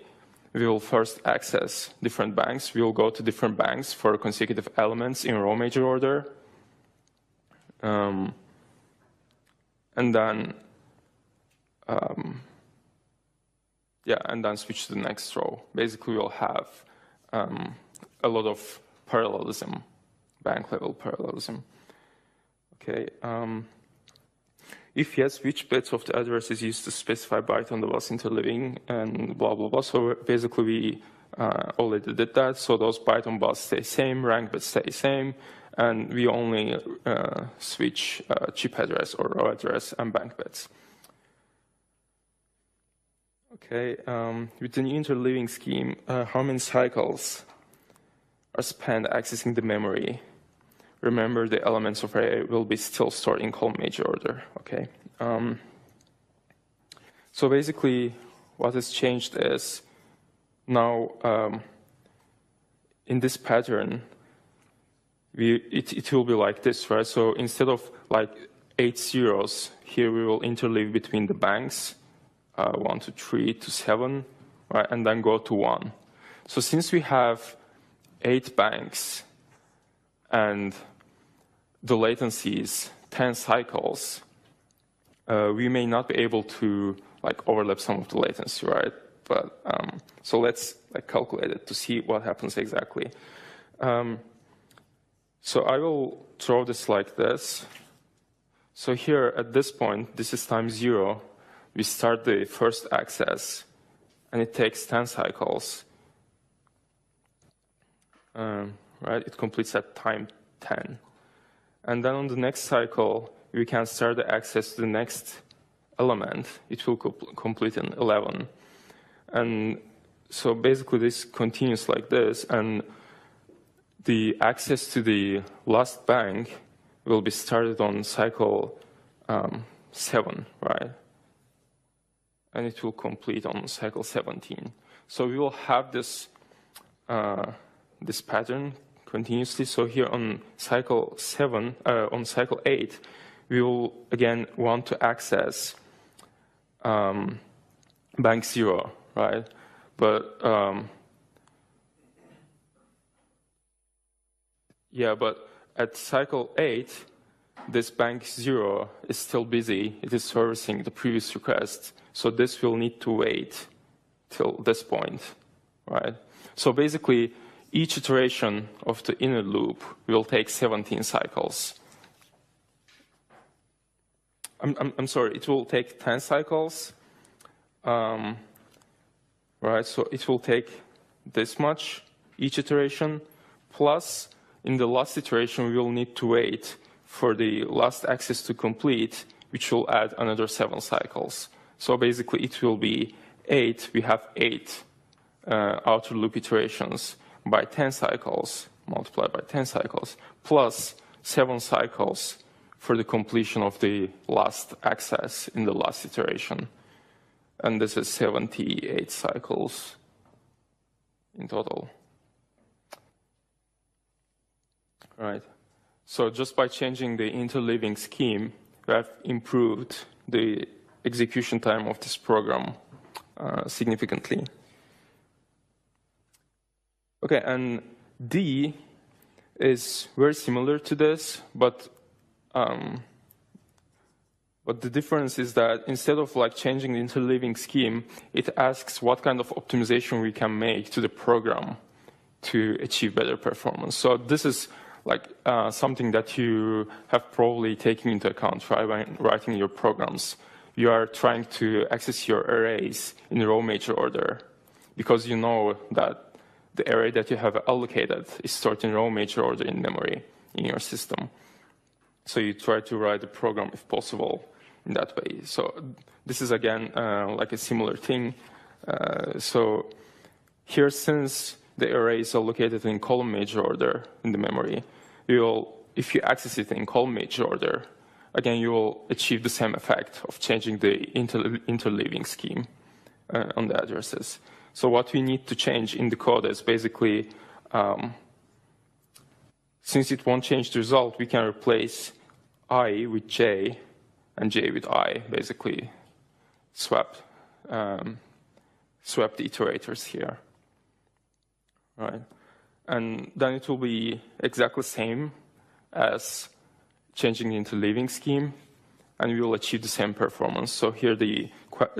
we will first access different banks. We will go to different banks for consecutive elements in row major order. And then, and then switch to the next row. Basically, we'll have a lot of parallelism, bank level parallelism. Okay. If yes, which bits of the address is used to specify byte on the bus interleaving and blah, blah, blah. So basically, we already did that. So those byte on bus stay same, rank bits stay same, and we only switch chip address or row address and bank bits. Okay, with the new interleaving scheme, how many cycles are spent accessing the memory? Remember, the elements of array will be still stored in column major order. Okay. So basically, what has changed is now in this pattern, it will be like this, right? So instead of like 8 zeros, here we will interleave between the banks 1 to 3 to 7, right, and then go to 1. So since we have 8 banks and the latency is 10 cycles, we may not be able to like overlap some of the latency, right? But so let's like calculate it to see what happens exactly. So I will draw this like this. So here at this point, this is time 0. We start the first access, and it takes 10 cycles. Right? It completes at time 10. And then on the next cycle, we can start the access to the next element. It will complete in 11. And so basically this continues like this, and the access to the last bank will be started on cycle 7, right? And it will complete on cycle 17. So we will have this, this pattern continuously. So here on cycle 7, on cycle 8, we will again want to access bank 0, right? But but at cycle 8, this bank 0 is still busy. It is servicing the previous request. So this will need to wait till this point, right? So basically, each iteration of the inner loop will take 17 cycles. I'm sorry, it will take 10 cycles, right? right? So it will take this much each iteration, plus in the last iteration, we will need to wait for the last access to complete, which will add another 7 cycles. So basically, it will be 8. We have 8 outer loop iterations by 10 cycles, multiplied by 10 cycles, plus 7 cycles for the completion of the last access in the last iteration. And this is 78 cycles in total. Right. So just by changing the interleaving scheme, we have improved the execution time of this program significantly. Okay, and D is very similar to this, but the difference is that instead of like changing the interleaving scheme, it asks what kind of optimization we can make to the program to achieve better performance. So this is like something that you have probably taken into account when writing your programs. You are trying to access your arrays in row major order because you know that the array that you have allocated is stored in row major order in memory in your system. So you try to write the program, if possible, in that way. So this is, again, like a similar thing. So here, since the array is allocated in column major order in the memory, if you access it in column major order, again, you will achieve the same effect of changing the interleaving scheme on the addresses. So what we need to change in the code is basically, since it won't change the result, we can replace I with J and J with I, basically swap the iterators here. Right. And then it will be exactly the same as changing the interleaving scheme, and we will achieve the same performance. So here the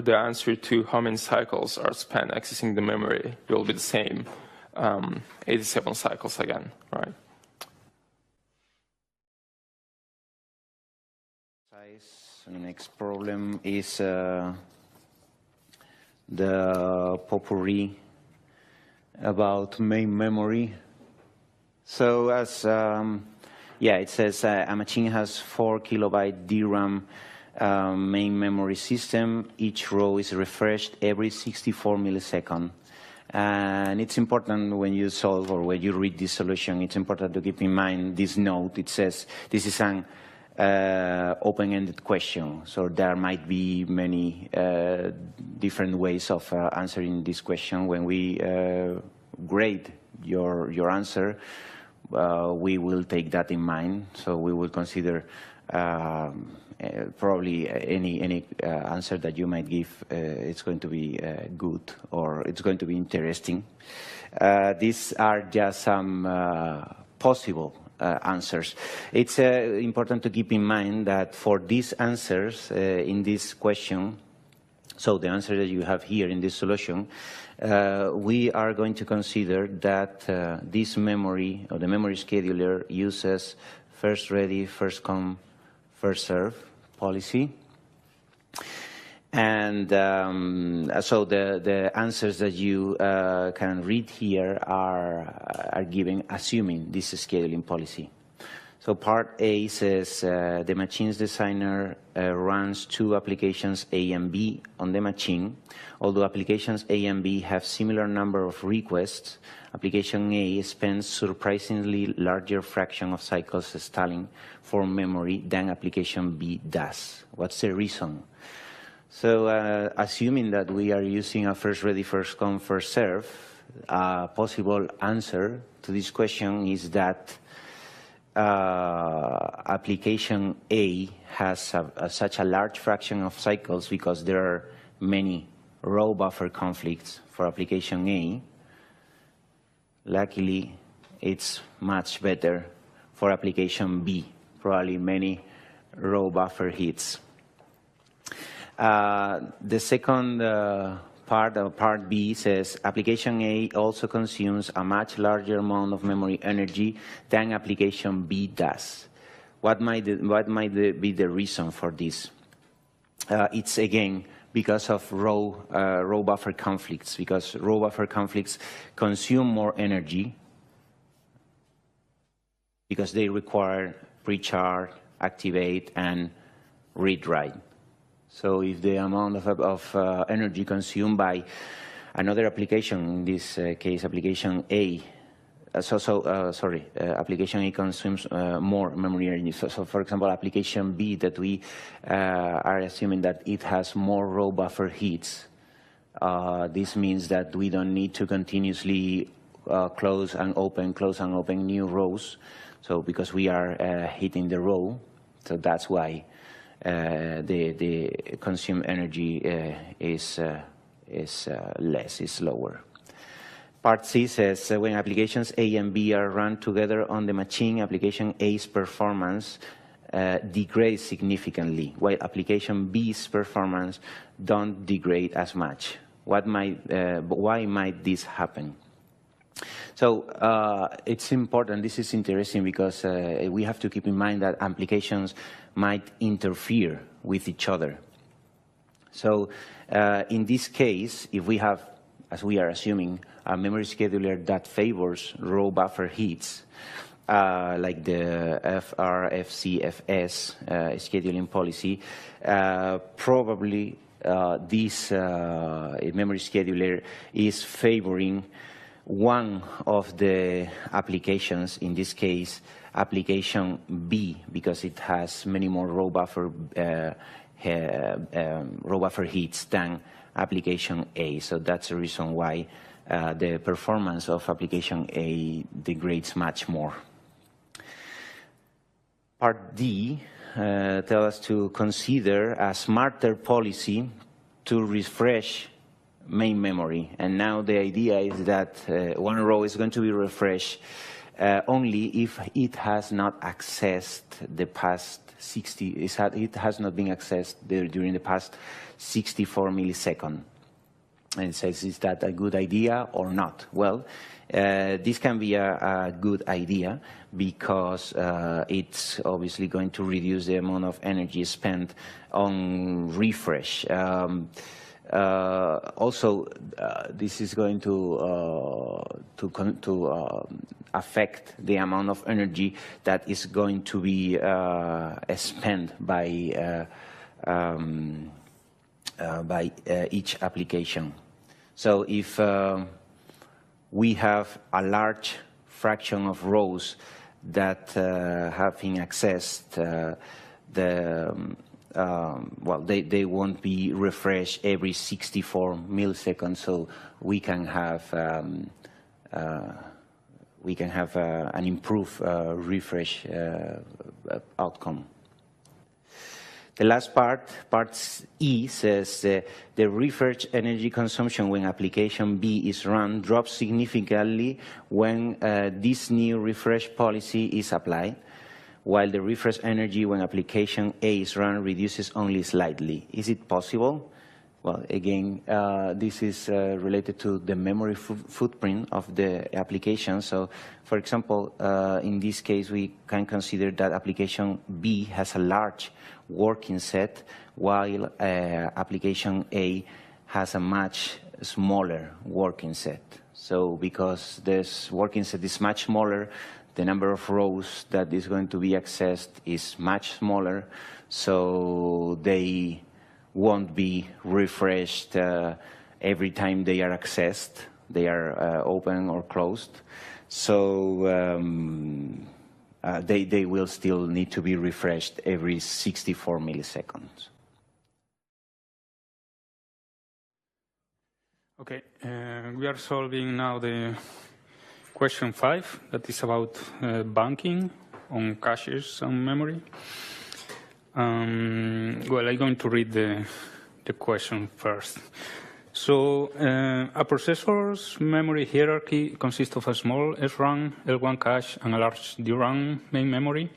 answer to how many cycles are spent accessing the memory will be the same, 87 cycles again, right? The next problem is the potpourri about main memory. So as it says a machine has 4 kilobyte DRAM main memory system. Each row is refreshed every 64 milliseconds. And it's important when you solve or when you read this solution, it's important to keep in mind this note. It says this is an open-ended question. So there might be many different ways of answering this question. When we grade your answer, we will take that in mind. So we will consider probably any answer that you might give. It's going to be good or it's going to be interesting. These are just some possible answers. It's important to keep in mind that for these answers in this question, so the answer that you have here in this solution, we are going to consider that this memory or the memory scheduler uses first ready, first come, first serve policy. And so the answers that you can read here are given assuming this scheduling policy. So part A says the machine's designer runs 2 applications A and B on the machine. Although applications A and B have similar number of requests, application A spends surprisingly larger fraction of cycles stalling for memory than application B does. What's the reason? So assuming that we are using a first ready, first come, first serve, a possible answer to this question is that application A has such a large fraction of cycles because there are many row buffer conflicts for application A. Luckily, it's much better for application B, probably many row buffer hits. The second part B says application A also consumes a much larger amount of memory energy than application B does. What might be the reason for this? It's again because of row buffer conflicts, because row buffer conflicts consume more energy because they require pre-charge, activate, and read-write. So if the amount of energy consumed by another application, in this case application A, application A consumes more memory energy. So for example, application B that we are assuming that it has more row buffer hits. This means that we don't need to continuously close and open new rows. So because we are hitting the row, so that's why the consumed energy is less, is lower. Part C says when applications A and B are run together on the machine, application A's performance degrades significantly, while application B's performance don't degrade as much. Why might this happen? So it's important, this is interesting because we have to keep in mind that applications might interfere with each other. So in this case, if we have, as we are assuming, a memory scheduler that favors row buffer hits, like the FRFCFS scheduling policy, probably this memory scheduler is favoring one of the applications, in this case, application B, because it has many more row buffer hits than application A. So that's the reason why the performance of application A degrades much more. Part D tells us to consider a smarter policy to refresh main memory. And now the idea is that one row is going to be refreshed only if it has not accessed the past 60, it has not been accessed during the past 64 milliseconds. And it says, is that a good idea or not? Well, this can be a good idea because it's obviously going to reduce the amount of energy spent on refresh. Also, this is going to affect the amount of energy that is going to be spent by each application. So if we have a large fraction of rows that have been accessed, well, they won't be refreshed every 64 milliseconds, so we can have an improved refresh outcome. The last part, part E, says the refresh energy consumption when application B is run drops significantly when this new refresh policy is applied, while the refresh energy when application A is run reduces only slightly. Is it possible? Well, again, this is related to the memory footprint of the application. So, for example, in this case, we can consider that application B has a large working set, while application A has a much smaller working set. So, because this working set is much smaller, the number of rows that is going to be accessed is much smaller, so they won't be refreshed every time they are accessed. They are open or closed. So they will still need to be refreshed every 64 milliseconds. Okay, we are solving now the question 5, that is about banking on caches and memory. Well, I'm going to read the question first. So, a processor's memory hierarchy consists of a small SRAM, L1 cache, and a large DRAM main memory,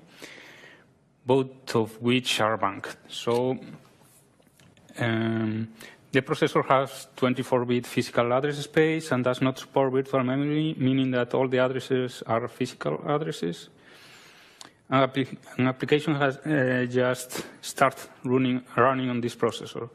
both of which are banked. So, the processor has 24-bit physical address space and does not support virtual memory, meaning that all the addresses are physical addresses. An application has just started running on this processor.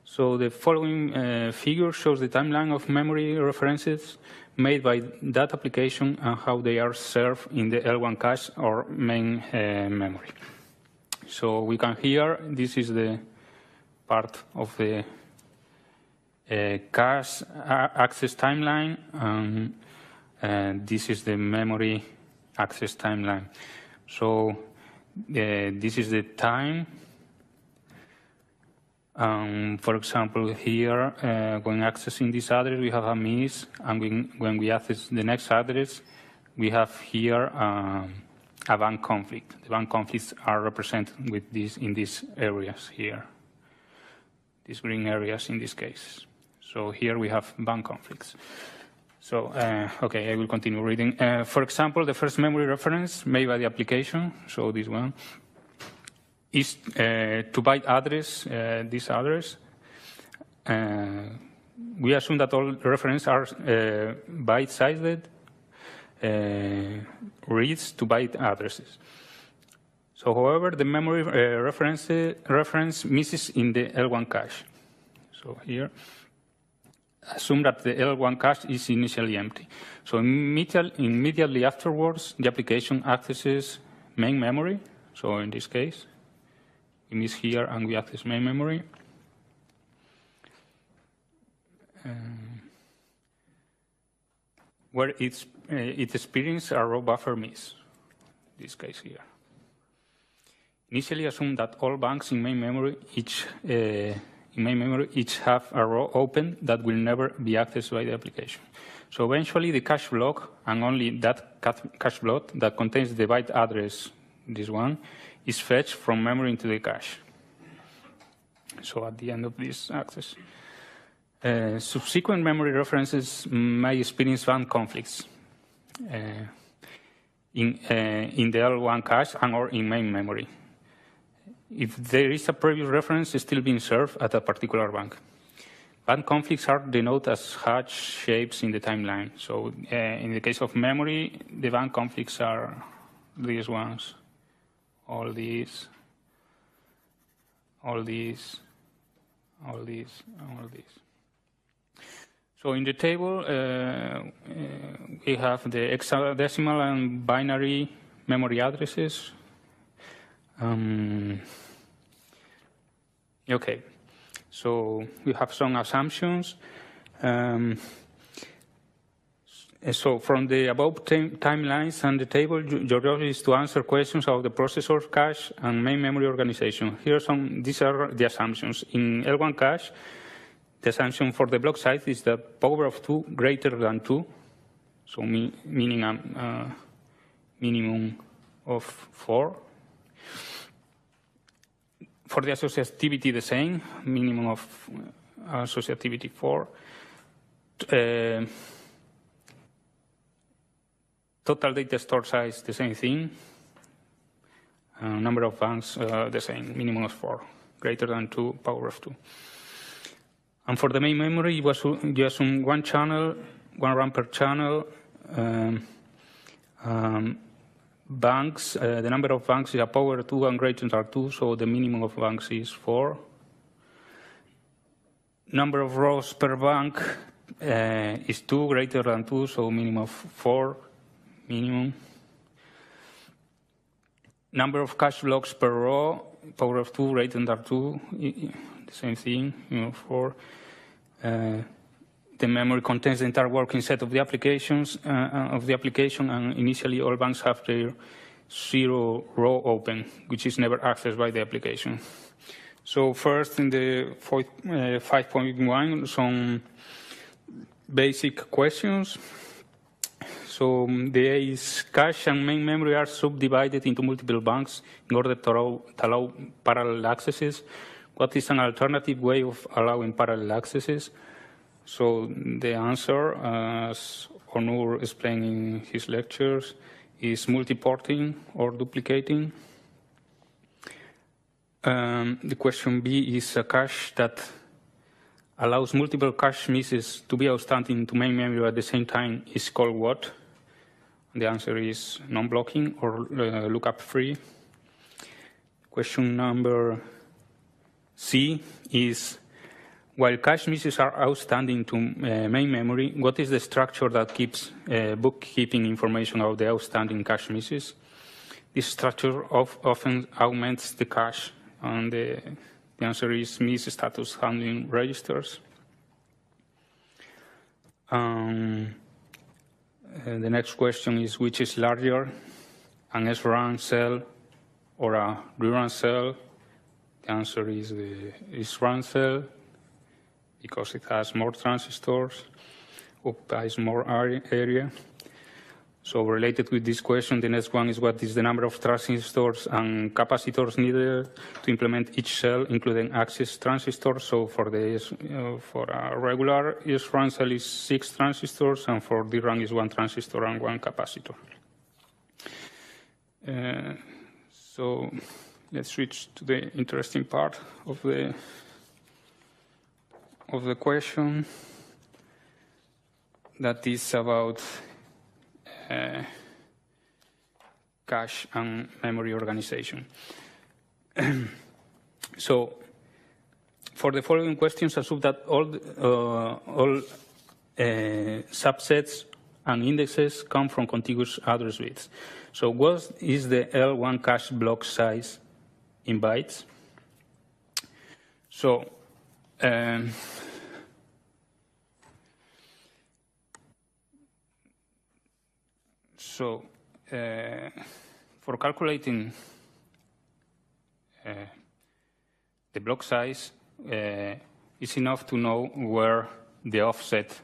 So the following figure shows the timeline of memory references made by that application and how they are served in the L1 cache or main memory. So we can hear this is the part of the cache access timeline, and this is the memory access timeline. So this is the time. For example, here, when accessing this address, we have a miss, and when we access the next address, we have here a bank conflict. The bank conflicts are represented with this in these areas here, these green areas in this case. So here we have bank conflicts. So, okay, I will continue reading. For example, the first memory reference made by the application, so this one, is to byte address, this address. We assume that all references are byte-sized reads to byte addresses. So, however, the memory reference misses in the L1 cache. So here, assume that the L1 cache is initially empty. So immediately afterwards, the application accesses main memory. So in this case, we miss here and we access main memory. Where it experiences a raw buffer miss, this case here. Initially assume that all banks in main memory each have a row open that will never be accessed by the application. So eventually the cache block, and only that cache block that contains the byte address, this one, is fetched from memory into the cache. So at the end of this access. Subsequent memory references may experience bank conflicts in the L1 cache and or in main memory, if there is a previous reference still being served at a particular bank. Bank conflicts are denoted as hatch shapes in the timeline. So in the case of memory, the bank conflicts are these ones, all these, all these, all these, and all these. So in the table, we have the hexadecimal and binary memory addresses. Okay, so we have some assumptions. So from the above timelines and the table, your job is to answer questions about the processor cache and main memory organization. These are the assumptions. In L1 cache, the assumption for the block size is the power of 2 greater than 2, so meaning a minimum of 4. For the associativity, the same, minimum of associativity 4. Total data store size, the same thing. Number of banks, the same, minimum of 4, greater than 2, power of 2. And for the main memory, you assume one channel, one RAM per channel. Banks, the number of banks is a power 2 and greater than 2, so the minimum of banks is 4. Number of rows per bank is 2 greater than 2, so minimum of 4, minimum. Number of cache blocks per row, power of 2 greater than 2, the same thing, 4. The memory contains the entire working set of the applications and initially all banks have their 0 row open, which is never accessed by the application. So first, in the 5.1, some basic questions. So the A is cache and main memory are subdivided into multiple banks in order to allow parallel accesses. What is an alternative way of allowing parallel accesses? So the answer, as Onur explained in his lectures, is multiporting or duplicating. The question B is a cache that allows multiple cache misses to be outstanding to main memory at the same time is called what? The answer is non-blocking or lookup free. Question number C is while cache misses are outstanding to main memory, what is the structure that keeps bookkeeping information of the outstanding cache misses? This structure often augments the cache, and the answer is miss status handling registers. The next question is, which is larger, an SRAM cell or a DRAM cell? The answer is the SRAM cell, because it has more transistors, occupies more area. So related with this question, the next one is, what is the number of transistors and capacitors needed to implement each cell, including access transistors? So for a regular SRAM cell is 6 transistors, and for DRAM is 1 transistor and 1 capacitor. So let's switch to the interesting part of the question, that is about cache and memory organization. So for the following questions, assume that all subsets and indexes come from contiguous address bits. So what is the L1 cache block size in bytes? So for calculating the block size, it's enough to know where the offset,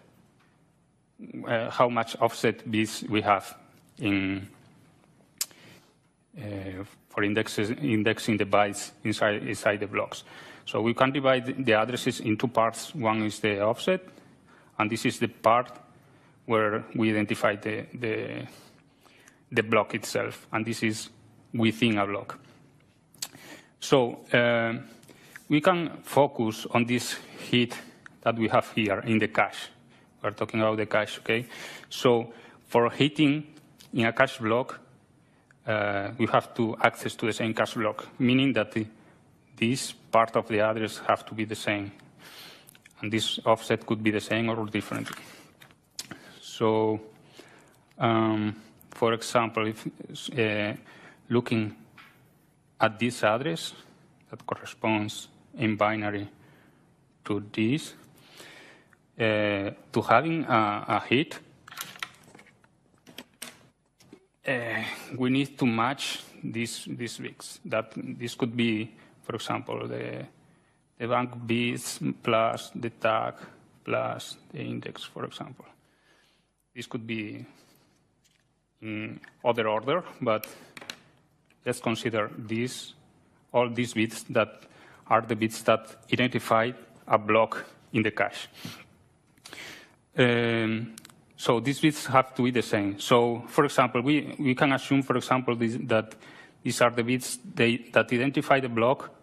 how much offset bits we have in for indexing the bytes inside the blocks. So we can divide the addresses in 2 parts. One is the offset, and this is the part where we identify the block itself, and this is within a block. So we can focus on this heat that we have here in the cache. We're talking about the cache, okay? So for heating in a cache block, we have to access to the same cache block, meaning that this part of the address have to be the same, and this offset could be the same or different. So, for example, if looking at this address that corresponds in binary to this, to having a hit, we need to match these bits. That this could be, for example, the bank bits plus the tag plus the index, for example. This could be in other order, but let's consider all these bits that are the bits that identify a block in the cache. So these bits have to be the same. So, for example, we can assume, for example, that these are the bits that identify the block,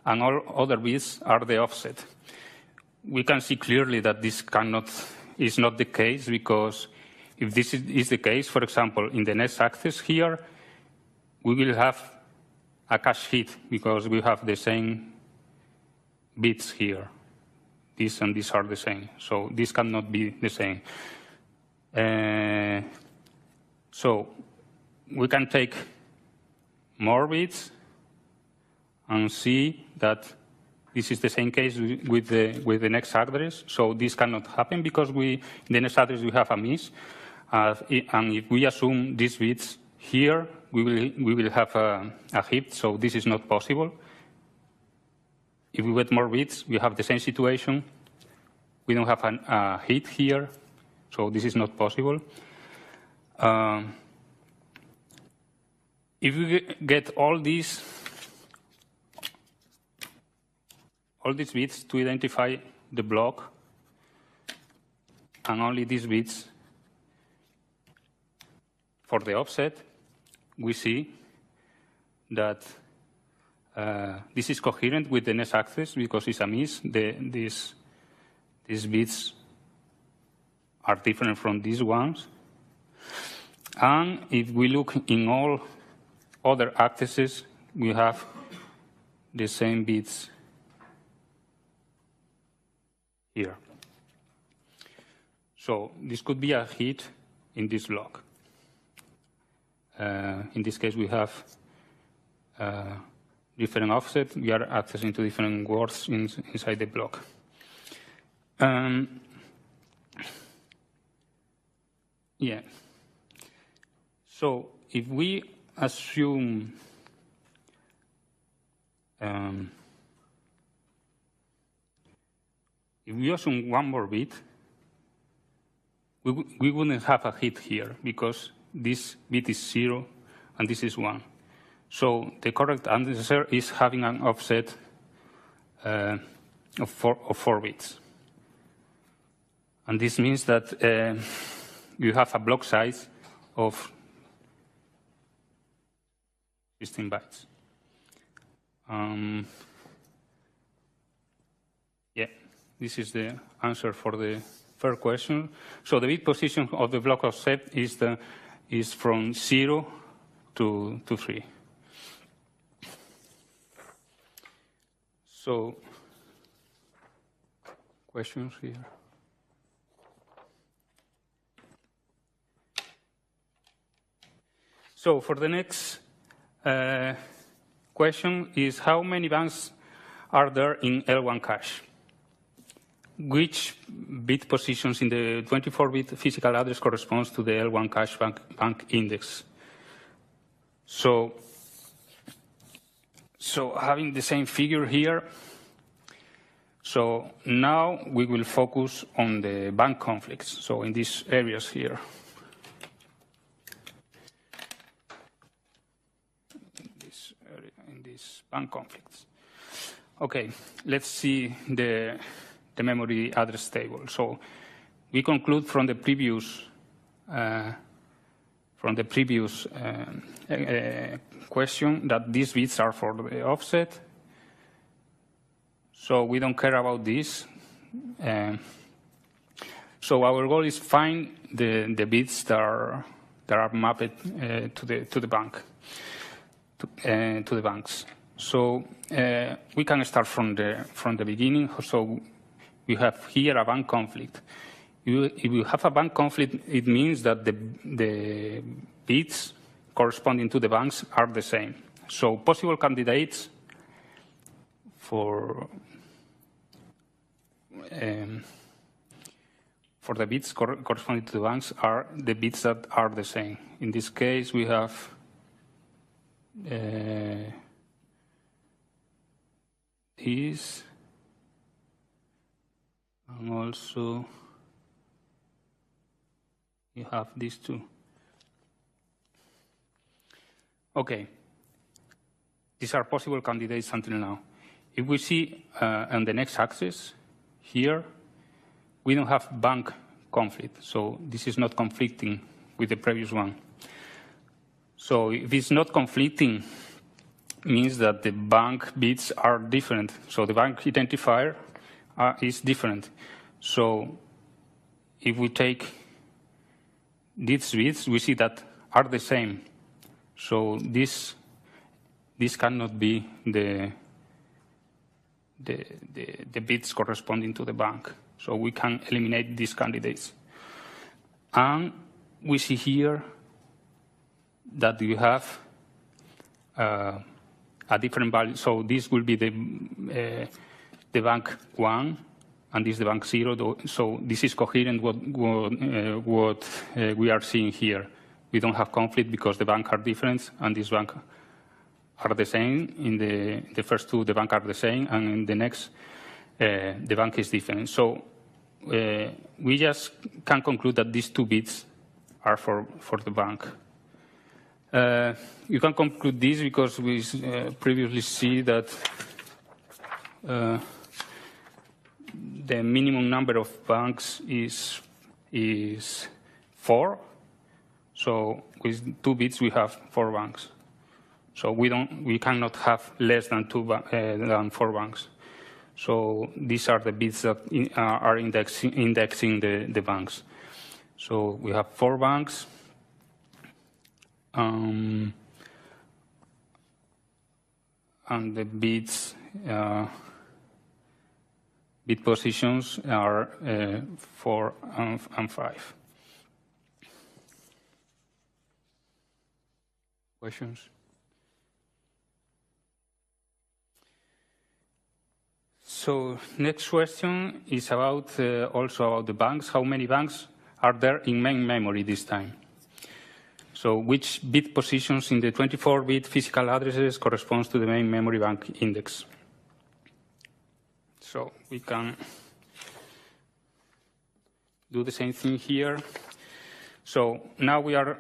and all other bits are the offset. We can see clearly that this is not the case, because if this is the case, for example, in the next axis here, we will have a cache hit because we have the same bits here. This and these are the same. So this cannot be the same. So we can take more bits and see that this is the same case with the next address. So this cannot happen because in the next address we have a miss. And if we assume these bits here, we will have a hit. So this is not possible. If we get more bits, we have the same situation. We don't have a hit here. So this is not possible. If we get all these bits to identify the block, and only these bits for the offset, we see that this is coherent with the next axis because it's a miss. These bits are different from these ones. And if we look in all other axes, we have the same bits here. So this could be a hit in this block. In this case, we have different offset. We are accessing to different words inside the block. Yeah. So if we assume one more bit, we wouldn't have a hit here because this bit is 0 and this is 1. So the correct answer is having an offset of 4 bits. And this means that you have a block size of 16 bytes. Yeah, this is the answer for the first question. So the bit position of the block offset is from 0 to 3. So, questions here? So for the next question is how many banks are there in L1 cache? Which bit positions in the 24-bit physical address corresponds to the L1 cache bank index? So having the same figure here, so now we will focus on the bank conflicts, so in these areas here. In these bank conflicts. Okay, let's see the memory address table. So we conclude from the previous question that these bits are for the offset. So we don't care about this. So our goal is find the bits that are mapped to the bank, to the banks. So we can start from the beginning. So we have here a bank conflict. If you have a bank conflict, it means that the bits corresponding to the banks are the same. So possible candidates for the bits corresponding to the banks are the bits that are the same. In this case, we have these, and also you have these two. Okay, these are possible candidates until now. If we see on the next axis here, we don't have bank conflict, so this is not conflicting with the previous one. So if it's not conflicting, means that the bank bits are different. So the bank identifier is different. So if we take these bits, we see that are the same. So this cannot be the bits corresponding to the bank. So we can eliminate these candidates. And we see here that you have a different value. So this will be the bank 1, and this is the bank 0. So this is coherent what we are seeing here. We don't have conflict because the bank are different, and this bank are the same. In the first two, the bank are the same, and in the next, the bank is different. So we just can conclude that these two bits are for the bank. You can conclude this because we previously see that the minimum number of banks is 4. So with 2 bits, we have 4 banks. So we cannot have less than 4 banks. So these are the bits that are indexing the banks. So we have 4 banks. And the bits bit positions are 4 and 5. Questions? So next question is about also about the banks. How many banks are there in main memory this time? So which bit positions in the 24-bit physical addresses corresponds to the main memory bank index? So we can do the same thing here. So now we are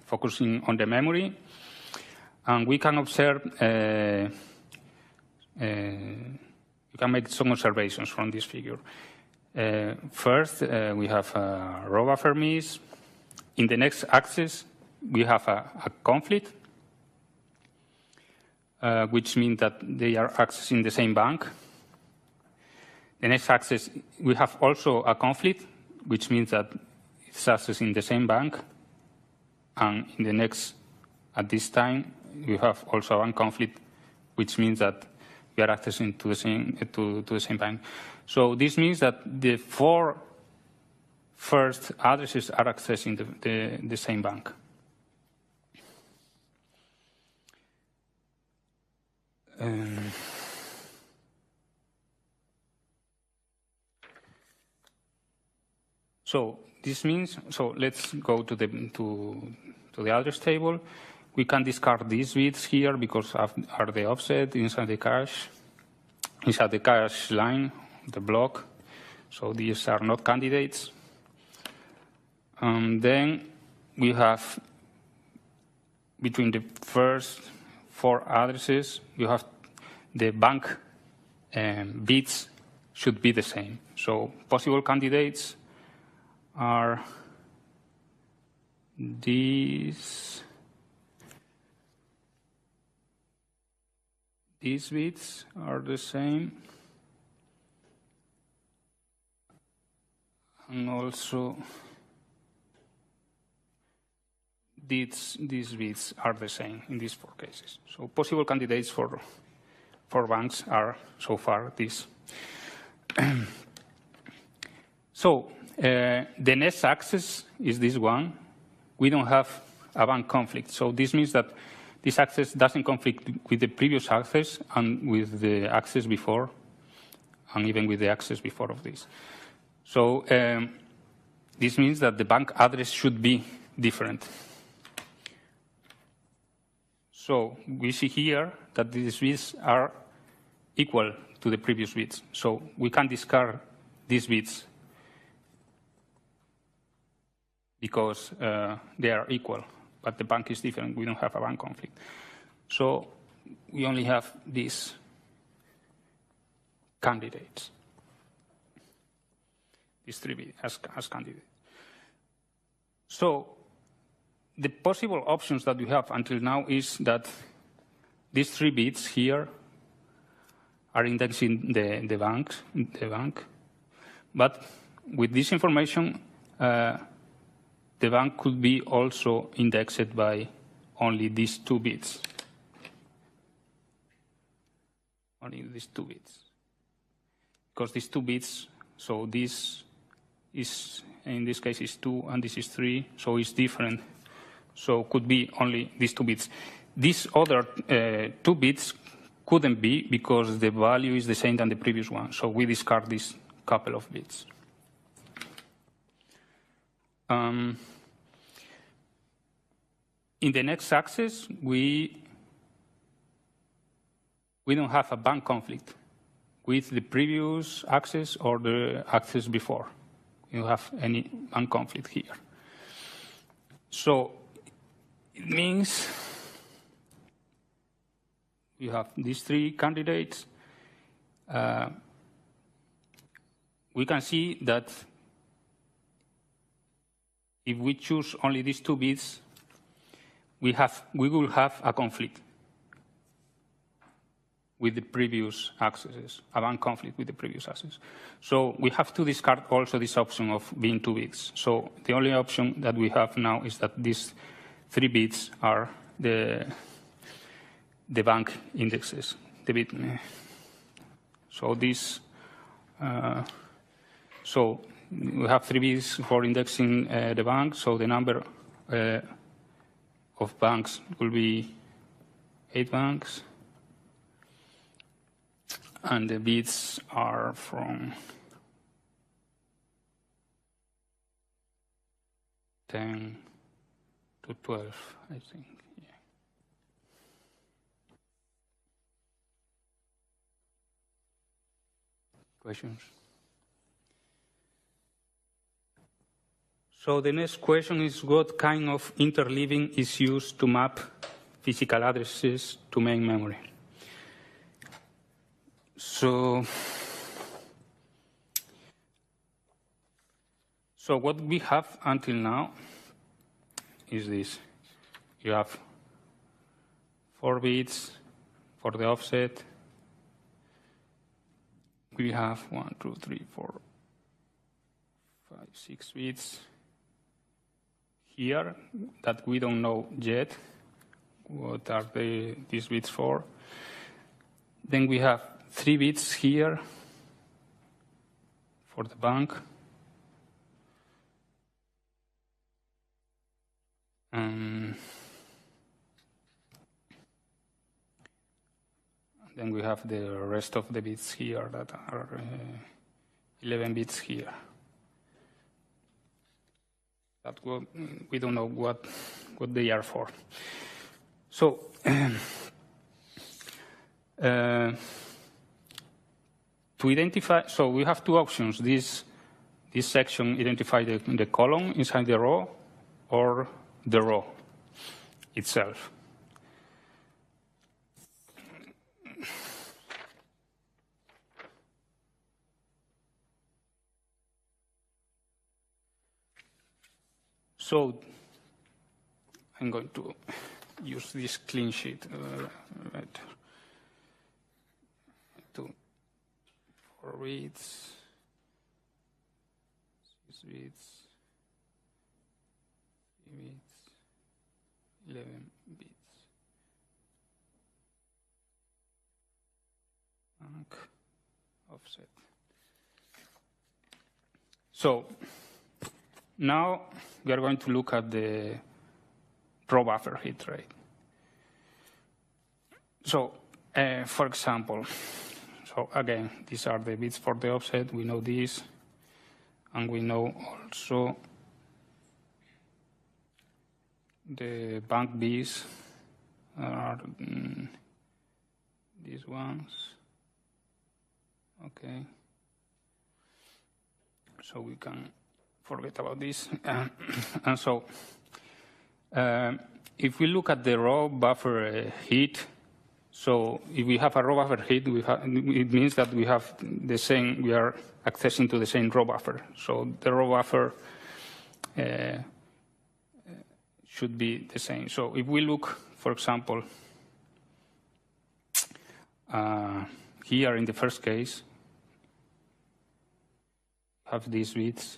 focusing on the memory, and we can observe, we can make some observations from this figure. First, we have row buffer miss. In the next axis, we have a conflict, which means that they are accessing the same bank. The next axis, we have also a conflict, which means that it's accessing the same bank. And in the next, at this time, we have also one conflict, which means that we are accessing to the same bank. So this means that the 4 first addresses are accessing the same bank. So this means, so let's go to the address table. We can discard these bits here because are the offset inside the cache line, the block. So these are not candidates. Then we have between the first 4 addresses, you have the bank bits should be the same. So possible candidates are these bits are the same, and also these bits are the same in these 4 cases. So possible candidates for banks are so far these. So the next axis is this one. We don't have a bank conflict. So this means that this axis doesn't conflict with the previous axis and with the axis before, and even with the axis before of this. So this means that the bank address should be different. So we see here that these bits are equal to the previous bits. So we can discard these bits because they are equal, but the bank is different. We don't have a bank conflict. So we only have these candidates, these 3 bits as candidates. So the possible options that we have until now is that these 3 bits here are indexing the bank. But with this information, the bank could be also indexed by only these 2 bits. Only these 2 bits. Because these 2 bits, so this is, in this case, is 2 and this is 3, so it's different. So could be only these 2 bits. These other 2 bits couldn't be because the value is the same than the previous one. So we discard this couple of bits. In the next axis, we don't have a bank conflict with the previous axis or the axis before. You don't have any bank conflict here. So it means you have these 3 candidates. We can see that if we choose only these 2 bits, we will have a conflict with the previous accesses, a bank conflict with the previous access. So we have to discard also this option of being 2 bits. So the only option that we have now is that these 3 bits are the bank indexes. So these So we have 3 bits for indexing the bank, so the number of banks will be 8 banks. And the bits are from 10 to 12, I think. Yeah. Questions? So the next question is, what kind of interleaving is used to map physical addresses to main memory? So what we have until now is this. You have 4 bits for the offset. We have 1, 2, 3, 4, 5, 6 bits here that we don't know yet what are these bits for. Then we have 3 bits here for the bank. Then we have the rest of the bits here that are 11 bits here. That we don't know what they are for. So to identify, so we have 2 options. This section identify the column inside the row or the row itself. So I'm going to use this clean sheet. 4 reads, 6 reads, 3 bits, 11 bits. Bank offset. So now we are going to look at the row buffer hit rate. So, for example, so again, these are the bits for the offset. We know this, and we know also the bank Bs are these ones. Okay. So we can forget about this. And so if we look at the row buffer hit, so if we have a row buffer hit, it means that we have the same, we are accessing to the same row buffer. So the row buffer should be the same. So if we look, for example, here in the first case, have these bits,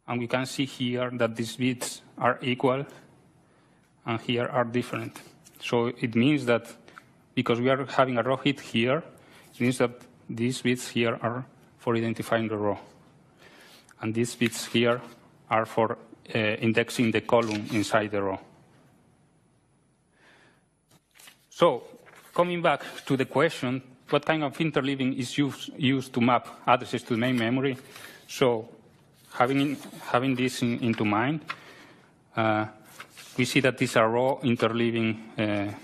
and we can see here that these bits are equal and here are different. So it means that because we are having a row hit here, it means that these bits here are for identifying the row. And these bits here are for indexing the column inside the row. So coming back to the question, what kind of interleaving is used to map addresses to the main memory? So having this into mind, we see that these are row interleaving.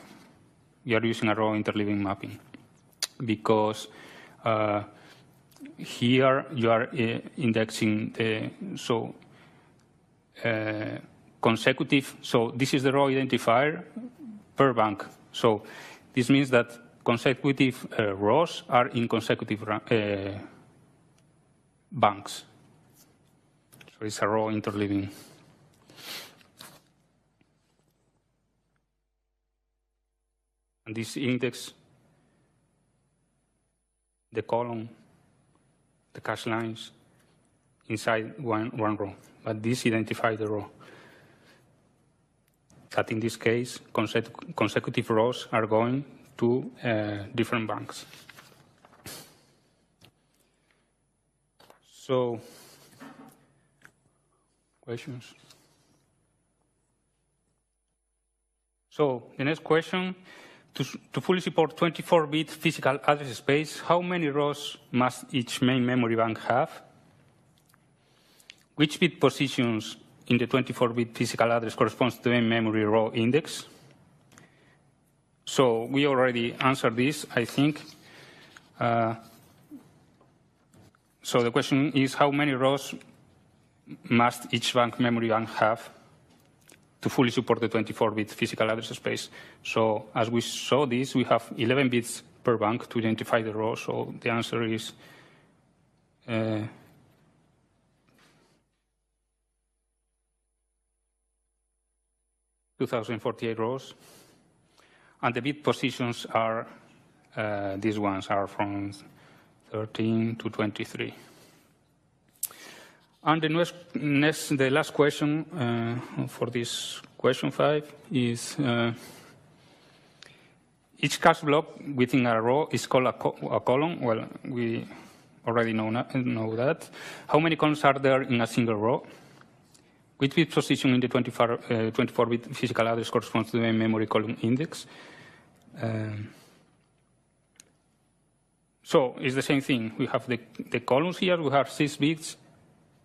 We are using a row interleaving mapping because here you are indexing the consecutive. So this is the row identifier per bank. So this means that consecutive rows are in consecutive banks. So it's a row interleaving. And this index the column, the cache lines inside one row. But this identifies the row. That in this case, consecutive rows are going to different banks. So, questions? So, the next question, to fully support 24-bit physical address space, how many rows must each main memory bank have? Which bit positions in the 24-bit physical address corresponds to the main memory row index? So we already answered this, I think. So the question is, how many rows must each memory bank have to fully support the 24-bit physical address space? So as we saw this, we have 11 bits per bank to identify the row. So the answer is 2048 rows. And the bit positions are, these ones are from 13 to 23. And the last question for this question 5 is, each cache block within a row is called a column. Well, we already know that. How many columns are there in a single row? Which bit position in the 24-bit physical address corresponds to the main memory column index? So it's the same thing. We have the columns here. We have 6 bits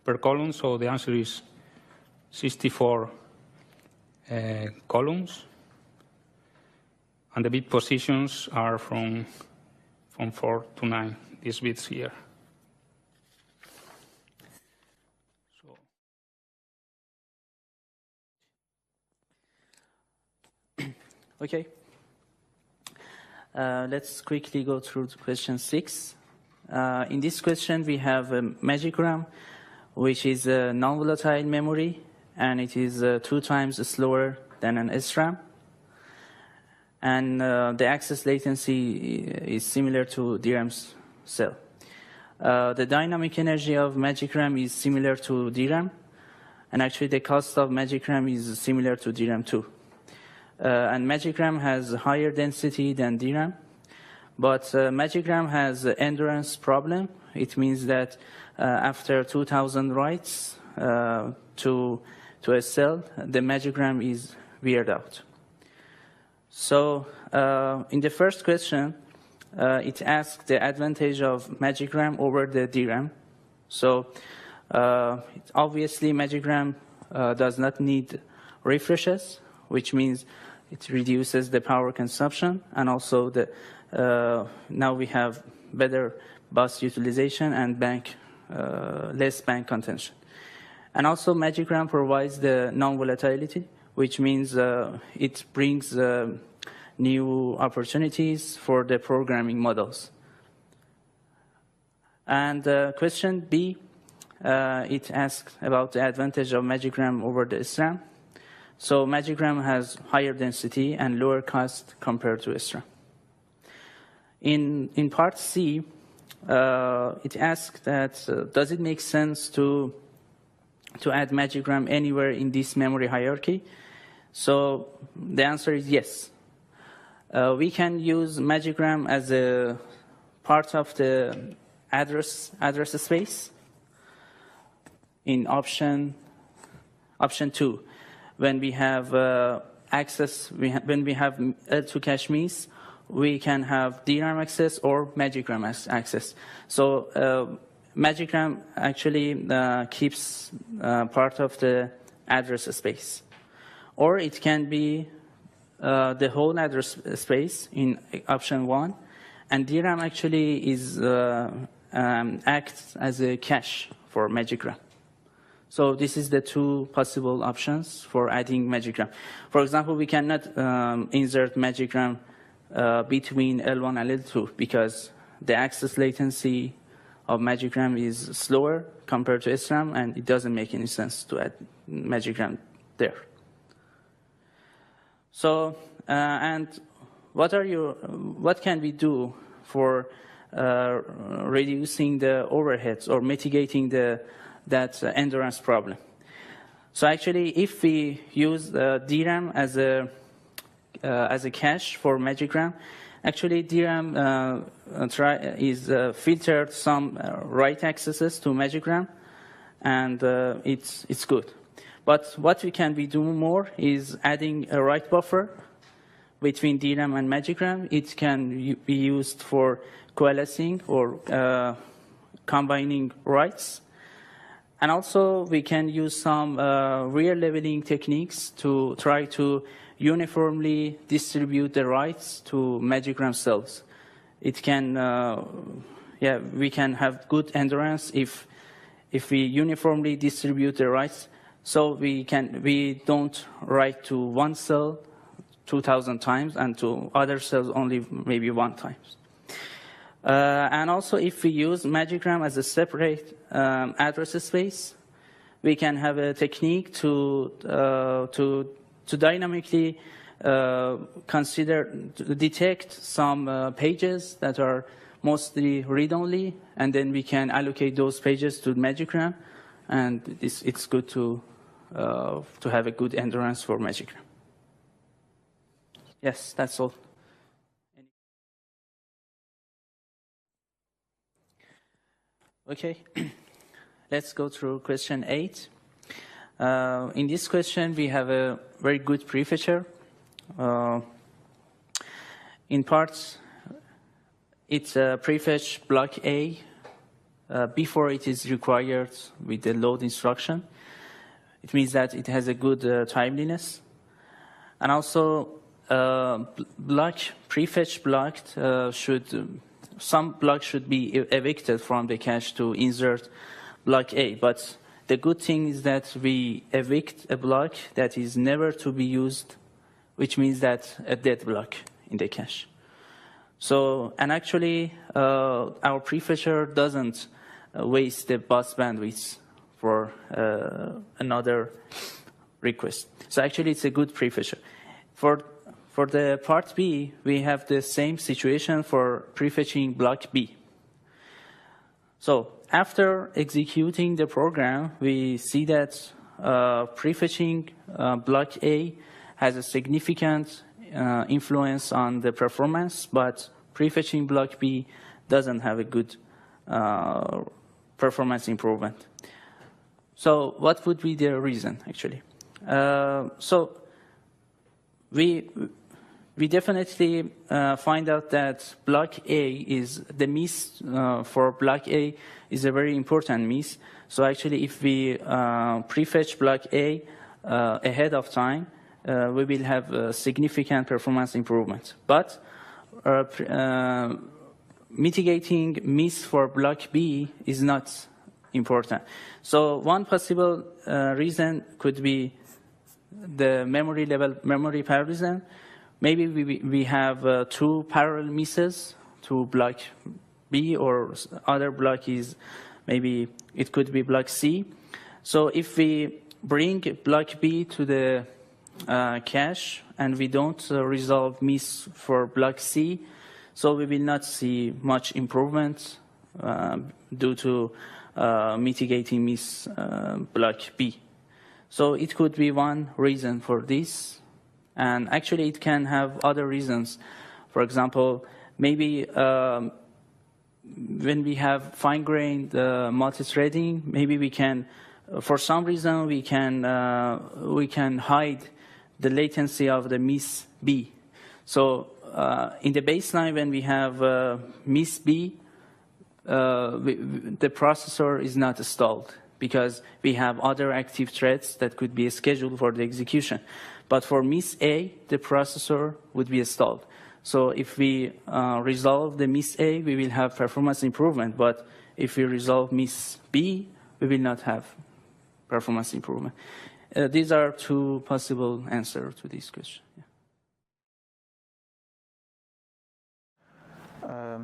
per column, so the answer is 64 columns. And the bit positions are from 4 to 9, these bits here. Okay. Let's quickly go through question 6. In this question, we have a Magic-RAM, which is a non-volatile memory, and it is 2 times slower than an SRAM. And the access latency is similar to DRAM's cell. The dynamic energy of Magic-RAM is similar to DRAM, and actually the cost of Magic-RAM is similar to DRAM too. And Magic-RAM has higher density than DRAM, but Magic-RAM has an endurance problem. It means that after 2,000 writes to a cell, the Magic-RAM is weared out. So in the first question, it asks the advantage of Magic-RAM over the DRAM. So obviously Magic-RAM does not need refreshes, which means it reduces the power consumption, and also now we have better bus utilization and less bank contention. And also Magic-RAM provides the non-volatility, which means it brings new opportunities for the programming models. And question B, it asks about the advantage of Magic-RAM over the SRAM. So Magic-RAM has higher density and lower cost compared to SRAM. In part C, it asks that does it make sense to add Magic-RAM anywhere in this memory hierarchy? So the answer is yes. We can use Magic-RAM as a part of the address space in option 2. When we have when we have L2 cache miss, we can have DRAM access or Magic-RAM access. So Magic-RAM actually keeps part of the address space. Or it can be the whole address space in option 1, and DRAM actually acts as a cache for Magic-RAM. So this is the 2 possible options for adding Magic-RAM. For example, we cannot insert Magic-RAM between L1 and L2 because the access latency of Magic-RAM is slower compared to SRAM, and it doesn't make any sense to add Magic-RAM there. So, and what can we do for reducing the overheads or mitigating that endurance problem? So actually, if we use DRAM as a cache for Magic-RAM, Actually, DRAM is filtered some write accesses to MagicRAM, and it's good. But what we can do more is adding a write buffer between DRAM and MagicRAM. It can be used for coalescing or combining writes. And also, we can use some real leveling techniques to try to uniformly distribute the writes to MagicRAM cells. It can, we can have good endurance if we uniformly distribute the writes. So we don't write to one cell 2,000 times and to other cells only maybe 1 time. And also, if we use MagicRAM as a separate address space, we can have a technique to dynamically detect some pages that are mostly read-only, and then we can allocate those pages to MagicRAM, and it's good to have a good endurance for MagicRAM. Yes, that's all. Okay, let's go through question 8. In this question, we have a very good prefetcher. In parts, it's a prefetch block A before it is required with the load instruction. It means that it has a good timeliness. And also, prefetch block some blocks should be evicted from the cache to insert block A. But the good thing is that we evict a block that is never to be used, which means that a dead block in the cache. So, and actually, our prefetcher doesn't waste the bus bandwidth for another request. So actually, it's a good prefetcher. For the part B, we have the same situation for prefetching block B. So after executing the program, we see that prefetching block A has a significant influence on the performance, but prefetching block B doesn't have a good performance improvement. So what would be the reason, actually? So we definitely find out that block A is the miss for block A is a very important miss. So actually, if we prefetch block A ahead of time, we will have a significant performance improvement. But mitigating miss for block B is not important. So one possible reason could be the memory parallelism. Maybe we have 2 parallel misses to block B, or other block is maybe it could be block C. So if we bring block B to the cache and we don't resolve miss for block C, so we will not see much improvement due to mitigating miss block B. So it could be one reason for this. And actually, it can have other reasons. For example, maybe when we have fine-grained multi-threading, maybe we can, for some reason, we can hide the latency of the miss B. So in the baseline, when we have miss B, the processor is not stalled because we have other active threads that could be scheduled for the execution. But for miss A, the processor would be stalled. So if we resolve the miss A, we will have performance improvement. But if we resolve miss B, we will not have performance improvement. These are 2 possible answers to this question. Yeah.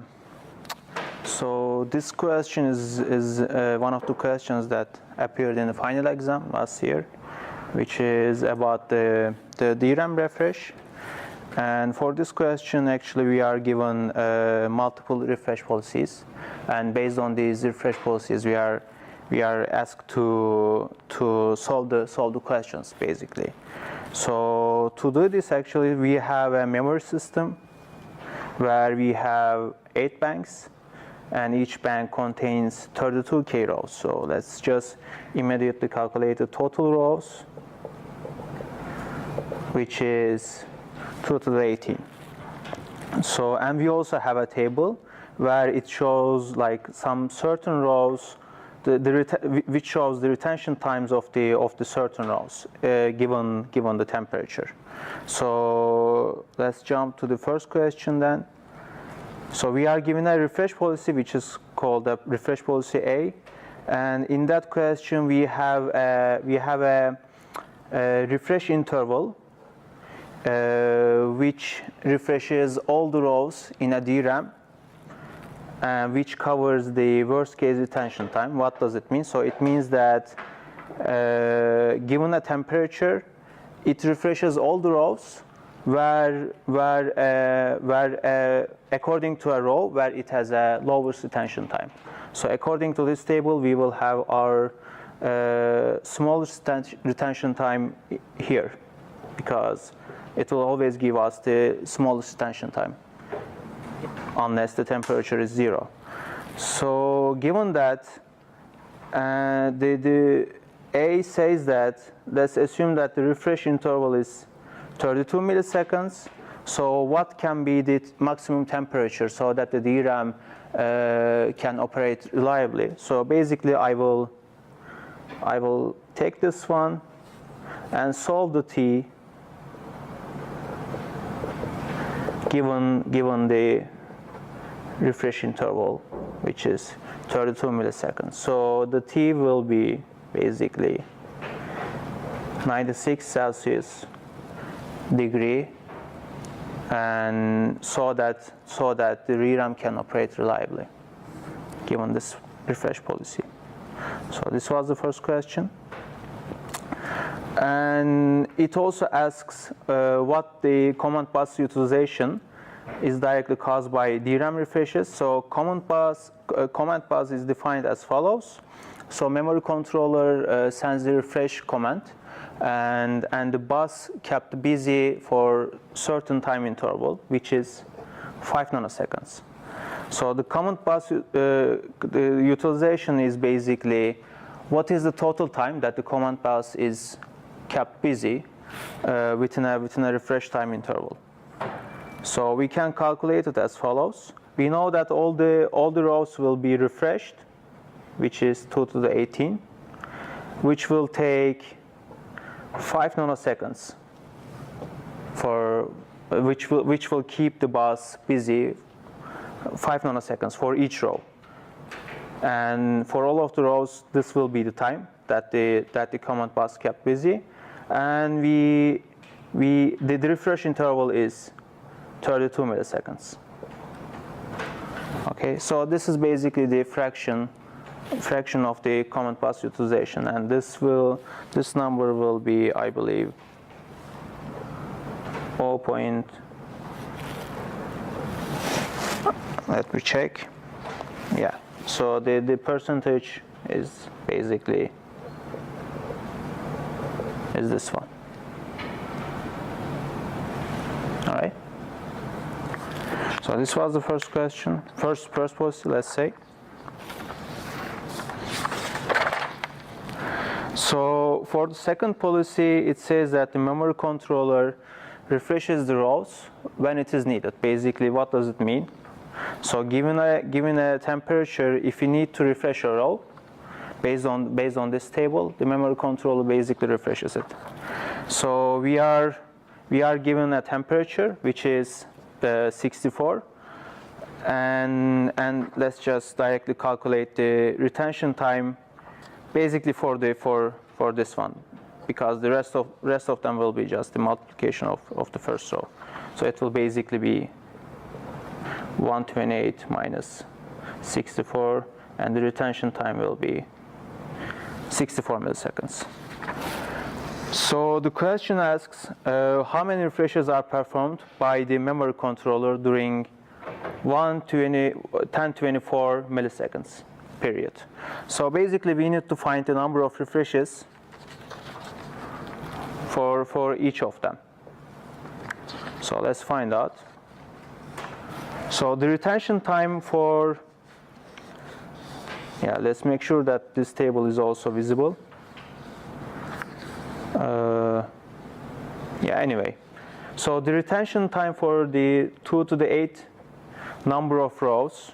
So this question is one of the questions that appeared in the final exam last year, which is about the DRAM refresh. And for this question, actually, we are given multiple refresh policies. And based on these refresh policies, we are asked to solve the questions, basically. So to do this, actually, we have a memory system where we have 8 banks, and each bank contains 32K rows. So let's just immediately calculate the total rows, which is 2 to the 18. So, and we also have a table where it shows like some certain rows, which shows the retention times of the certain rows given the temperature. So let's jump to the first question then. So we are given a refresh policy which is called the refresh policy A, and in that question we have a refresh interval which refreshes all the rows in a DRAM, which covers the worst case retention time. What does it mean? So it means that given a temperature, it refreshes all the rows where according to a row where it has a lowest retention time. So according to this table, we will have our smallest retention time here, because it will always give us the smallest retention time unless the temperature is 0. So given that the A says that, let's assume that the refresh interval is 32 milliseconds. So what can be the maximum temperature so that the DRAM can operate reliably? So basically I will take this one and solve the T given the refresh interval, which is 32 milliseconds. So the T will be basically 96 Celsius degree, and so that the DRAM can operate reliably given this refresh policy. So this was the first question. And it also asks what the command bus utilization is directly caused by DRAM refreshes. So command bus is defined as follows. So memory controller sends the refresh command, and the bus kept busy for certain time interval, which is 5 nanoseconds. So the command bus the utilization is basically what is the total time that the command bus is kept busy within a refresh time interval. So we can calculate it as follows. We know that all the rows will be refreshed, which is 2 to the 18, which will take 5 nanoseconds which will keep the bus busy 5 nanoseconds for each row. And for all of the rows, this will be the time that the command bus kept busy. And the refresh interval is 32 milliseconds. Okay, so this is basically the fraction of the command bus utilization, and this number will be, I believe, 0. Let me check. Yeah. So the percentage is basically this one. All right. So this was the first question, first policy, let's say. So for the second policy, it says that the memory controller refreshes the rows when it is needed. Basically, what does it mean? So given a temperature, if you need to refresh a row based on this table, the memory controller basically refreshes it. So we are given a temperature which is 64, and let's just directly calculate the retention time basically for this one, because the rest of them will be just the multiplication of the first row. So it will basically be 128 minus 64, and the retention time will be 64 milliseconds. So the question asks how many refreshes are performed by the memory controller during 1024 milliseconds period. So basically we need to find the number of refreshes for each of them. So let's find out. So the retention time for, yeah, let's make sure that this table is also visible. Yeah, anyway. So the retention time for the 2 to the 8 number of rows,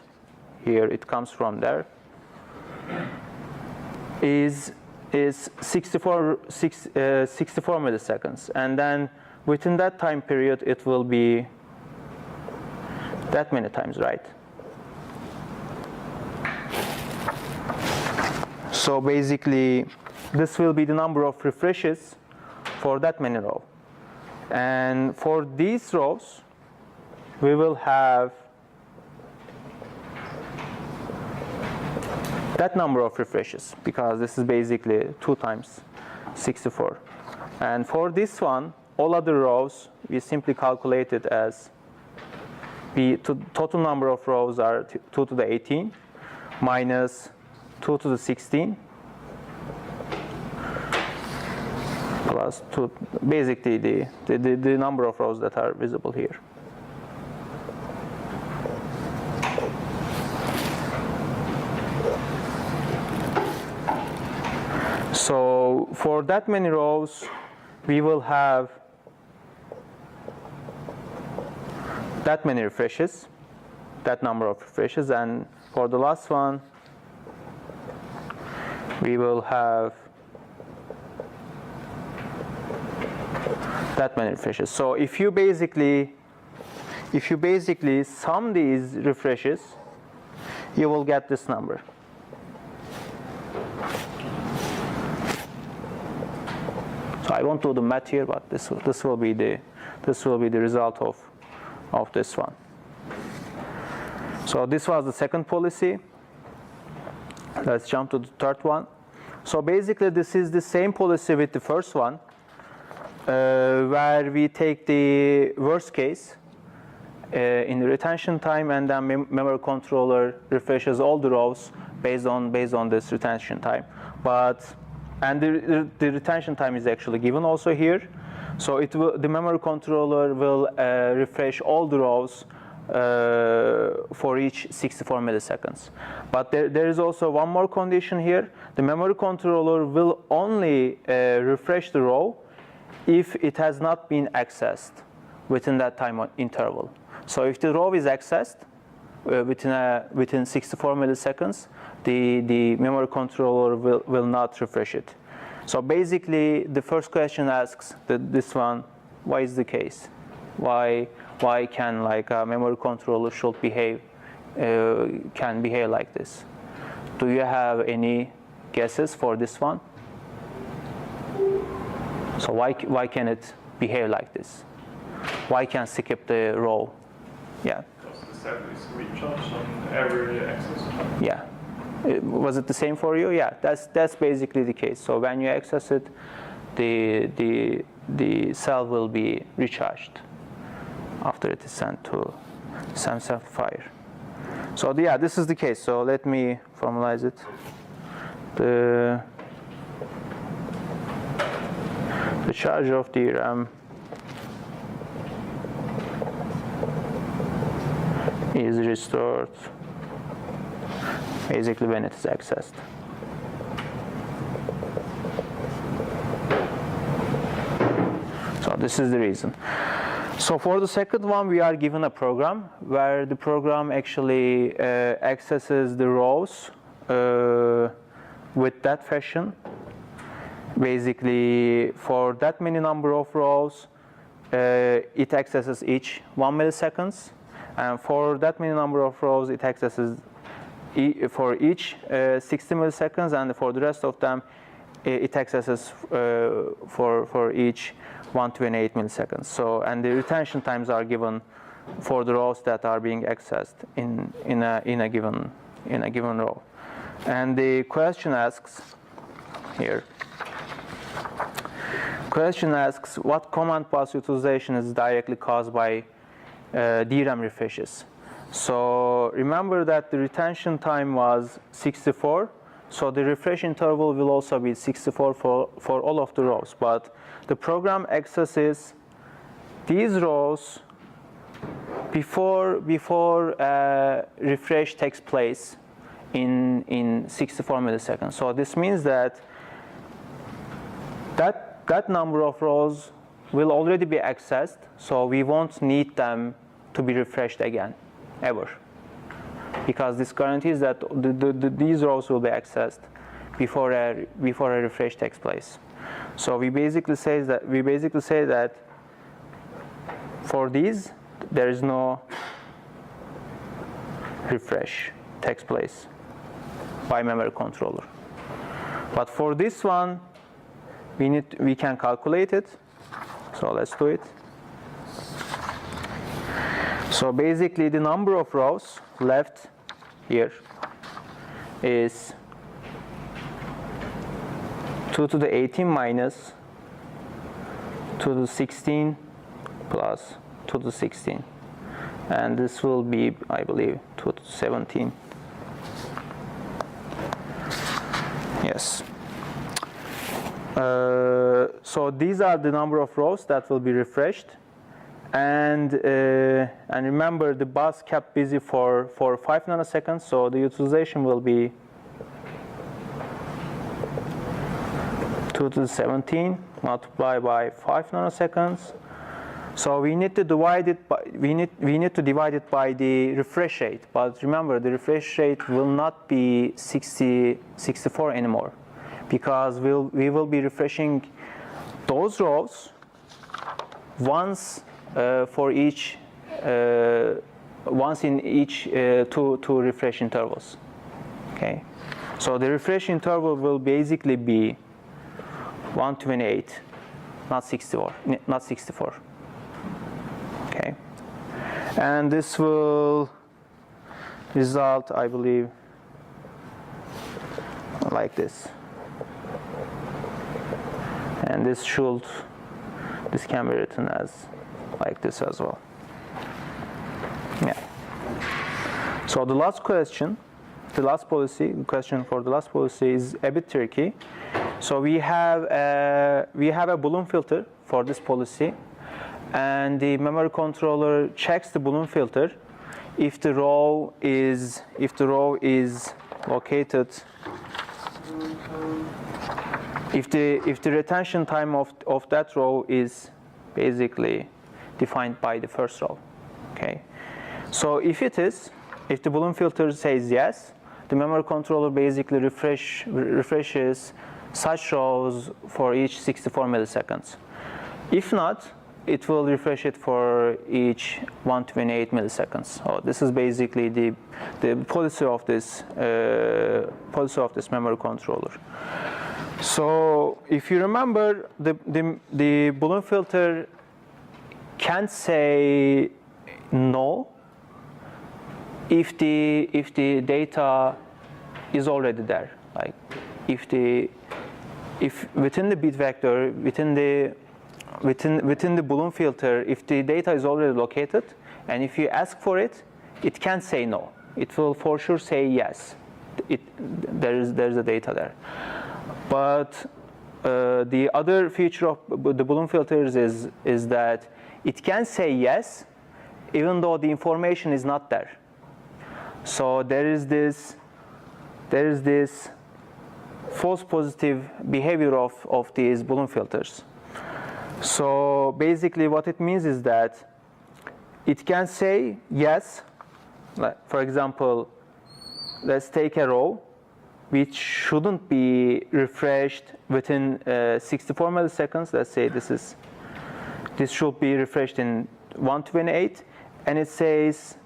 here it comes from there, is 64 milliseconds. And then within that time period, it will be that many times, right? So basically, this will be the number of refreshes for that many rows. And for these rows, we will have that number of refreshes, because this is basically 2 times 64. And for this one, all other rows, we simply calculate it as the total number of rows are 2 to the 18 minus 2 to the 16 plus 2, basically the number of rows that are visible here. So for that many rows, we will have that many refreshes, that number of refreshes, and for the last one, we will have that many refreshes. So if you basically sum these refreshes, you will get this number. So I won't do the math here, but this will be the result of this one. So this was the second policy. Let's jump to the third one. So basically, this is the same policy with the first one, where we take the worst case in the retention time, and then memory controller refreshes all the rows based on this retention time. And the retention time is actually given also here. So the memory controller will refresh all the rows for each 64 milliseconds. But there is also one more condition here. The memory controller will only refresh the row if it has not been accessed within that time interval. So if the row is accessed within 64 milliseconds, the memory controller will not refresh it. So basically, the first question asks this one: why is the case? Why can a memory controller can behave like this? Do you have any guesses for this one? So why can it behave like this? Why can't skip the row? Yeah. Because the set is recharged on every access. Yeah. Was it the same for you? Yeah, that's basically the case. So when you access it, the cell will be recharged after it is sent to SAMS amplifier. So yeah, this is the case. So let me formalize it. The charge of DRAM is restored basically when it is accessed. So this is the reason. So for the second one, we are given a program where the program actually accesses the rows with that fashion. Basically, for that many number of rows, it accesses each 1 milliseconds. And for that many number of rows, it accesses for each 60 milliseconds, and for the rest of them, it accesses for each 128 milliseconds. So, and the retention times are given for the rows that are being accessed in a given row. And the question asks here. Question asks what command pass utilization is directly caused by DRAM refreshes. So remember that the retention time was 64. So the refresh interval will also be 64 for all of the rows. But the program accesses these rows before refresh takes place in 64 milliseconds. So this means that that number of rows will already be accessed, so we won't need them to be refreshed again, ever. Because this guarantees that these rows will be accessed before a refresh takes place. So we basically say that for these there is no refresh takes place by memory controller. But for this one, we can calculate it. So let's do it. So basically the number of rows left here is 2 to the 18 minus 2 to the 16 plus 2 to the 16. And this will be, I believe, 2 to the 17. Yes. So these are the number of rows that will be refreshed. And remember, the bus kept busy for 5 nanoseconds, so the utilization will be 2 to the 17 multiplied by 5 nanoseconds. So we need to divide it by we need to divide it by the refresh rate. But remember, the refresh rate will not be 64 anymore, because we will be refreshing those rows once for each once in each two refresh intervals. Okay, so the refresh interval will basically be 128, not 64. Okay, and this will result, I believe, like this. And this can be written as like this as well. Yeah. So the last question, question for the last policy is a bit tricky. So we have a balloon filter for this policy, and the memory controller checks the balloon filter if the row is located. If the retention time of that row is basically defined by the first row. Okay, so if the balloon filter says yes, the memory controller basically refreshes such rows for each 64 milliseconds. If not, it will refresh it for each 128 milliseconds. So this is basically the policy of this memory controller. So if you remember, the balloon filter can't say no if the data is already there. Like if within the bit vector, within the balloon filter, if the data is already located, and if you ask for it, it can't say no. It will for sure say yes. There's a data there. But the other feature of the balloon filters is that it can say yes, even though the information is not there. So there is this false positive behavior of these balloon filters. So basically what it means is that it can say yes. Like, for example, let's take a row which shouldn't be refreshed within 64 milliseconds. Let's say this should be refreshed in 128, and it says,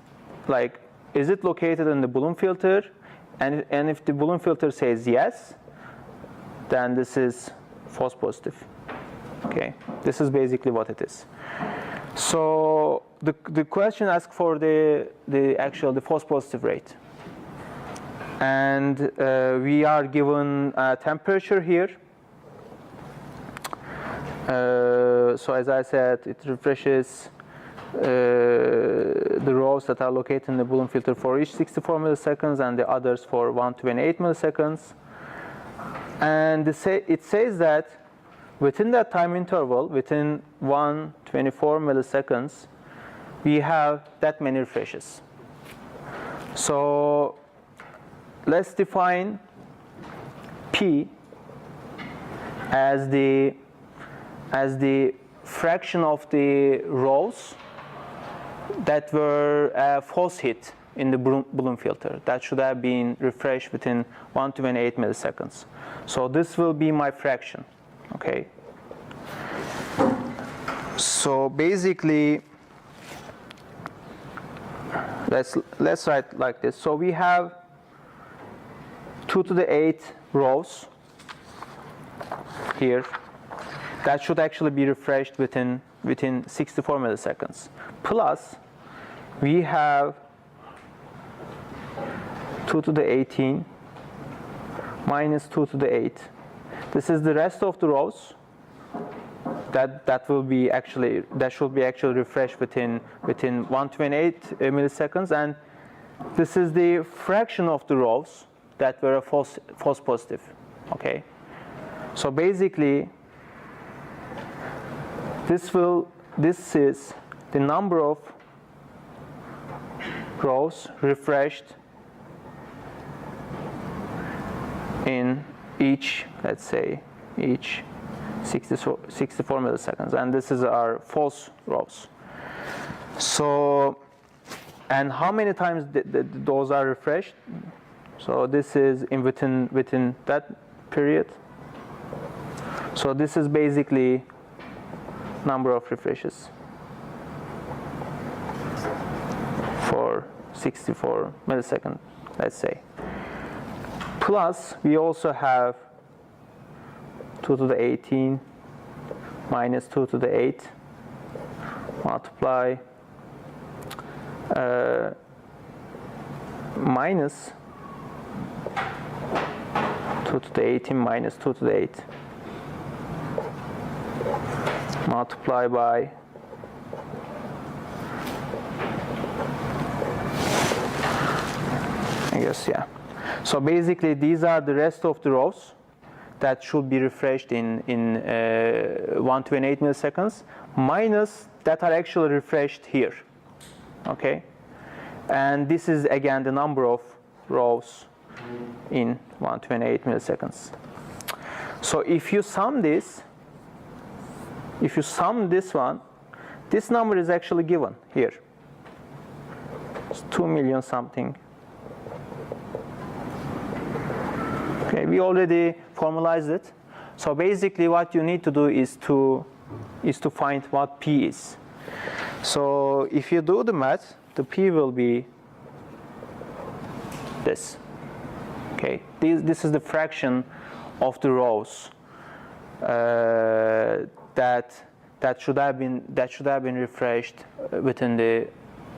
like, is it located in the balloon filter? And if the balloon filter says yes, then this is false positive. Okay, this is basically what it is. So the question asks for the false positive rate. And we are given a temperature here. So as I said, it refreshes the rows that are located in the balloon filter for each 64 milliseconds and the others for 128 milliseconds. And it says that within that time interval, within 124 milliseconds, we have that many refreshes. So let's define P as the fraction of the rows that were a false hit in the Bloom filter that should have been refreshed within 128 milliseconds. So this will be my fraction, okay? So basically, let's write like this. So we have 2 to the 8 rows here that should actually be refreshed within 64 milliseconds. Plus, we have 2 to the 18 minus 2 to the 8. This is the rest of the rows that should be actually refreshed within 128 milliseconds, and this is the fraction of the rows that were a false positive. Okay, so basically this is the number of rows refreshed in each, let's say, each 64 milliseconds, and this is our false rows. So, and how many times those are refreshed? So this is within that period. So this is basically number of refreshes for 64 milliseconds, let's say. Plus, we also have 2 to the 18 minus 2 to the 8 multiply minus 2 to the 18 minus 2 to the 8 multiply by I guess, yeah. So basically these are the rest of the rows that should be refreshed in 128 milliseconds minus that are actually refreshed here. Okay, and this is again the number of rows in 128 milliseconds. So if you sum this one, this number is actually given here. It's 2 million something. Okay, we already formalized it. So basically what you need to do is to find what P is. So if you do the math, the P will be this. Okay, this is the fraction of the rows that should have been refreshed within the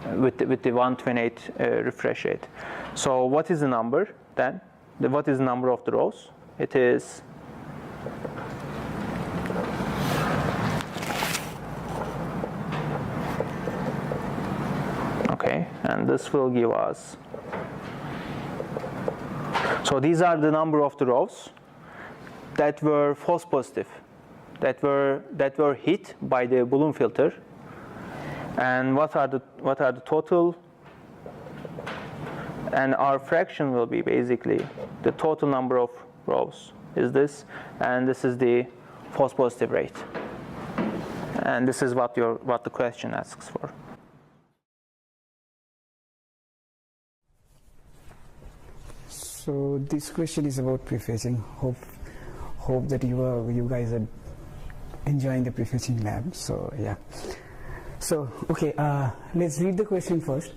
128 refresh rate. So what is the number then? What is the number of the rows? It is okay, and this will give us. So these are the number of the rows that were false positive, that were hit by the Bloom filter. And what are the total? And our fraction will be basically the total number of rows is this, and this is the false positive rate. And this is what the question asks for. So this question is about prefetching. Hope that you guys are enjoying the prefetching lab. So yeah. So okay, let's read the question first.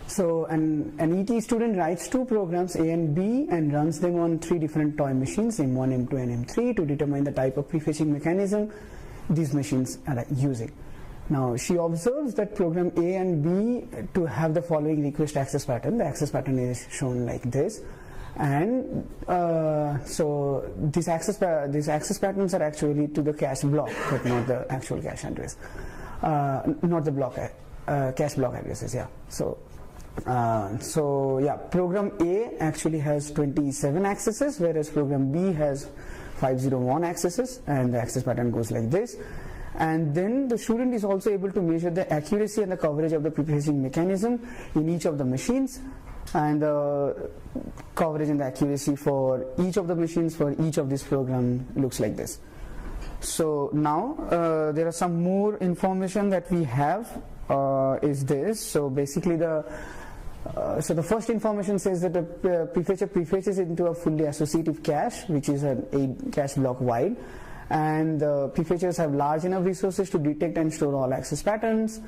So an ET student writes 2 programs A and B and runs them on 3 different toy machines, M1, M2 and M3, to determine the type of prefetching mechanism these machines are using. Now she observes that program A and B to have the following request access pattern. The access pattern is shown like this, and so these access patterns are actually to the cache block, but not the actual cache address, not the block cache block addresses. Yeah. So yeah, program A actually has 27 accesses, whereas program B has 501 accesses, and the access pattern goes like this. And then the student is also able to measure the accuracy and the coverage of the prefetching mechanism in each of the machines, and the coverage and the accuracy for each of the machines for each of this program looks like this. So now there are some more information that we have is this. So basically the first information says that the prefetcher prefetches into a fully associative cache, which is an 8 cache block wide, and the prefetchers have large enough resources to detect and store all access patterns.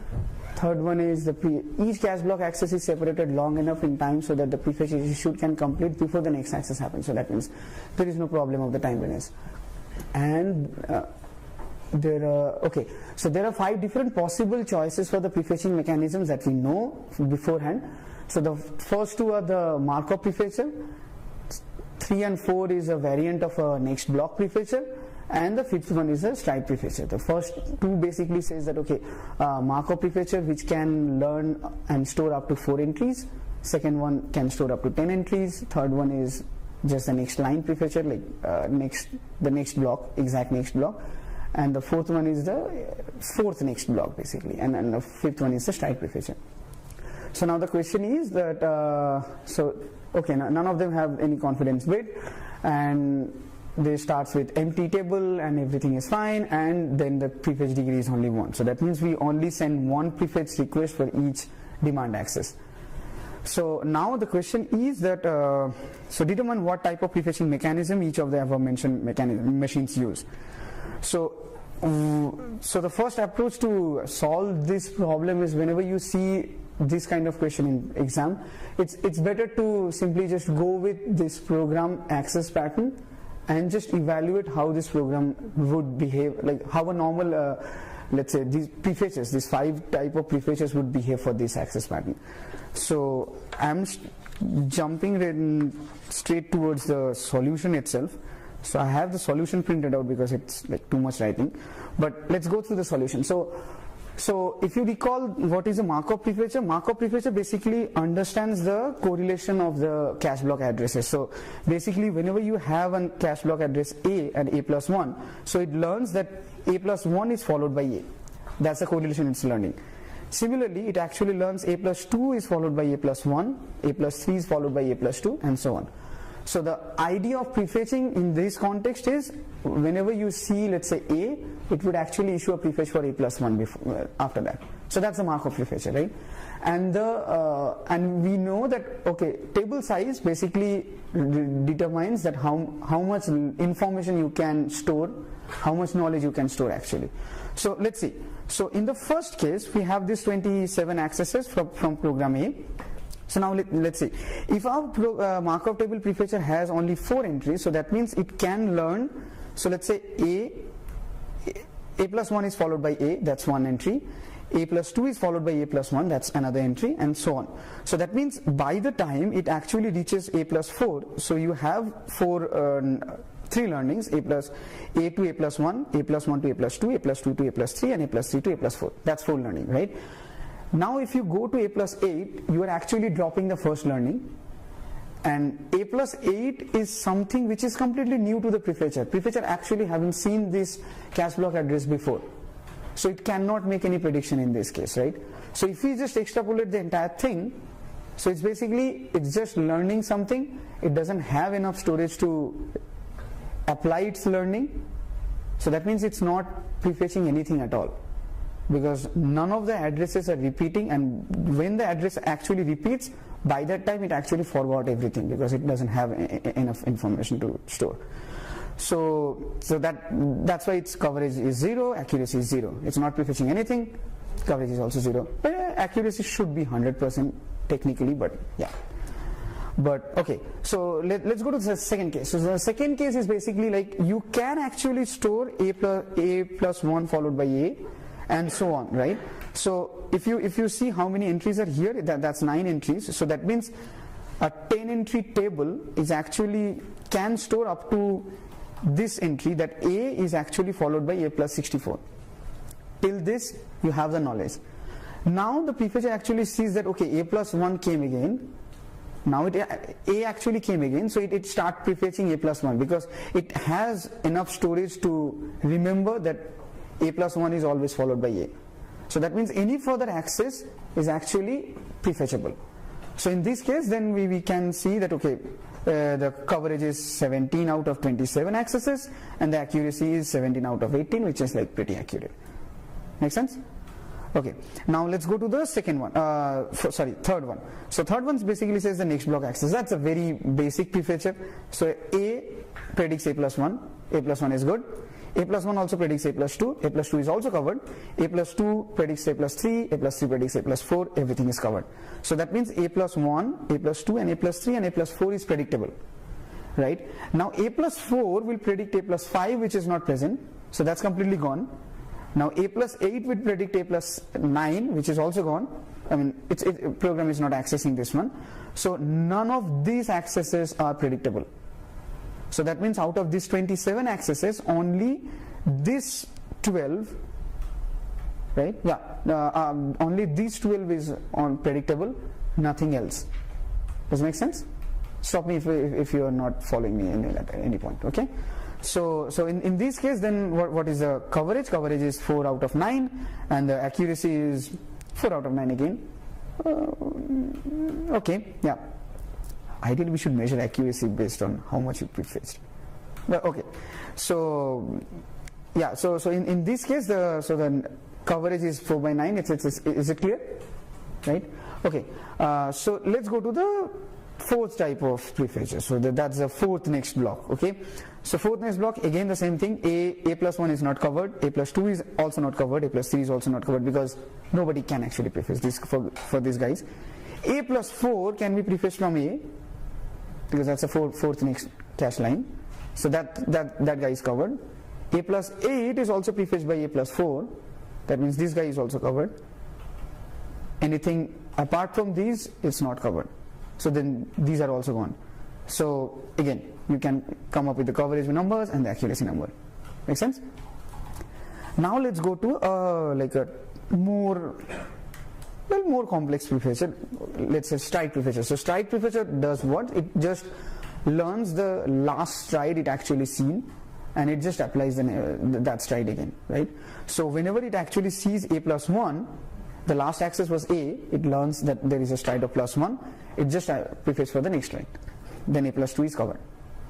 Third one is each cache block access is separated long enough in time so that the prefetch issue can complete before the next access happens. So that means there is no problem of the timeliness. And there are 5 different possible choices for the prefetching mechanisms that we know beforehand. So the first 2 are the Markov prefetcher, 3 and 4 is a variant of a next block prefetcher, and the 5th one is a stride prefetcher. The first 2 basically says that Markov prefetcher which can learn and store up to 4 entries, second one can store up to 10 entries, third one is just the next line prefetcher, like the next block, exact next block, and the 4th one is the 4th next block basically, and the 5th one is the stride prefetcher. So now the question is that none of them have any confidence bit, and they starts with empty table and everything is fine, and then the prefetch degree is only 1. So that means we only send 1 prefetch request for each demand access. So now the question is that so determine what type of prefetching mechanism each of the above mentioned machines use. So the first approach to solve this problem is, whenever you see this kind of question in exam, it's better to simply just go with this program access pattern and just evaluate how this program would behave, like how a normal let's say these prefetchers, these 5 type of prefetchers would behave for this access pattern. So I'm jumping straight towards the solution itself. So I have the solution printed out because it's like too much writing, but let's go through the solution. So if you recall what is a Markov prefetcher basically understands the correlation of the cache block addresses. So basically whenever you have a cache block address A and A plus 1, so it learns that A plus 1 is followed by A. That's the correlation it's learning. Similarly, it actually learns A plus 2 is followed by A plus 1, A plus 3 is followed by A plus 2, and so on. So the idea of prefetching in this context is, whenever you see, let's say A, it would actually issue a prefetch for A plus 1 after that. So that's the Markov prefetcher, right? And we know that table size basically determines that how much information you can store, how much knowledge you can store actually. So let's see. So in the first case, we have these 27 accesses from program A. So now let's see, if our Markov table prefetcher has only 4 entries, so that means it can learn, so let's say A plus 1 is followed by A, that's 1 entry, A plus 2 is followed by A plus 1, that's another entry, and so on. So that means by the time it actually reaches A plus 4, so you have 3 learnings, A to A plus 1, A plus 1 to A plus 2, A plus 2 to A plus 3, and A plus 3 to A plus 4. That's 4 learning, right? Now if you go to A plus 8, you are actually dropping the first learning, and A plus 8 is something which is completely new to the prefetcher. Prefetcher actually haven't seen this cache block address before, so it cannot make any prediction in this case, right? So if we just extrapolate the entire thing, so it's just learning something, it doesn't have enough storage to apply its learning, so that means it's not prefetching anything at all, because none of the addresses are repeating, and when the address actually repeats, by that time it actually forgot everything because it doesn't have enough information to store. So that's why its coverage is 0, accuracy is 0. It's not prefetching anything, coverage is also 0. But accuracy should be 100% technically, but yeah. But okay, so let's go to the second case. So the second case is basically like you can actually store A plus 1 followed by A, and so on, right? So if you see how many entries are here, that's 9 entries. So that means a 10 entry table is actually can store up to this entry, that A is actually followed by A plus 64. Till this you have the knowledge. Now the prefetcher actually sees that A plus 1 came again. Now A actually came again, so it starts prefetching A plus 1 because it has enough storage to remember that A plus 1 is always followed by A. So that means any further access is actually prefetchable. So in this case, then we can see that, okay, the coverage is 17 out of 27 accesses, and the accuracy is 17 out of 18, which is like pretty accurate. Make sense? Okay, now let's go to the second one, third one. So third one basically says the next block access. That's a very basic prefetcher. So A predicts A plus 1, A plus 1 is good. A plus 1 also predicts A plus 2, A plus 2 is also covered. A plus 2 predicts A plus 3, A plus 3 predicts A plus 4, everything is covered. So that means A plus 1, A plus 2 and A plus 3 and A plus 4 is predictable. Right? Now A plus 4 will predict A plus 5, which is not present, so that's completely gone. Now A plus 8 will predict A plus 9, which is also gone. I mean, program is not accessing this one. So none of these accesses are predictable. So that means out of these 27 accesses, only this 12, right? Yeah, only these 12 is predictable, nothing else. Does it make sense? Stop me if you are not following me at any point, okay? So in this case, then what is the coverage? Coverage is 4 out of 9, and the accuracy is 4 out of 9 again. Okay, yeah. Ideally, we should measure accuracy based on how much you prefetched. But okay, so yeah, so in this case, the coverage is 4 by 9. Is it clear? Right? Okay. So let's go to the fourth type of prefetcher. So that's the fourth next block. Okay. So fourth next block, again the same thing. A plus 1 is not covered. A plus 2 is also not covered. A plus 3 is also not covered because nobody can actually prefetch this for these guys. A plus 4 can be prefetched from A, because that's the fourth next cache line. So that guy is covered. A plus 8 is also prefetched by A plus 4. That means this guy is also covered. Anything apart from these, it's not covered. So then these are also gone. So again, you can come up with the coverage numbers and the accuracy number. Make sense? Now let's go to like a more complex prefetcher. Let's say stride prefetcher. So stride prefetcher does what? It just learns the last stride it actually seen, and it just applies that stride again, right? So whenever it actually sees A plus 1, the last access was A, it learns that there is a stride of plus 1, it just prefetches for the next stride. Then A plus 2 is covered,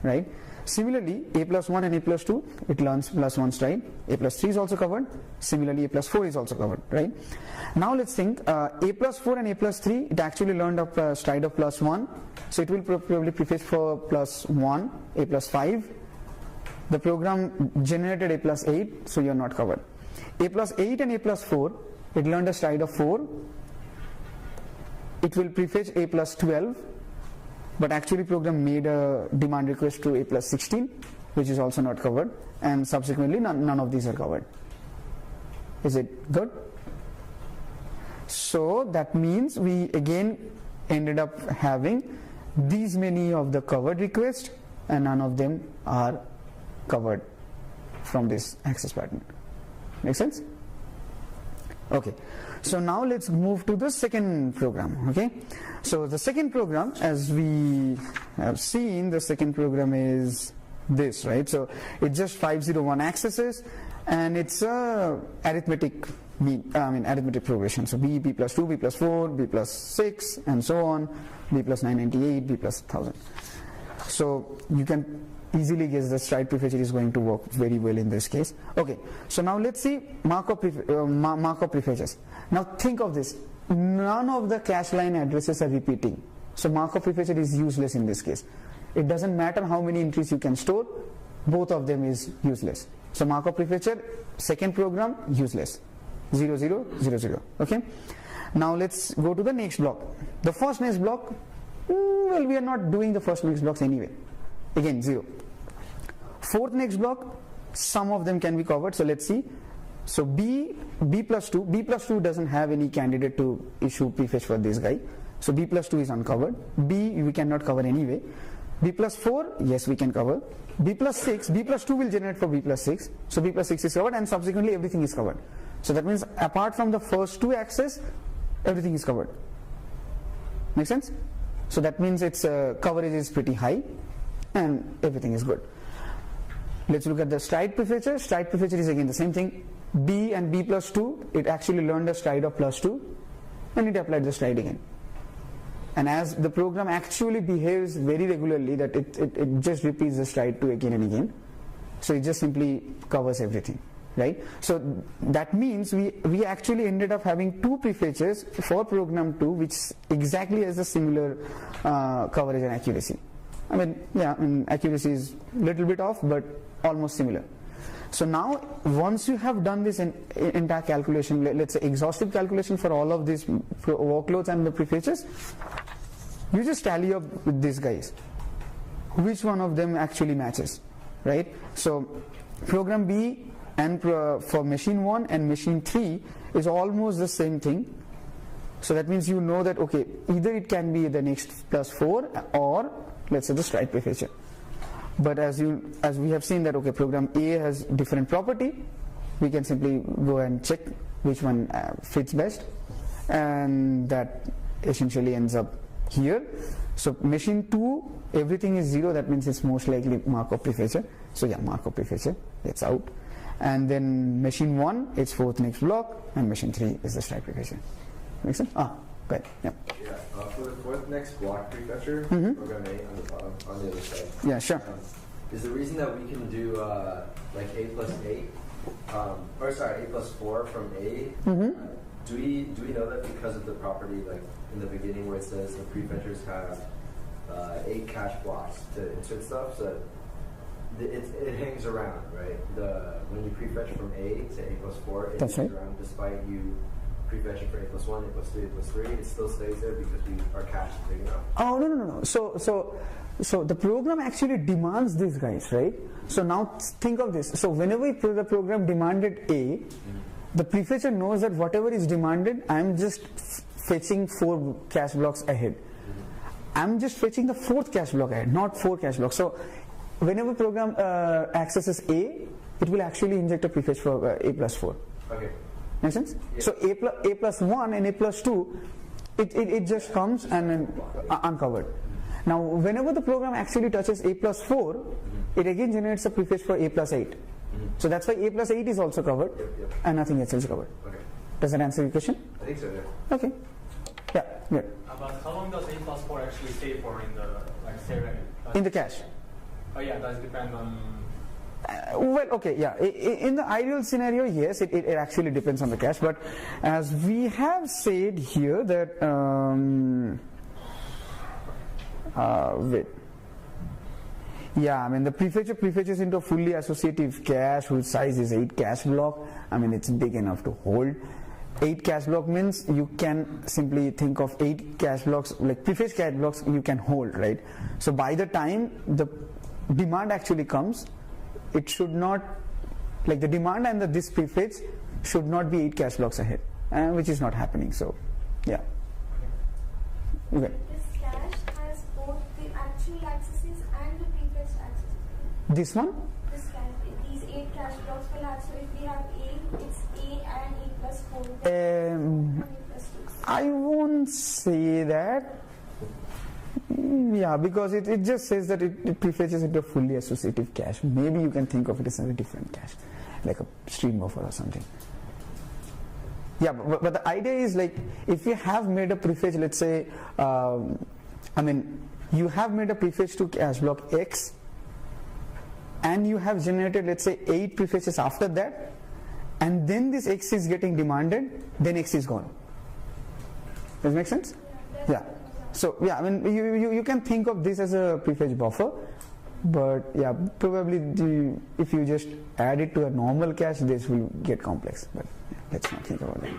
right? Similarly, A plus 1 and A plus 2, it learns plus 1 stride. A plus 3 is also covered. Similarly, A plus 4 is also covered, right? Now let's think, A plus 4 and A plus 3, it actually learned a stride of plus 1. So it will probably prefetch for plus 1, A plus 5. The program generated A plus 8, so you are not covered. A plus 8 and A plus 4, it learned a stride of 4. It will prefetch A plus 12. But actually program made a demand request to A plus 16, which is also not covered, and subsequently none of these are covered. Is it good? So that means we again ended up having these many of the covered requests, and none of them are covered from this access pattern. Make sense? Okay, so now let's move to the second program. Okay, so the second program, as we have seen, the second program is this, right? So it's just 501 accesses, and it's a arithmetic progression. So B plus 2, B plus 4, B plus 6, and so on, B plus 998, B plus 1000. So you can easily guess the stride prefetcher is going to work very well in this case. Okay, so now let's see Markov prefetchers. Now think of this, none of the cache line addresses are repeating, so Markov prefetcher is useless in this case. It doesn't matter how many entries you can store, both of them is useless. So Markov prefetcher, second program, useless. 0 0 0 0. Okay, now let's go to the next block. The first next block, well, we are not doing the first next blocks anyway. Again, 0. Fourth next block, some of them can be covered. So let's see. So B plus 2 doesn't have any candidate to issue prefetch for this guy. So B plus 2 is uncovered. B we cannot cover anyway. B plus 4, yes, we can cover. B plus 6, B plus 2 will generate for B plus 6. So B plus 6 is covered, and subsequently everything is covered. So that means apart from the first two access, everything is covered. Make sense? So that means its coverage is pretty high, and everything is good. Let's look at the stride prefetcher. Stride prefetcher is again the same thing. B and B plus 2, it actually learned a stride of plus 2 and it applied the stride again. And as the program actually behaves very regularly, that it just repeats the stride 2 again and again, so it just simply covers everything, right? So that means we actually ended up having 2 prefetches for program 2 which exactly has a similar coverage and accuracy. I mean, yeah, accuracy is a little bit off, but almost similar. So now once you have done this entire calculation, let's say exhaustive calculation for all of these workloads and the prefetches, you just tally up with these guys which one of them actually matches, right? So program B and for machine 1 and machine 3 is almost the same thing. So that means you know that, okay, either it can be the next plus 4 or let's say the stride prefetcher. But as we have seen that, okay, program A has different property, we can simply go and check which one fits best, and that essentially ends up here. So machine 2, everything is 0, that means it's most likely Markov prefetcher. So yeah, Markov prefetcher, it's out. And then machine 1, it's 4th next block, and machine 3 is the stride prefetcher. Make sense? Go ahead. Yeah. For the 4th next block prefetcher, program A on the bottom, on the other side. Yeah, sure. Is the reason that we can do like A plus 8, or sorry, A plus 4 from A? Do we know that because of the property, like in the beginning where it says the prefetchers have 8 cache blocks to insert stuff, so that it hangs around, right? When you prefetch from A to A plus 4, it hangs around despite you prefetching for A plus 1, A plus 2, A plus 3, it still stays there because our cache is big enough. Oh, no. So the program actually demands these guys, right? So now think of this. So whenever the program demanded A, the prefetcher knows that whatever is demanded, I'm just fetching 4 cache blocks ahead. I'm just fetching the 4th cache block ahead, not 4 cache blocks. So whenever program accesses A, it will actually inject a prefetch for A plus 4. Okay. Make sense? Yeah. So A plus 1 and A plus 2, it just comes and then uncovered. Now whenever the program actually touches A plus 4, it again generates a prefetch for A plus 8. So that's why A plus 8 is also covered, and nothing else is covered. Okay. Does that answer your question? I think so, yeah. Okay. Yeah, good. But how long does A plus 4 actually stay for in the, like, say, in the cache? Oh yeah, does it depend on... Well, okay, yeah. In the ideal scenario, yes, it actually depends on the cache. But as we have said here that, wait. Yeah, I mean the prefetches into a fully associative cache whose size is 8 cache block. I mean it's big enough to hold. 8 cache block means you can simply think of 8 cache blocks, like prefetch cache blocks you can hold, right? So by the time the demand actually comes, it should not, like the demand and this prefetch should not be 8 cache blocks ahead, which is not happening. So, yeah. Okay. This cache has both the actual accesses and the prefetched accesses. This one? This cache, these 8 cache blocks will have, so if we have A, it's A and A plus 4. And A plus 2. I won't say that. Yeah, because it just says that it prefetches into a fully associative cache. Maybe you can think of it as a different cache, like a stream buffer or something. Yeah, but the idea is like if you have made a prefetch, let's say, I mean, you have made a prefetch to cache block X, and you have generated, let's say, 8 prefetches after that, and then this X is getting demanded, then X is gone. Does it make sense? Yeah. So yeah, I mean you can think of this as a prefetch buffer, but yeah, probably if you just add it to a normal cache, this will get complex. But yeah, let's not think about that.